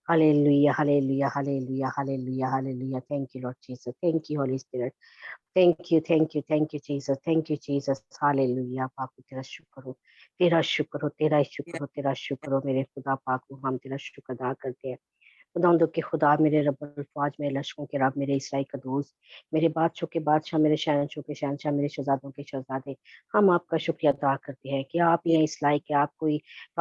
Hallelujah, hallelujah, hallelujah, hallelujah, hallelujah. Thank you, Lord Jesus. Thank you, Holy Spirit. Thank you, thank you, thank you, Jesus. Thank you, Jesus. Hallelujah. पाक तेरा शुक्र हो, तेरा शुक्र हो, तेरा शुक्र हो, तेरा शुक्र हो मेरे खुदा पाक को हम तेरा शुक्र अदा करते हैं। खुदावंद के खुदा, मेरे रब्बुल अल्फाज, मेरे लश्कों के रब, मेरे इसराई का दोस्त, मेरे बादशाह के बादशाह, मेरे शहनशाह के शहनशाह, मेरे शहजादों के शहजादे, हम आपका शुक्रिया अदा करते हैं कि आप ये इस लायक है, आप कोई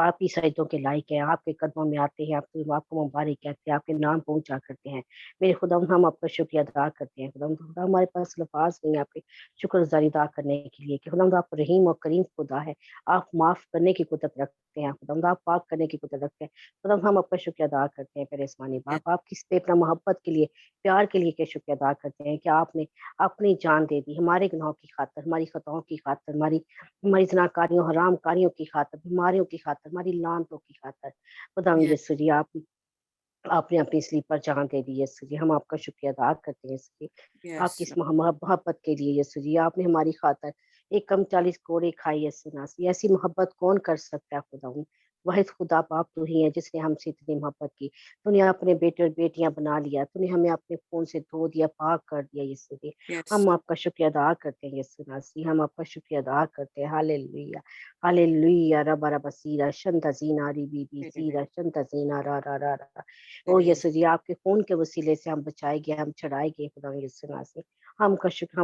आप ही सजदों के लायक है, आपके कदमों में आते हैं, आपको मुबारक कहते हैं, आपके नाम पहुंचा करते हैं। मेरे खुदावंद हम आपका शुक्रिया अदा करते हैं। खुदावंद खुदा, हमारे पास लफाज नहीं है आपके शुक्रगुजारी अदा करने के लिए कि खुदावंद आप रहीम और करीम खुदा है, आप माफ करने की कुदरत रखते हैं, खुदावंद आप पाक करने की कुदरत रखते हैं। खुदावंद हम आपका शुक्रिया अदा करते हैं। मेरे आसमानी बाप, आप किस पे अपना मोहब्बत के लिए, प्यार के लिए के शुक्रिया अदा करते हैं कि आपने अपनी जान दे दी हमारे गुनाहों की खातर, हमारी खताओं की खातर, हमारी जनाकारियों हराम कारियों की खातर, बीमारियों की खातर, हमारी लानतों की खातर। खुदावंद यीशु जी, आपने अपनी स्लीप पर जान दे दी यीशु जी, हम आपका शुक्रिया अदा करते हैं यीशु जी, आपकी इस मोहब्बत के लिए यीशु जी। आपने हमारी खातर एक कम 40 कोड़े खाई यीशु नासी, ऐसी मोहब्बत कौन कर सकता है खुदावंद? वाहिद खुदा बाप तू ही है जिसने हमसे इतनी मोहब्बत की। तूने अपने बेटे और बेटियां बना लिया, तूने हमें अपने खून से धो दिया, पाक कर दिया यीशु जी। हम आपका शुक्रिया अदा करते हैं यीशु नासी, हम आपका शुक्रिया अदा करते हैं। Hallelujah hallelujah. रबा रबा सीरा शंता जीना री बी सीरा शंता जीना रा रा रा रा। ओ यीशु जी, आपके खून के वसीले से हम बचाए गए, हम छुड़ाए गए खुदा यीशु नासी। हम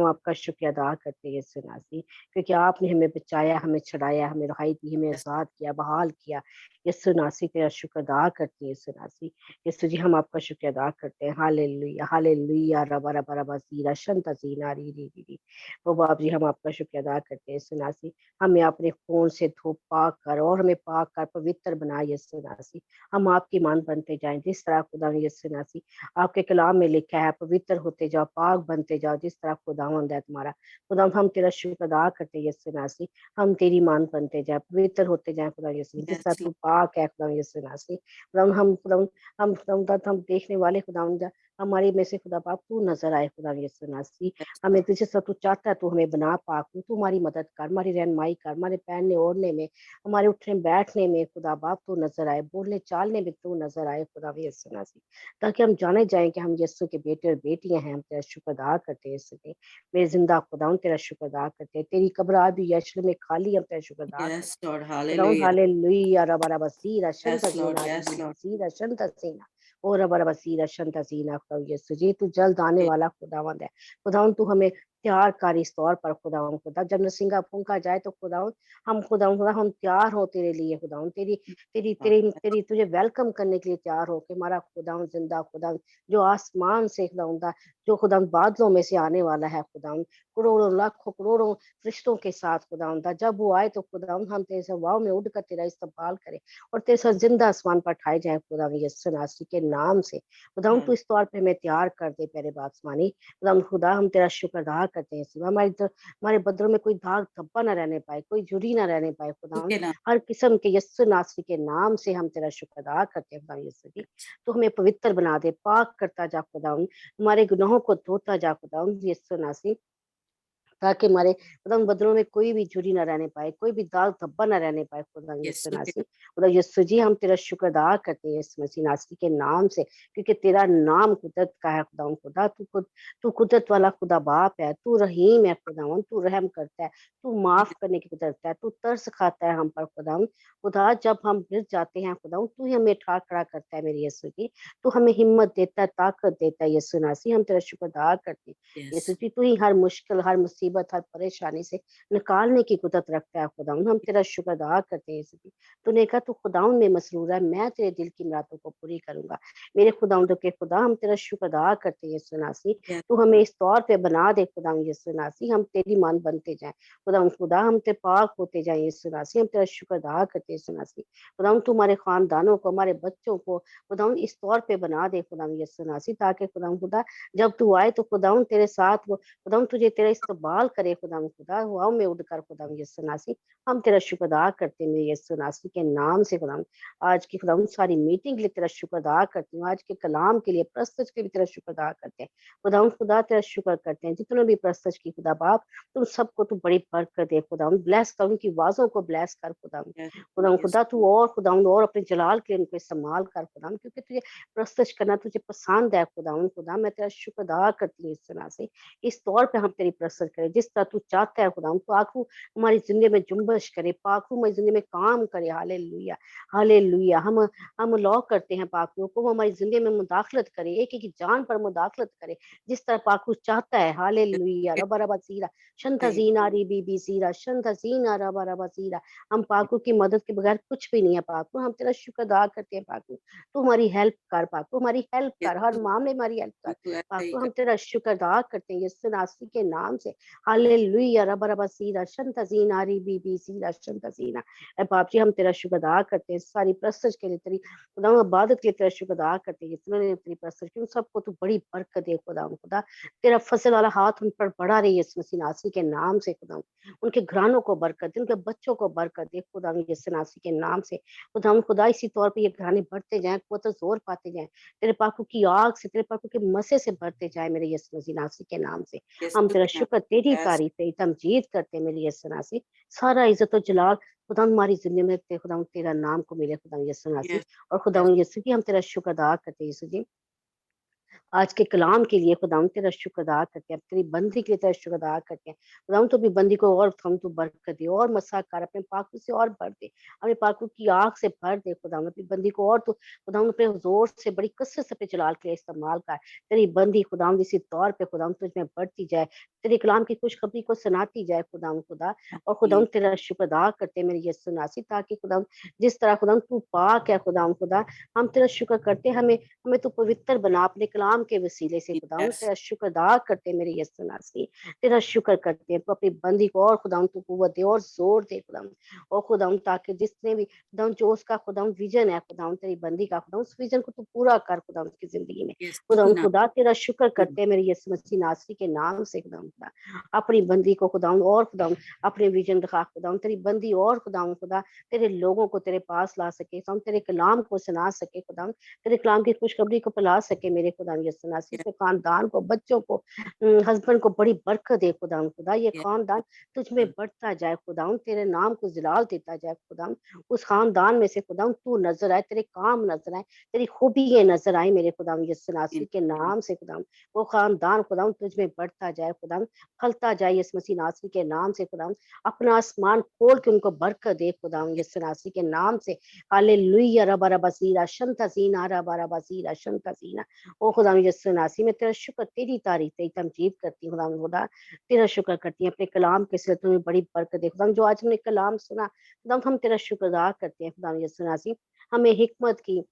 आपका शुक्रिया अदा करते हैं यीशु नासी, क्योंकि आपने हमें बचाया, हमें छुड़ाया, हमें रिहाई दी, हमें आजाद किया, बहाल किया। यीशु नासी तेरा शुक्र अदा करते हैं यीशु नासी। यीशु जी, हम आपका शुक्र अदा करते हैं। Hallelujah hallelujah. रबा रबा रबा सीरा शंता सीना री री री। ओ बाप जी, हम आपका शुक्र अदा करते हैं यीशु नासी। हमें अपने खून से धो पाक कर और हमें पाक कर पवित्र बना यीशु नासी। हम आपकी मान बनते जाएं, जिस तरह खुदा ने यीशु नासी आपके कलाम में लिखा है, पवित्र होते जाओ, पाक बनते जाओ, जिस तरह खुदावंद है तुम्हारा। खुदा, हम तेरा शुक्र अदा करते हैं यीशु नासी, हम तेरी मान बनते जाए, पवित्र होते जाए खुदा यीशु, जिस तरह तू पाक है खुदा यीशु नासी। खुदा, हम देखने वाले खुदा, हमारे में से खुदा पाक तू नजर आए खुदा यीशु नासी। हमें तुझे सब तू चाहता है, तू हमें बना पाक, तू हमारी मदद कर, हमारी रहनुमाई कर, हमारे पहनने ओढ़ने में, हमारे उठने बैठने में खुदा बाप तू नजर आए, बोलने चालने में तू नजर आए खुदा यीशु नासी, ताकि हम जाने जाएं कि हम यीशु के बेटे और बेटियां हैं। हम तेरा शुक्र अदा करते हैं यीशु के मेरे जिंदा खुदा, तेरा शुक्र अदा करते हैं। तेरी कब्र अभी यरूशलेम में खाली, हम तेरा शुक्र अदा करते हैं। हालेलुया। रबा रबा सीरा शंता सीना सीरा शंता सीना और रबा रबा सीरा शंता सीना। खुदा यीशु जी, तू जल्द आने वाला खुदावंद है। खुदावंद, तू हमें तैयार कर इस तौर पर खुदावन खुदा, जब नरसिंगा फूंका जाए तो खुदावन हम खुदावन खुदा हम तैयार हो तेरे लिए खुदावन, तेरी तेरी तेरी तेरी तुझे वेलकम करने के लिए तैयार हो के हमारा खुदावन जिंदा खुदावन जो आसमान से खुदावन जो खुदावन बादलों में से आने वाला है खुदावन, करोड़ों लाखों करोड़ों फरिश्तों के साथ खुदावन जब वो आए तो खुदावन हम तेरे से वाव में उड़कर तेरा इस्तकबाल करें और तेरे साथ जिंदा आसमान पर उठाए जाए खुदावन यीशु नासरी के नाम से। खुदावन तू इस तौर पे हमें तैयार कर दे प्यारे बाप आसमानी खुदावन खुदा, हम तेरा शुक्र अदा करते हैं सिवा हमारे बदरों में कोई दाग धब्बा ना रहने पाए, कोई झुर्री ना रहने पाए खुदावन, हर किस्म के यीशु नासरी के नाम से हम तेरा शुक्र अदा करते हैं खुदावन यीशु जी। तो हमें पवित्र बना दे, पाक करता जा खुदावन, हमारे गुनाहों को धोता जा खुदावन यीशु नासरी, ताकि हमारे खुदावन बदलों में कोई भी झुर्री ना रहने पाए, कोई भी दाग धब्बा ना रहने पाए खुदावन यीशु नासरी। खुदा यीशु जी हम तेरा शुक्र अदा करते हैं यीशु मसीह नासरी के नाम से, क्योंकि तेरा नाम कुदरत का है खुदावन खुदा, तू कुदरत वाला खुदा बाप है, तू रहीम है खुदावन, तू रहम करता है, तू माफ करने की कुदरत है, तू तरस खाता है हम पर खुदावन खुदा, जब हम गिर जाते हैं खुदावन तू ही हमें ठाक खड़ा करता है मेरे यीशु जी, तू हमें हिम्मत देता है, ताकत देता है यीशु नासरी, हम तेरा शुक्र अदा करते हैं यीशु जी। तू ही हर मुश्किल, हर मुसीबत, हर परेशानी से निकालने की कुदरत रखता है खुदावन, हम तेरा शुक्र अदा करते हैं यीशु जी। तूने कहा तू खुदावन में मसरूर है, मैं तेरे दिल की मुरादों को पूरी करूंगा मेरे खुदावन के खुदा, हम तेरा शुक्र अदा करते हैं यीशु नासरी। तू हमें इस तौर पे बना दे खुदावन यीशु नासरी, हम तेरी मान बनते जाएं खुदावन खुदा, हम तेरे पाक होते जाएं यीशु नासरी, हम तेरा शुक्र अदा करते हैं यीशु नासरी। खुदावन तू हमारे खानदानों को, हमारे बच्चों को खुदावन इस तौर पे बना दे खुदावन यीशु नासरी, ताकि खुदावन खुदा जब तू आए तो खुदावन तेरे साथ वो खुदावन तुझे तेरा इस्तकबाल करे खुदावन खुदा, हवाओं में उड़कर खुदावन यीशु नासरी, हम तेरा शुक्र अदा करते हैं मेरे यीशु नासरी के नाम से खुदावन। आज की खुदावन सारी मीटिंग के लिए तेरा शुक्र अदा करती हूँ, आज के कलाम के लिए, प्रस्तुत के लिए भी तेरा शुक्र अदा करते हैं खुदावन खुदा, तेरा शुक्र करते हैं जितने भी प्रस्तुत की खुदा बाप, तुम सबको तू बड़ी बरकत दे खुदावन, ब्लेस कर, उनकी आवाजों को ब्लेस कर खुदावन खुदावन खुदा, तू और खुदावन और अपने जलाल के उनको इस्तेमाल कर खुदावन, क्योंकि तुझे प्रस्तुत करना तुझे पसंद है खुदावन खुदा, मैं तेरा शुक्र अदा करती हूँ इस तरह से, इस तौर पे हम तेरी प्रस्तुत करें जिस तरह तू चाहता है खुदावन, तो आखू हमारी जिंदगी में जुम्बश करे, पाखू हमारी जिंदगी में काम करे, हालेलुया हालेलुया। हम लॉ करते हैं पाखू को, वो हमारी जिंदगी में मुदाखलत करे, एक एक जान पर मुदाखलत करे जिस तरह पाखू चाहता है, हालेलुया। रबा रबा सीरा शंता जीना री बीबी सीरा शंता जीना रबा रबा सीरा, हम पाखू की मदद के बगैर कुछ भी नहीं है पाखू, हम तेरा शुक्र अदा करते हैं पाखू, तू हमारी हेल्प कर पाखू, हमारी हेल्प कर, हर मामले हमारी हेल्प कर पाखू, हम तेरा शुक्र अदा करते हैं यीशु नासरी के नाम से, हालेलुया। रबा रबा सीरा शंता जीना री बीबी सीरा शंता जीना। ऐ बाप जी हम तेरा शुक्र अदा करते हैं सारी प्रस्तुत के लिए, तेरी खुदा इबादत के लिए तेरा शुक्र अदा करते हैं, जिन्होंने तेरी प्रस्तुत की उन सबको तू बड़ी बरकत दे खुदा खुदा, तेरा फसल वाला हाथ उन पर बढ़ा रही है यीशु मसीह नासरी के नाम से खुदा, उनके घरानों को बरकत दे, उनके बच्चों को बरकत दे खुदा यीशु नासरी के नाम से खुदा खुदा। इसी तौर पर ये घराने बढ़ते जाएं, कुव्वत जोर पाते जाएं, तेरे पाकों की आग से, तेरे पाकों के मसे से भरते जाए मेरे यीशु मसीह नासरी के नाम से। हम तेरा शुक्र, तेरी तारीफ, तेरी तमजीद करते हैं मेरे यीशु नासरी। सारा इज्जत और जलाल खुदा हमारी जिंदगी में खुदा तेरा नाम को मिले खुदा यीशु नासरी, और खुदा यीशु की हम तेरा शुक्र अदा करते हैं यीशु जी। आज के कलाम के लिए खुदाम तेरा शुक्र अदा करते हैं, तेरी बंदी के लिए तेरा शुक्र अदा करते हैं खुदाम, तो भी बंदी को और हम तो बरकत दे और मसा कर, अपने पाकू से और भर दे, अपने पाकू की आग से भर दे खुदाम, अपनी बंदी को और तो खुदाम अपने जोर से बड़ी कसरत से अपने जलाल के लिए इस्तेमाल कर, तेरी बंदी खुदाम इसी तौर पे खुदाम तुझ में बढ़ती जाए, तेरे कलाम की खुशखबरी को सुनाती जाए खुदाम खुदा, और खुदाम तेरा शुक्र अदा करते हैं मेरे यीशु नासरी, ताकि खुदाम जिस तरह खुदाम तू पाक है खुदाम खुदा, हम तेरा शुक्र करते, हमें तू पवित्र बना अपने कलाम के वसीले से खुदाम, तेरा शुक्र अदा करते मेरे यीशु नासरी, तेरा शुक्र करते हैं, तो अपनी बंदी को और खुदाम तू कुव्वत दे और जोर दे खुदाम, और खुदाम ताकि जिसने भी खुदाम जो उसका खुदाम विजन है खुदाम तेरी बंदी का खुदाम, उस विजन को तू पूरा कर खुदाम उसकी जिंदगी में खुदाम खुदा, तेरा शुक्र करते हैं मेरे यीशु मसीह नासरी के नाम से खुदाम खुदा, अपनी बंदी को खुदाम और खुदाम अपने विजन दिखा खुदाम, तेरी बंदी और खुदाम खुदा तेरे लोगों को तेरे पास ला सके, हम तेरे कलाम को सुना सके खुदाम, तेरे कलाम की खुशखबरी को फैला सके मेरे खुदा यीशु नासरी से, खानदान को, बच्चों को, हस्बैंड को बड़ी बरकत दे खुदा खुदा, ये खानदान तुझ में बढ़ता जाए खुदा, तेरे नाम को जलाल देता जाए खुदा, उस खानदान में से खुदा तू नजर आए, तेरे काम नजर आए, तेरी खूबी नजर आए मेरे खुदा यीशु नासरी के नाम से खुदा, वो खानदान खुदा तुझ में बढ़ता जाए खुदा, फलता जाए यीशु मसीह नासरी के नाम से खुदा, अपना आसमान खोल के उनको बरकत दे खुदा यीशु नासरी के नाम से, हालेलुया। रबा रबा सीरा शंता सीना रबा रबा सीरा शंता सीना, ओ खुदा यीशु नासी मैं तेरा शुक्र तेरी तारीफ तेरी तमजीद करती हूँ खुदावन खुदा, तेरा शुक्र करती हूँ अपने कलाम के सिलसिले में बड़ी बरकत दे खुदावन, जो आज हमने कलाम सुना खुदावन हम तेरा शुक्र अदा करते हैं खुदावन यीशु नासी, हमें हिकमत की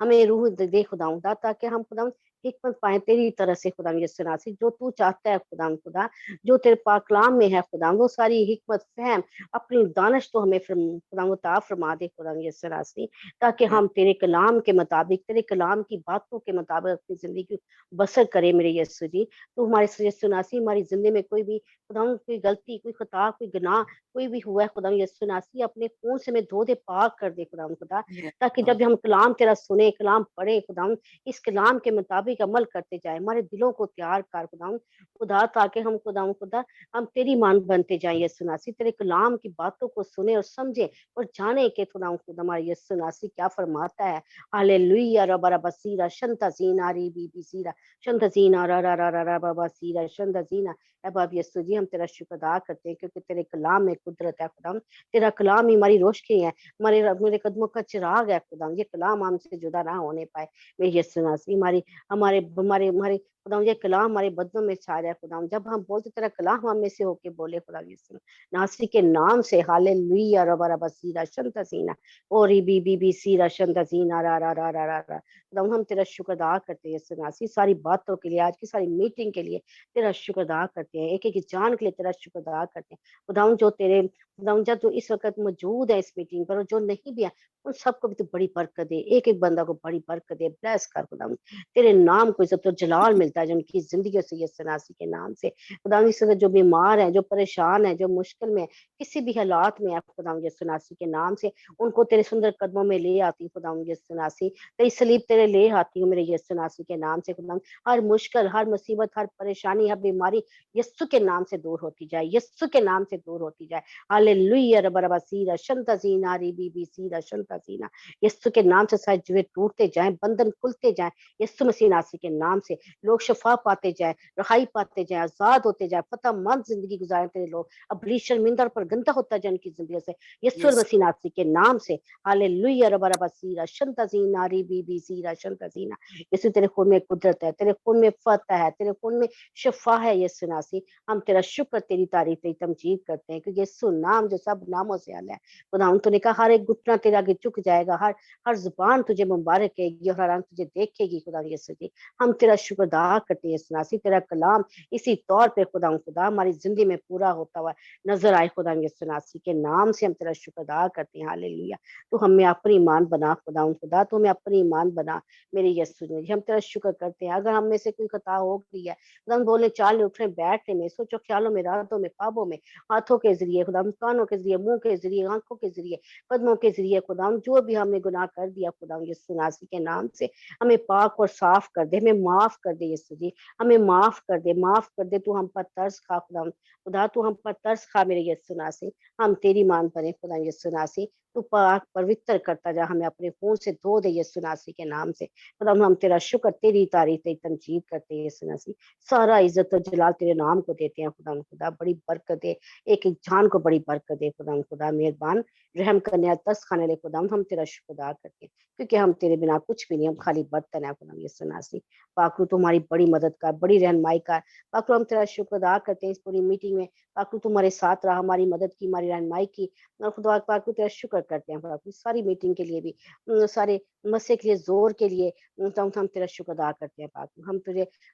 हमें रूह दे खुदावन खुदा, ताकि हम खुदावन हिकमत पाए तेरी तरह से खुदावन यीशु नासी, जो तू चाहता है खुदावन खुदा, जो तेरे पाक कलाम में है खुदावन, वो सारी हिकमत फहम अपनी दानिश तो हमें खुदावन अता फरमा दे खुदावन यीशु नासी, ताकि हम तेरे कलाम के मुताबिक तेरे कलाम की बातों के मुताबिक अपनी जिंदगी बसर करें मेरे यीशु जी। तो हमारे यीशु नासी हमारी जिंदगी में कोई भी खुदावन कोई गलती कोई खता कोई गुनाह कोई भी हुआ है खुदावन यीशु नासी, अपने खून से में धो दे पाक कर दे खुदावन खुदा, ताकि जब हम कलाम तेरा सुने कलाम पढ़े खुदावन इस कलाम के मुताबिक अमल करते जाए, हमारे दिलों को तैयार कर खुदावन खुदा, ताकि हम खुदावन खुदा हम तेरी मान बनते जाए यीशु नासी, तेरे कलाम की बातों को सुने और समझे और जाने के खुदावन खुदा हमारे यीशु नासी क्या फरमाता है। हालेलुया रबा रबा सीरा शंता जीना री बी बी सीरा शंता जीना रा रा रा रा रा बाबा सीरा शंता जीना। अब आप यीशु जी हम तेरा शुक्र अदा करते हैं क्योंकि तेरे कलाम में कुदरत है खुदावन, तेरा कलाम ही हमारी रोशनी है, मेरे कदमों का चिराग है खुदावन, ये कलाम हमसे जुदा ना होने पाए मेरे यीशु नासी, हमारे हमारे हमारे हमारे खुदावन ये कलाम हमारे बदनों में छा जाए खुदावन, जब हम बोलते तेरा कलाम हम में से होके बोले खुदा यीशु नासी के नाम से। हालेलुया रबा रबा सीरा शंता सीना और बी बी बी सीरा शंता सीना रा रा रा रा रा रा खुदावन हम तेरा शुक्र अदा करते हैं यीशु नासी, सारी बातों के लिए आज की सारी मीटिंग के लिए तेरा शुक्र अदा करते हैं, एक एक जान के लिए तेरा शुक्र अदा करते हैं खुदावन, जो तेरे खुदावन जो इस वक्त मौजूद है इस मीटिंग पर और जो नहीं भी है उन सबको भी तो बड़ी बरकत दे, एक एक बंदा को बड़ी बरकत दे, ब्लेस कर खुदावन, तेरे नाम को इज्जत और जलाल मिलता है जो उनकी जिंदगी से यीशु नासी के नाम से। खुदावन इस वक्त जो बीमार है जो परेशान है जो मुश्किल में किसी भी हालात में है खुदावन यीशु नासी के नाम से उनको तेरे सुंदर कदमों में ले आती हूँ खुदावन यीशु नासी, तेरी सलीब तेरे ले आती हूँ मेरे यीशु नासी के नाम से खुदावन, हर मुश्किल हर मुसीबत हर परेशानी हर बीमारी यीशु के नाम से दूर होती जाए, यीशु के नाम से दूर होती जाए। हालेलुया रबा रबा सीरा शंता सीना री बी बी सीरा शंता सीना, यीशु के नाम से सारे जुए टूटते जाएं, बंधन खुलते जाएं, यीशु मसीह नासी के नाम से लोग शफा पाते जाएं, रहाई पाते जाएं, आजाद होते जाएं, फतह मंद जिंदगी गुजारें तेरे लोग, अब शर्मिंदा पर गंदा होता जाए उनकी जिंदगी से यीशु मसीह नासी के नाम से। हालेलुया रबा रबा सीरा शंता सीना री बी बी सीरा शंता सीना, यीशु तेरे खून में कुदरत है, तेरे खून में फतह है, तेरे खून में शफा है यीशु नासी, हम तेरा शुक्र तेरी तारीफ तेरी तमजीद करते हैं क्योंकि यीशु नाम जो सब नामों से आला है खुदावन, तूने कहा हर एक घुटना तेरे आगे झुक जाएगा, हर जुबान तुझे मुबारक कहेगी और हर आंख तुझे देखेगी खुदा यीशु जी। हम तेरा शुक्र अदा करते हैं यीशु नासी, तेरा कलाम इसी तौर पे खुदावन खुदा हमारी जिंदगी में पूरा होता हुआ नजर आए खुदा यीशु नासी के नाम से हम तेरा शुक्र अदा करते हैं। हालेलुया, तू हमें अपनी ईमान बना खुदावन खुदा, तू हमें अपनी ईमान बना मेरे यीशु जी, हम तेरा शुक्र करते हैं। अगर हम में से कोई खता हो गई है खुदा बोले चाल उठने बैठने में सोचो ख्यालों में रातों में ख्वाबों में हाथों के जरिए खुदा कानों के जरिए मुंह के जरिए आंखों के जरिए कदमों के जरिए खुदा जो भी हमने गुनाह कर दिया खुदा यीशु नासी के नाम से हमें पाक और साफ कर दे, हमें माफ कर दे यीशु जी, हमें माफ कर दे, माफ कर दे, तू हम पर तरस खा खुदा तू हम पर तरस खा मेरे यीशु नासी, हम तेरी मान बने खुदा यीशु नासी, तू पाक पवित्र करता जा, हमें अपने खून से धो दे यीशु नासी के नाम से। खुदा हम तेरा शुक्र तेरी तारीफ तेरी तमजीद करते हैं यीशु नासी, सारा इज्जत और जलाल तेरे नाम को देते हैं खुदा खुदा, बड़ी बरकत दे, एक एक जान को बड़ी बरकत दे खुदा खुदा, मेहरबान रहम करने तरस खाने ले खुदा, हम तेरा शुक्र अदा करते हैं क्योंकि हम तेरे बिना कुछ भी नहीं, हम खाली बर्तन है खुदा यीशु नासी। पाकू तुम्हारी बड़ी मदद कर, बड़ी रहनुमाई कर पाकू, हम तेरा शुक्र अदा करते हैं इस पूरी मीटिंग में पाकू तुम्हारे साथ रहा, हमारी मदद की हमारी रहनुमाई की खुदा पाकू, तेरा शुक्र करते हैं पाकू सारी मीटिंग के लिए भी, सारे मसले के लिए जोर के लिए हम तेरा शुक्र अदा करते हैं पाकू,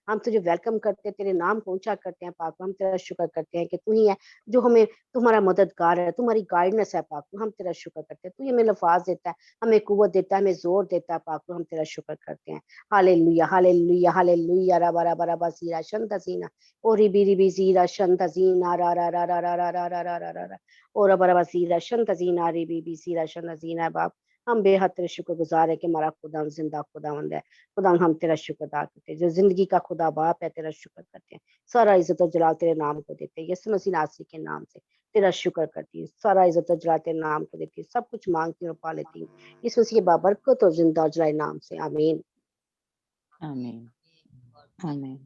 हम तुझे वेलकम करते हैं, तेरे नाम को ऊंचा करते हैं पाकू, हम तेरा शुक्र करते हैं कि तू ही है जो हमें तुम्हारा मददगार है, तुम्हारी गाइडेंस है पाकू, हम तेरा शुक्र करते हैं, तू हमें लफाज देता है, हमें कुव्वत देता है, हमें जोर देता है पाकू, हम तेरा शुक्र करते हैं। हालेलुया हालेलुया हालेलुया रबा रबा रबा सीरा शंता सीना ओरी बीरी बी सीरा शंता सीना रा रा रा रा रा रा रा रा रा रा रा रा और रबा रबा सीरा शंता सीना री बी बी सीरा शंता सीना। बाप हम बेहद तेरे शुक्र गुजार है कि हमारा खुदा जिंदा खुदावंद है, खुदा हम तेरा शुक्र अदा करते हैं, जो जिंदगी का खुदा बाप है तेरा शुक्र करते हैं, सारा इज्जत और जलाल तेरे नाम को देते हैं, यीशु मसीह नासरी के नाम से तेरा शुक्र करती हूँ, सारा इज्जत और जलाल तेरे नाम को देती हूँ, सब कुछ मांगती हूँ पा लेती हूँ यीशु मसीह के बाबरकत और जिंदा और जलाल नाम से, आमीन आमीन आमीन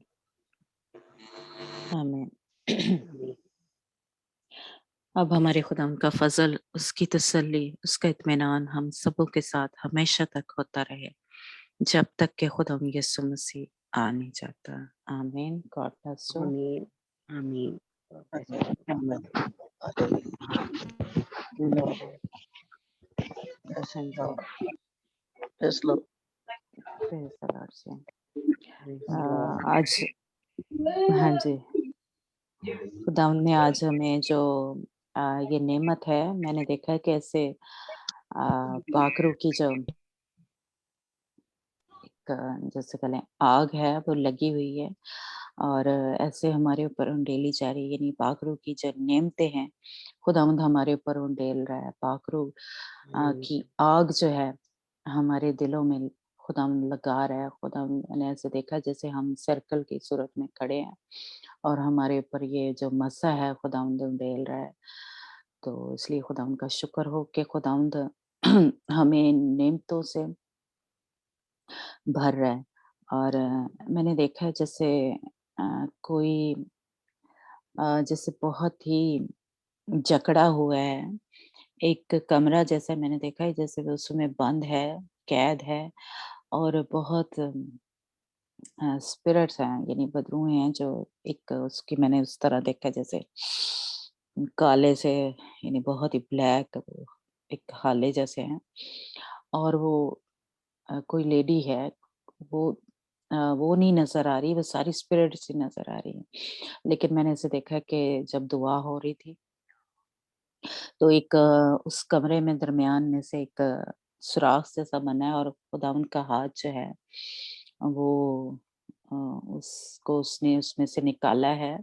आमीन। आमीन। अब हमारे खुदाम का फजल, उसकी तसल्ली, उसका इत्मीनान हम सबों के साथ हमेशा तक होता रहे। जब तक कि खुदा यीशु मसीह आ नहीं जाता। आमीन। God bless you. आमीन आमीन। Amen. Hallelujah. Lord. Yes, and Lord. Yes, Lord. Praise the lord ji. Praise the Lord. आज हाँ जी, खुदा ने आज हमें जो ये नेमत है, मैंने देखा है कि ऐसे पाखरू की जो एक जैसे कहें आग है वो लगी हुई है और ऐसे हमारे ऊपर उंडेली जा रही है, यानी पाखरू की जो नेमतें हैं खुदावंद हमारे ऊपर उंडेल रहा है। पाखरू की आग जो है हमारे दिलों में खुदावंद लगा रहा है। खुदावंद मैंने ऐसे देखा जैसे हम सर्कल की सूरत में खड़े हैं और हमारे ऊपर ये जो मसा है खुदावंद उंडेल रहा है। तो इसलिए खुदावंद का शुक्र हो कि खुदावंद हमें नेमतों से भर रहा है। और मैंने देखा है जैसे कोई जैसे बहुत ही जकड़ा हुआ है, एक कमरा जैसा मैंने देखा है जैसे वो उसमें बंद है, कैद है और बहुत स्पिरिट्स हैं यानी बदरूहें हैं जो एक उसकी मैंने उस तरह देखा जैसे काले से यानी बहुत ही ब्लैक एक हाले जैसे हैं और वो कोई लेडी है वो वो नहीं नज़र आ रही, वो सारी स्पिरिट्स ही नज़र आ रही हैं। लेकिन मैंने ऐसे देखा कि जब दुआ हो रही थी, तो एक उस कमरे में दरमियान में से एक सुराख जैसा बना है और खुदावंद का हाथ जो है, वो उसको उसने उसमें से निकाला है।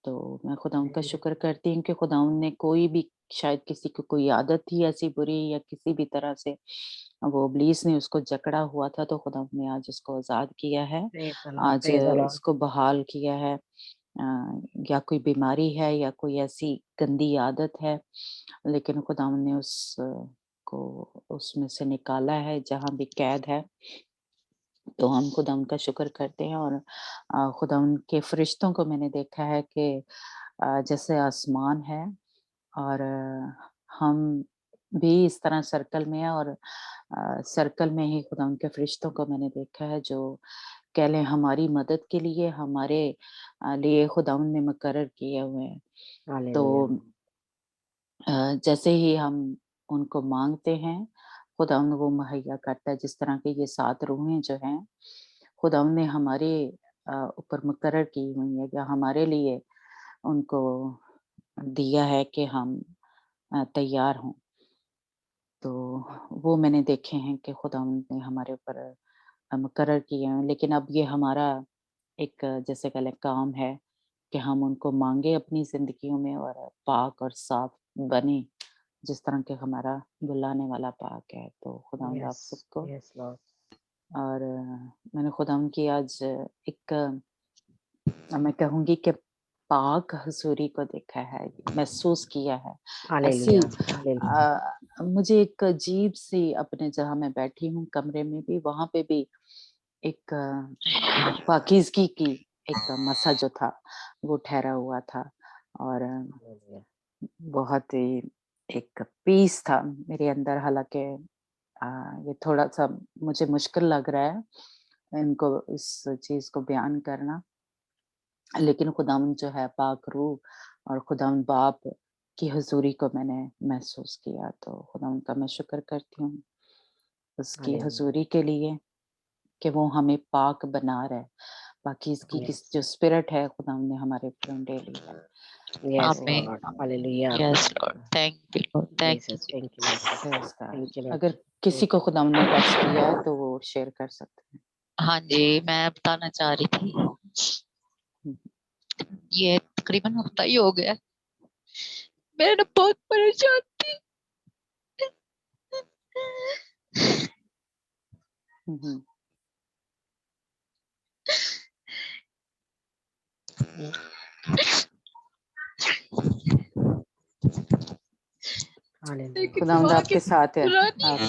तो मैं खुदावंद का शुक्र करती हूँ कि खुदावंद ने कोई भी शायद किसी को कोई आदत थी ऐसी बुरी या किसी भी तरह से वो इब्लीस ने उसको जकड़ा हुआ था, तो खुदावंद ने आज उसको आज़ाद किया है। Praise the Lord. आज Praise the Lord. उसको बहाल किया है। या कोई बीमारी है या कोई ऐसी गंदी आदत है, लेकिन खुदावंद ने को उसमें से निकाला है जहाँ भी कैद है। तो हम खुदावंद का शुक्र करते हैं और खुदावंद के फरिश्तों को मैंने देखा है कि जैसे आसमान है और हम भी इस तरह सर्कल में हैं और सर्कल में ही खुदावंद के फरिश्तों को मैंने देखा है जो कह लें हमारी मदद के लिए हमारे लिए खुदावंद ने मुकर्रर किए हुए हैं। तो Hallelujah. जैसे ही हम उनको मांगते हैं खुदावंद वो मुहैया करता है। जिस तरह के ये 7 रूहें जो हैं खुदावंद ने हमारे ऊपर मुकर्रर की हुई है या हमारे लिए उनको दिया है कि हम तैयार हों। तो वो मैंने देखे हैं कि खुदावंद ने हमारे ऊपर मुकर्रर किए हैं। लेकिन अब ये हमारा एक जैसे कह लें काम है कि हम उनको मांगे अपनी जिंदगियों में और पाक और साफ बने जिस तरह के हमारा बुलाने वाला पाक है। तो खुदावंद आप Yes. सबको Yes, Lord. और मैंने खुदावंद की आज एक मैं कहूँगी कि पाक हुजूरी को देखा है, महसूस किया है। ऐसी Hallelujah. Hallelujah. मुझे एक अजीब सी अपने जहाँ मैं बैठी हूँ कमरे में भी वहाँ पे भी एक पाकीज़गी की एक मसा जो था वो ठहरा हुआ था और Hallelujah. बहुत ही एक पीस था मेरे अंदर। हालाँकि ये थोड़ा-सा मुझे मुश्किल लग रहा है इनको इस चीज़ को बयान करना। लेकिन खुदावंद जो है पाक रूह और खुदावंद बाप की हुजूरी को मैंने महसूस किया। तो खुदावंद का मैं शुक्र करती हूँ उसकी Hallelujah. हुजूरी के लिए कि वो हमें पाक बना रहा है। पाकीज़गी की Yes. जो स्पिरिट है खुदावंद ने हमारे ऊपर उंडेली है। Yes, तो Lord. Hallelujah. Yes, Lord. Thank you, Lord. Thank you. Jesus. Thank you, Lord. Praise God. Thank you, Lord. अगर किसी को खुदावंद ने टच किया है तो वो शेयर कर सकते हैं। हाँ जी, मैं बताना चाह रही थी, ये तकरीबन हफ्ता ही हो गया। मैं ना बहुत परेशान थी। हुँ, हुँ। Hallelujah. लेकिन खुदावंद वहाँ की आपके साथ है। नूरानी आप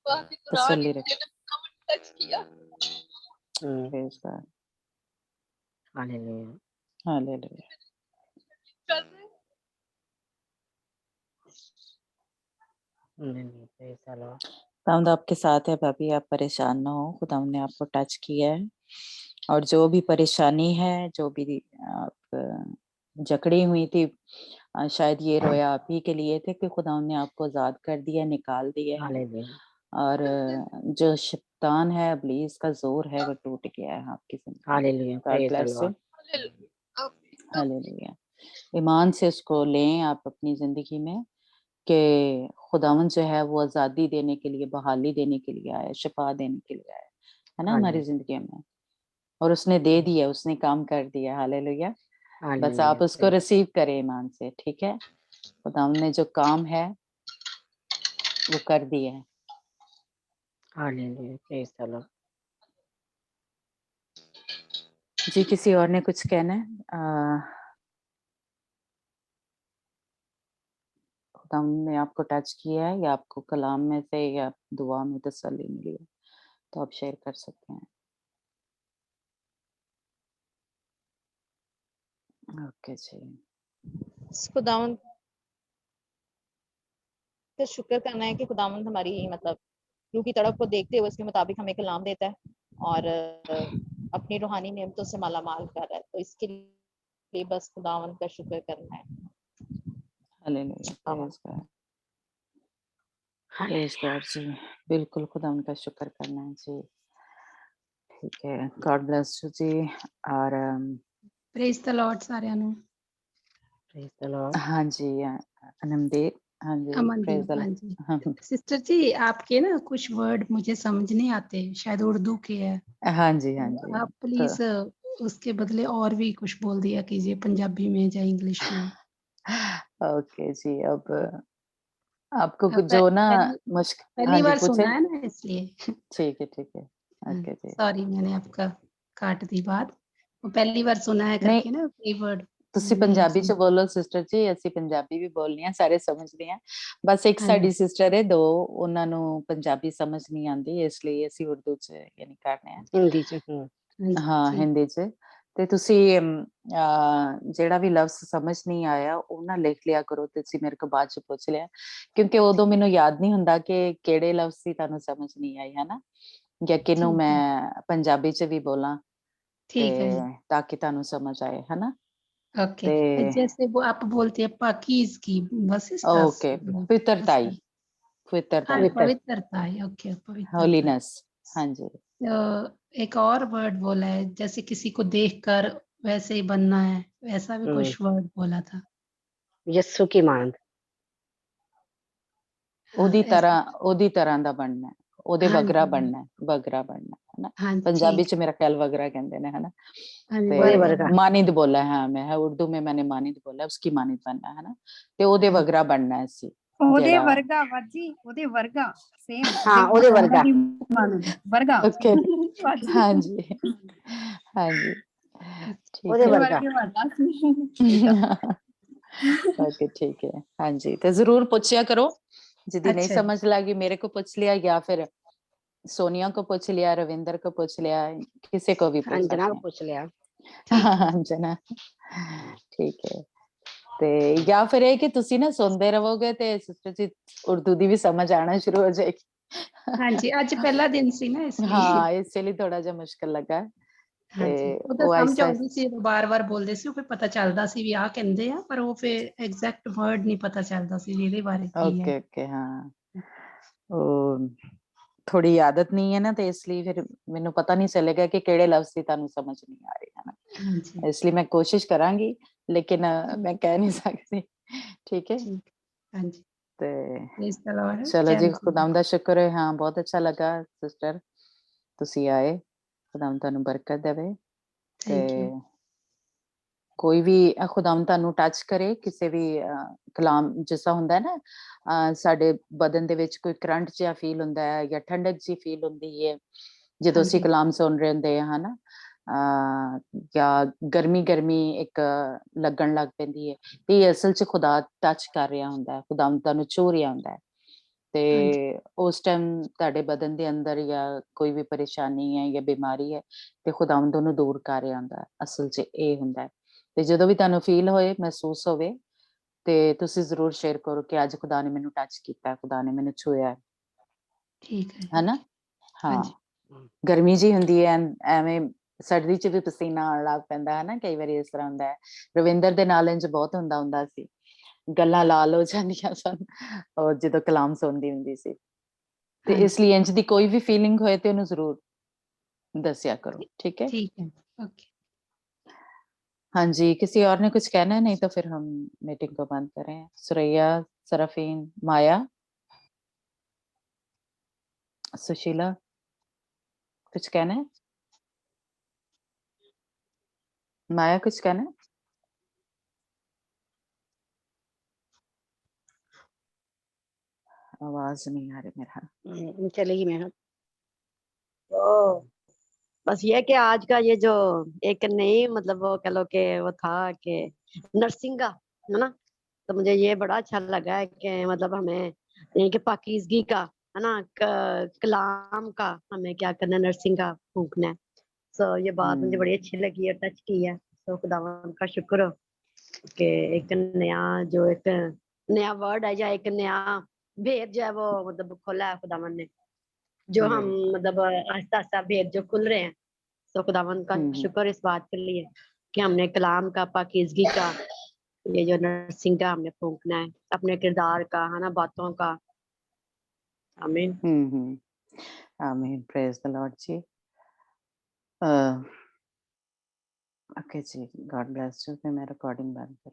वहाँ की नूरानी तसल्ली मुझे रखें। ना कमर टच किया। Praise God. Hallelujah. हालेलुया। कर रहे Hallelujah. Praise the Lord. खुदावंद आपके साथ है भाभी, आप परेशान ना हो, खुदावंद ने आपको टच किया है। और जो भी परेशानी है, जो भी आप जकड़ी हुई थी, शायद ये रोया आप ही के लिए थे कि खुदावंद ने आपको आजाद कर दिया, निकाल दिया है। Hallelujah. और जो शैतान है, इब्लीस का जोर है, वो टूट गया है आपकी जिंदगी में। Hallelujah. God Praise the bless you. Lord. Hallelujah. ईमान से उसको लें आप अपनी जिंदगी में कि खुदावंद जो है वो आजादी देने के लिए, बहाली देने के लिए आया, शिफा देने के लिए आया है ना हमारी Hallelujah. जिंदगी में। और उसने दे दिया, उसने काम कर दिया। हालेलुया। बस आप Hallelujah. उसको रिसीव करें ईमान से, ठीक है। खुदावंद ने जो काम है वो कर दिया है। Hallelujah. Praise the Lord. जी, किसी और ने कुछ कहना है? खुदावंद ने आपको टच किया है या आपको कलाम में से या दुआ में तसल्ली मिली है, तो आप शेयर कर सकते हैं। ओके जी। खुदावंद का शुक्र करना है कि खुदावंद हमारी मतलब रूह की तड़प को देखते हुए उसके मुताबिक हमें कलाम देता है और अपनी रूहानी नेमतों से माला माल कर रहा है, तो इसके लिए बस खुदावंद का शुक्र करना है। हालेलुया। आमीन। Praise God. प्रेज गॉड जी। बिल्कुल खुदावंद का शुक्र करना है जी। ठीक है, गॉड ब्लेस यू जी। और प्रेज द लॉर्ड सारिਆਂ ਨੂੰ। Praise the Lord. हाँ जी, अनमदीप, हाँ जी, प्रेज अमनदीप, द हाँ लॉर्ड। जी। हाँ सिस्टर जी, आपके ना कुछ वर्ड मुझे समझ नहीं आते, शायद उर्दू के है। हाँ जी, हाँ तो जी। आप तो प्लीज उसके बदले और भी कुछ बोल दिया कीजिए, पंजाबी में या इंग्लिश में। ओके जी। अब आपको कुछ पह- जो ना पहली मुश्किल, हाँ पहली जी, बार पूछे। सुना है ना, इसलिए। ठीक है, ठीक है। ओके जी। सॉरी, मैंने आपका काट दी बात। वो पहली बार सुना है नहीं, करके ना, कई वर्ड ਤੁਸੀਂ नहीं ਪੰਜਾਬੀ ਚ सुना। ਬੋਲੋ ਸਿਸਟਰ ਜੀ, ਅਸੀਂ ਪੰਜਾਬੀ ਵੀ ਬੋਲਨੀ ਆ, ਸਾਰੇ ਸਮਝਦੇ ਆ। ਬਸ ਇੱਕ हाँ ਸਾਡੀ जी, ਸਿਸਟਰ ਹੈ, ਦੋ ਉਹਨਾਂ ਨੂੰ ਪੰਜਾਬੀ ਸਮਝ ਨਹੀਂ ਆਉਂਦੀ, ਇਸ ਲਈ ਅਸੀਂ ਉਰਦੂ ਚ ਯਾਨੀ ਕਰਨੇ ਆ। Hindi ਚ हाँ जी, ਹਾਂ, ठीक। ਹਿੰਦੀ ਚ। ਤੇ ਤੁਸੀਂ ਜਿਹੜਾ ਵੀ ਲਫ਼ਜ਼ ਸਮਝ ਨਹੀਂ ਆਇਆ ਉਹ ਨਾ ਲਿਖ ਲਿਆ ਕਰੋ, ਤੇ ਤੁਸੀਂ ਮੇਰੇ ਕੋਲ ਬਾਅਦ ਚ ਪੁੱਛ ਲਿਆ, ਕਿਉਂਕਿ ਉਦੋਂ ਮੈਨੂੰ ਯਾਦ ਨਹੀਂ ਹੁੰਦਾ ਕਿ ਕਿਹੜੇ ਲਫ਼ਜ਼ ਸੀ ਤੁਹਾਨੂੰ ਸਮਝ ਨਹੀਂ ਆਈ, ਹਨਾ, ਜਾਂ ਕਿਹਨੂੰ ठीक है, ਮੈਂ ਪੰਜਾਬੀ ਚ ਵੀ ਬੋਲਾਂ ਤੇ ठीक है। ਤਾਂ ਕਿ ਤੁਹਾਨੂੰ ਸਮਝ ਆਏ, ਹਨਾ। ओके, ਤੇ जैसे वो आप बोलते हैं पाकीज़ की, बस इस तरह ओके, से बोलते हैं, पितरताई, अच्छा। हाँ, पितरताई, Twitter. पवित्रता है, ओके, पवित्रता है। होलीनेस। हाँ जी। तो एक और वर्ड बोला है, जैसे किसी को देखकर वैसे ही बनना है, वैसा भी कुछ वर्ड बोला था। यस्सु की मांद. हाँ, ਉਹਦੀ ਤਰ੍ਹਾਂ ਦਾ ਬਣਨਾ ਹੈ, ਉਹਦੇ हाँ ਵਗਰਾ जी, ਬਣਨਾ ਹੈ, ਵਗਰਾ ਬਣਨਾ ਹੈ, ਹਨਾ। हाँ जी, पंजाबी ठीक ਚ है। मेरा ख्याल वगरा कहते हैं, है ना। हाँ जी, ते ਉਹਦੇ वर्गा। ਵਰਗਾ. मानिद बोला है, मैं है उर्दू में मैंने मानिद बोला, उसकी मानिद बनना है ना, ते ਉਹਦੇ हाँ, ਵਗਰਾ ਬਣਨਾ ਹੈ ਸੀ ਉਹਦੇ ਜਿਹੜਾ। ਵਰਗਾ ਵਾਜੀ, ਉਹਦੇ ਵਰਗਾ ਸੇਮ ਹਾਂ ਉਹਦੇ ਵਰਗਾ. ਵਰਗਾ ओके, ਵਾਜੀ हाँ जी, हाँ जी, ठीक ਉਹਦੇ है। ਉਹਦੇ ਵਰਗਾ. ਵਰਗੇ ਵਾਲਾ ਸੀ। ओके, ठीक है। हाँ जी, तो जरूर पूछया करो, जिदी नहीं अच्छा जी, समझ लगी मेरे को पूछ लिया, या फिर सोनिया को पूछ लिया, रविंदर को पूछ लिया, किसी को भी पूछ ਅੰਜਨਾ सकते ਨੂੰ हैं। ਪੁੱਛ ਲਿਆ. ठीक है। हाँ, जना, ठीक है। ਤੇ ਜਾਂ ਫਿਰ ਇਹ ਕਿ ਤੁਸੀਂ ਨਾ ਸੁਣਦੇ ਰਹੋਗੇ ਤੇ ਸਿਸਟਰ ਜੀ ਉਰਦੂ ਦੀ ਵੀ ਸਮਝ ਆਣਾ ਸ਼ੁਰੂ ਹੋ ਜਾਏਗੀ। हाँ जी, आज पहला दिन सी ना, इसलिए। ਹਾਂ, ਇਸ ਲਈ ਥੋੜਾ ਜਿਹਾ ਮੁਸ਼ਕਲ ਲੱਗਾ हाँ ਤੇ जी, ਉਹ ਤਾਂ ਉਹ ਸਮਝ ਆਹਿਸਤਾ ਆਉਂਦੀ ਸੀ, ਬਾਰ-ਬਾਰ ਬੋਲਦੇ ਸੀ, ਉਹ ਫਿਰ ਪਤਾ ਚੱਲਦਾ ਸੀ ਵੀ ਆਹ ਕਹਿੰਦੇ ਆ, ਪਰ ਉਹ ਫਿਰ ਐਗਜ਼ੈਕਟ ਵਰਡ ਨਹੀਂ ਪਤਾ ਚੱਲਦਾ ਸੀ ਵੀ ਇਹਦੇ ਬਾਰੇ ਕੀ ਹੈ। Okay okay. ਹਾਂ, ਉਹ ਥੋੜੀ ਆਦਤ ਨਹੀਂ ਹੈ ਨਾ, ਤੇ ਇਸ ਲਈ ਫਿਰ ਮੈਨੂੰ ਪਤਾ ਨਹੀਂ ਚੱਲੇਗਾ ਕਿ ਕਿਹੜੇ ਲਫ਼ਜ਼ ਦੀ ਤੁਹਾਨੂੰ ਸਮਝ ਨਹੀਂ ਆ ਰਹੇ ਹਨ, हाँ जी, ਇਸ ਲਈ ਮੈਂ ਕੋਸ਼ਿਸ਼ ਕਰਾਂਗੀ, ਲੇਕਿਨ ਮੈਂ ਕਹਿ ਨਹੀਂ ਸਕਦੀ। ਠੀਕ ਹੈ। ठीक। हाँ जी, ਤੇ प्रेज़ द लॉर्ड। ਚਲੋ जय ਜੀ, मसीह। ਖੁਦਾਮ ਦਾ ਸ਼ੁਕਰ ਹੈ। ਹਾਂ, ਬਹੁਤ ਅੱਛਾ ਲੱਗਾ ਸਿਸਟਰ, ਤੁਸੀਂ ਆਏ। ਖੁਦਾਮ ਤੁਹਾਨੂੰ ਬਰਕਤ ਦੇਵੇ ਤੇ थैंक यू। ਕੋਈ ਵੀ ਖੁਦਾਮ ਤੁਹਾਨੂੰ ਟੱਚ ਕਰੇ, ਕਿਸੇ ਵੀ ਕਲਾਮ ਜਿਸਾ ਹੁੰਦਾ ਹੈ ਨਾ, ਸਾਡੇ ਬਦਨ ਦੇ ਵਿੱਚ ਕੋਈ ਕਰੰਟ ਜਿਹਾ ਫੀਲ ਹੁੰਦਾ ਹੈ ਜਾਂ ਠੰਡਕ ਜੀ ਫੀਲ ਹੁੰਦੀ ਹੈ ਜਦੋਂ हाँ ਅਸੀਂ जी, ਕਲਾਮ ਸੁਣ ਰਹੇ ਹੁੰਦੇ ਹਾਂ, ਹਨਾ, ਜਾਂ ਗਰਮੀ ਗਰਮੀ ਇੱਕ ਲੱਗਣ ਲੱਗ ਪੈਂਦੀ ਹੈ, ਤੇ ਇਹ ਅਸਲ 'ਚ ਖੁਦਾ ਟੱਚ ਕਰ ਰਿਹਾ ਹੁੰਦਾ ਹੈ, ਖੁਦਾਮ ਤੁਹਾਨੂੰ ਛੂਹ ਰਿਹਾ ਹੁੰਦਾ ਹੈ, हाँ जी, ਤੇ ਉਸ ਟਾਈਮ ਤੁਹਾਡੇ ਬਦਨ ਦੇ ਅੰਦਰ ਜਾਂ ਕੋਈ ਵੀ ਪਰੇਸ਼ਾਨੀ ਹੈ ਜਾਂ ਬਿਮਾਰੀ ਹੈ, ਤੇ ਖੁਦਾਵੰਦ ਉਹਨੂੰ ਦੂਰ ਕਰ ਰਿਹਾ ਹੁੰਦਾ ਹੈ। ਅਸਲ 'ਚ ਇਹ ਹੁੰਦਾ ਹੈ। ਤੇ ਜਦੋਂ ਵੀ ਤੁਹਾਨੂੰ ਫੀਲ ਹੋਏ, ਮਹਿਸੂਸ ਹੋਵੇ, ਤੇ ਤੁਸੀਂ ਜ਼ਰੂਰ ਸ਼ੇਅਰ ਕਰੋ ਕਿ ਅੱਜ ਖੁਦਾ ਨੇ ਮੈਨੂੰ ਟੱਚ ਕੀਤਾ, ਖੁਦਾ ਨੇ ਮੈਨੂੰ ਛੂਇਆ, ठीक है ਹੈ ਨਾ? हाँ ਹਾਂ, जी ਗਰਮੀ ਜੀ ਹੁੰਦੀ ਹੈ, ਐਵੇਂ ਸਰਦੀ ਚ ਵੀ ਪਸੀਨਾ ਆਉਣ ਲੱਗ ਪੈਂਦਾ ਹੈ ਨਾ, ਕਈ ਵਾਰੀ ਇਸ ਤਰ੍ਹਾਂ ਹੁੰਦਾ ਹੈ। ਰਵਿੰਦਰ ਦੇ ਨਾਲ ਇੰਝ ਬਹੁਤ ਹੁੰਦਾ ਸੀ, ਗੱਲਾਂ ਲਾਲ ਹੋ ਜਾਂਦੀਆਂ ਸਨ ਉਹ ਜਦੋਂ ਕਲਾਮ ਸੁਣਦੀ ਹੁੰਦੀ ਸੀ। ਤੇ हाँ ਇਸ ਲਈ ਇੰਝ ਦੀ ਕੋਈ ਵੀ ਫੀਲਿੰਗ ਹੋਏ ਤੇ ਉਹਨੂੰ ਜ਼ਰੂਰ ਦੱਸਿਆ ਕਰੋ, ठीक है? ठीक है ओके हाँ जी, किसी और ने कुछ कहना है? नहीं तो फिर हम मीटिंग को बंद करें। सुरैया, सरफीन, माया, सुशीला, कुछ कहना है? माया, कुछ कहना है? आवाज नहीं आ रही मेरा। चलेगी मैडम। तो बस ये कि आज का ये जो एक नई मतलब वो कह लो कि वो था कि नर्सिंग का है ना, तो मुझे ये बड़ा अच्छा लगा है कि मतलब हमें ये कि पाकीज़गी का है ना, कलाम का हमें क्या करना है, नर्सिंग का फूकना है। सो ये बात मुझे बड़ी अच्छी लगी और टच की है। तो खुदावन का शुक्र हो कि एक नया जो एक नया वर्ड है या एक नया भेद जो है वो मतलब खोला है खुदावन ने, जो हम मतलब आहिस्ता आहिस्ता भेद जो खुल रहे हैं। तो खुदावन का शुक्र इस बात के लिए कि हमने कलाम का, पाकीज़गी का, ये जो नर्सिंग का हमने फूंकना है, अपने किरदार का है ना, बातों का। आमीन। आमीन, praise the lord ji. Okay जी, गॉड ब्लेस यू। मैं रिकॉर्डिंग बंद कर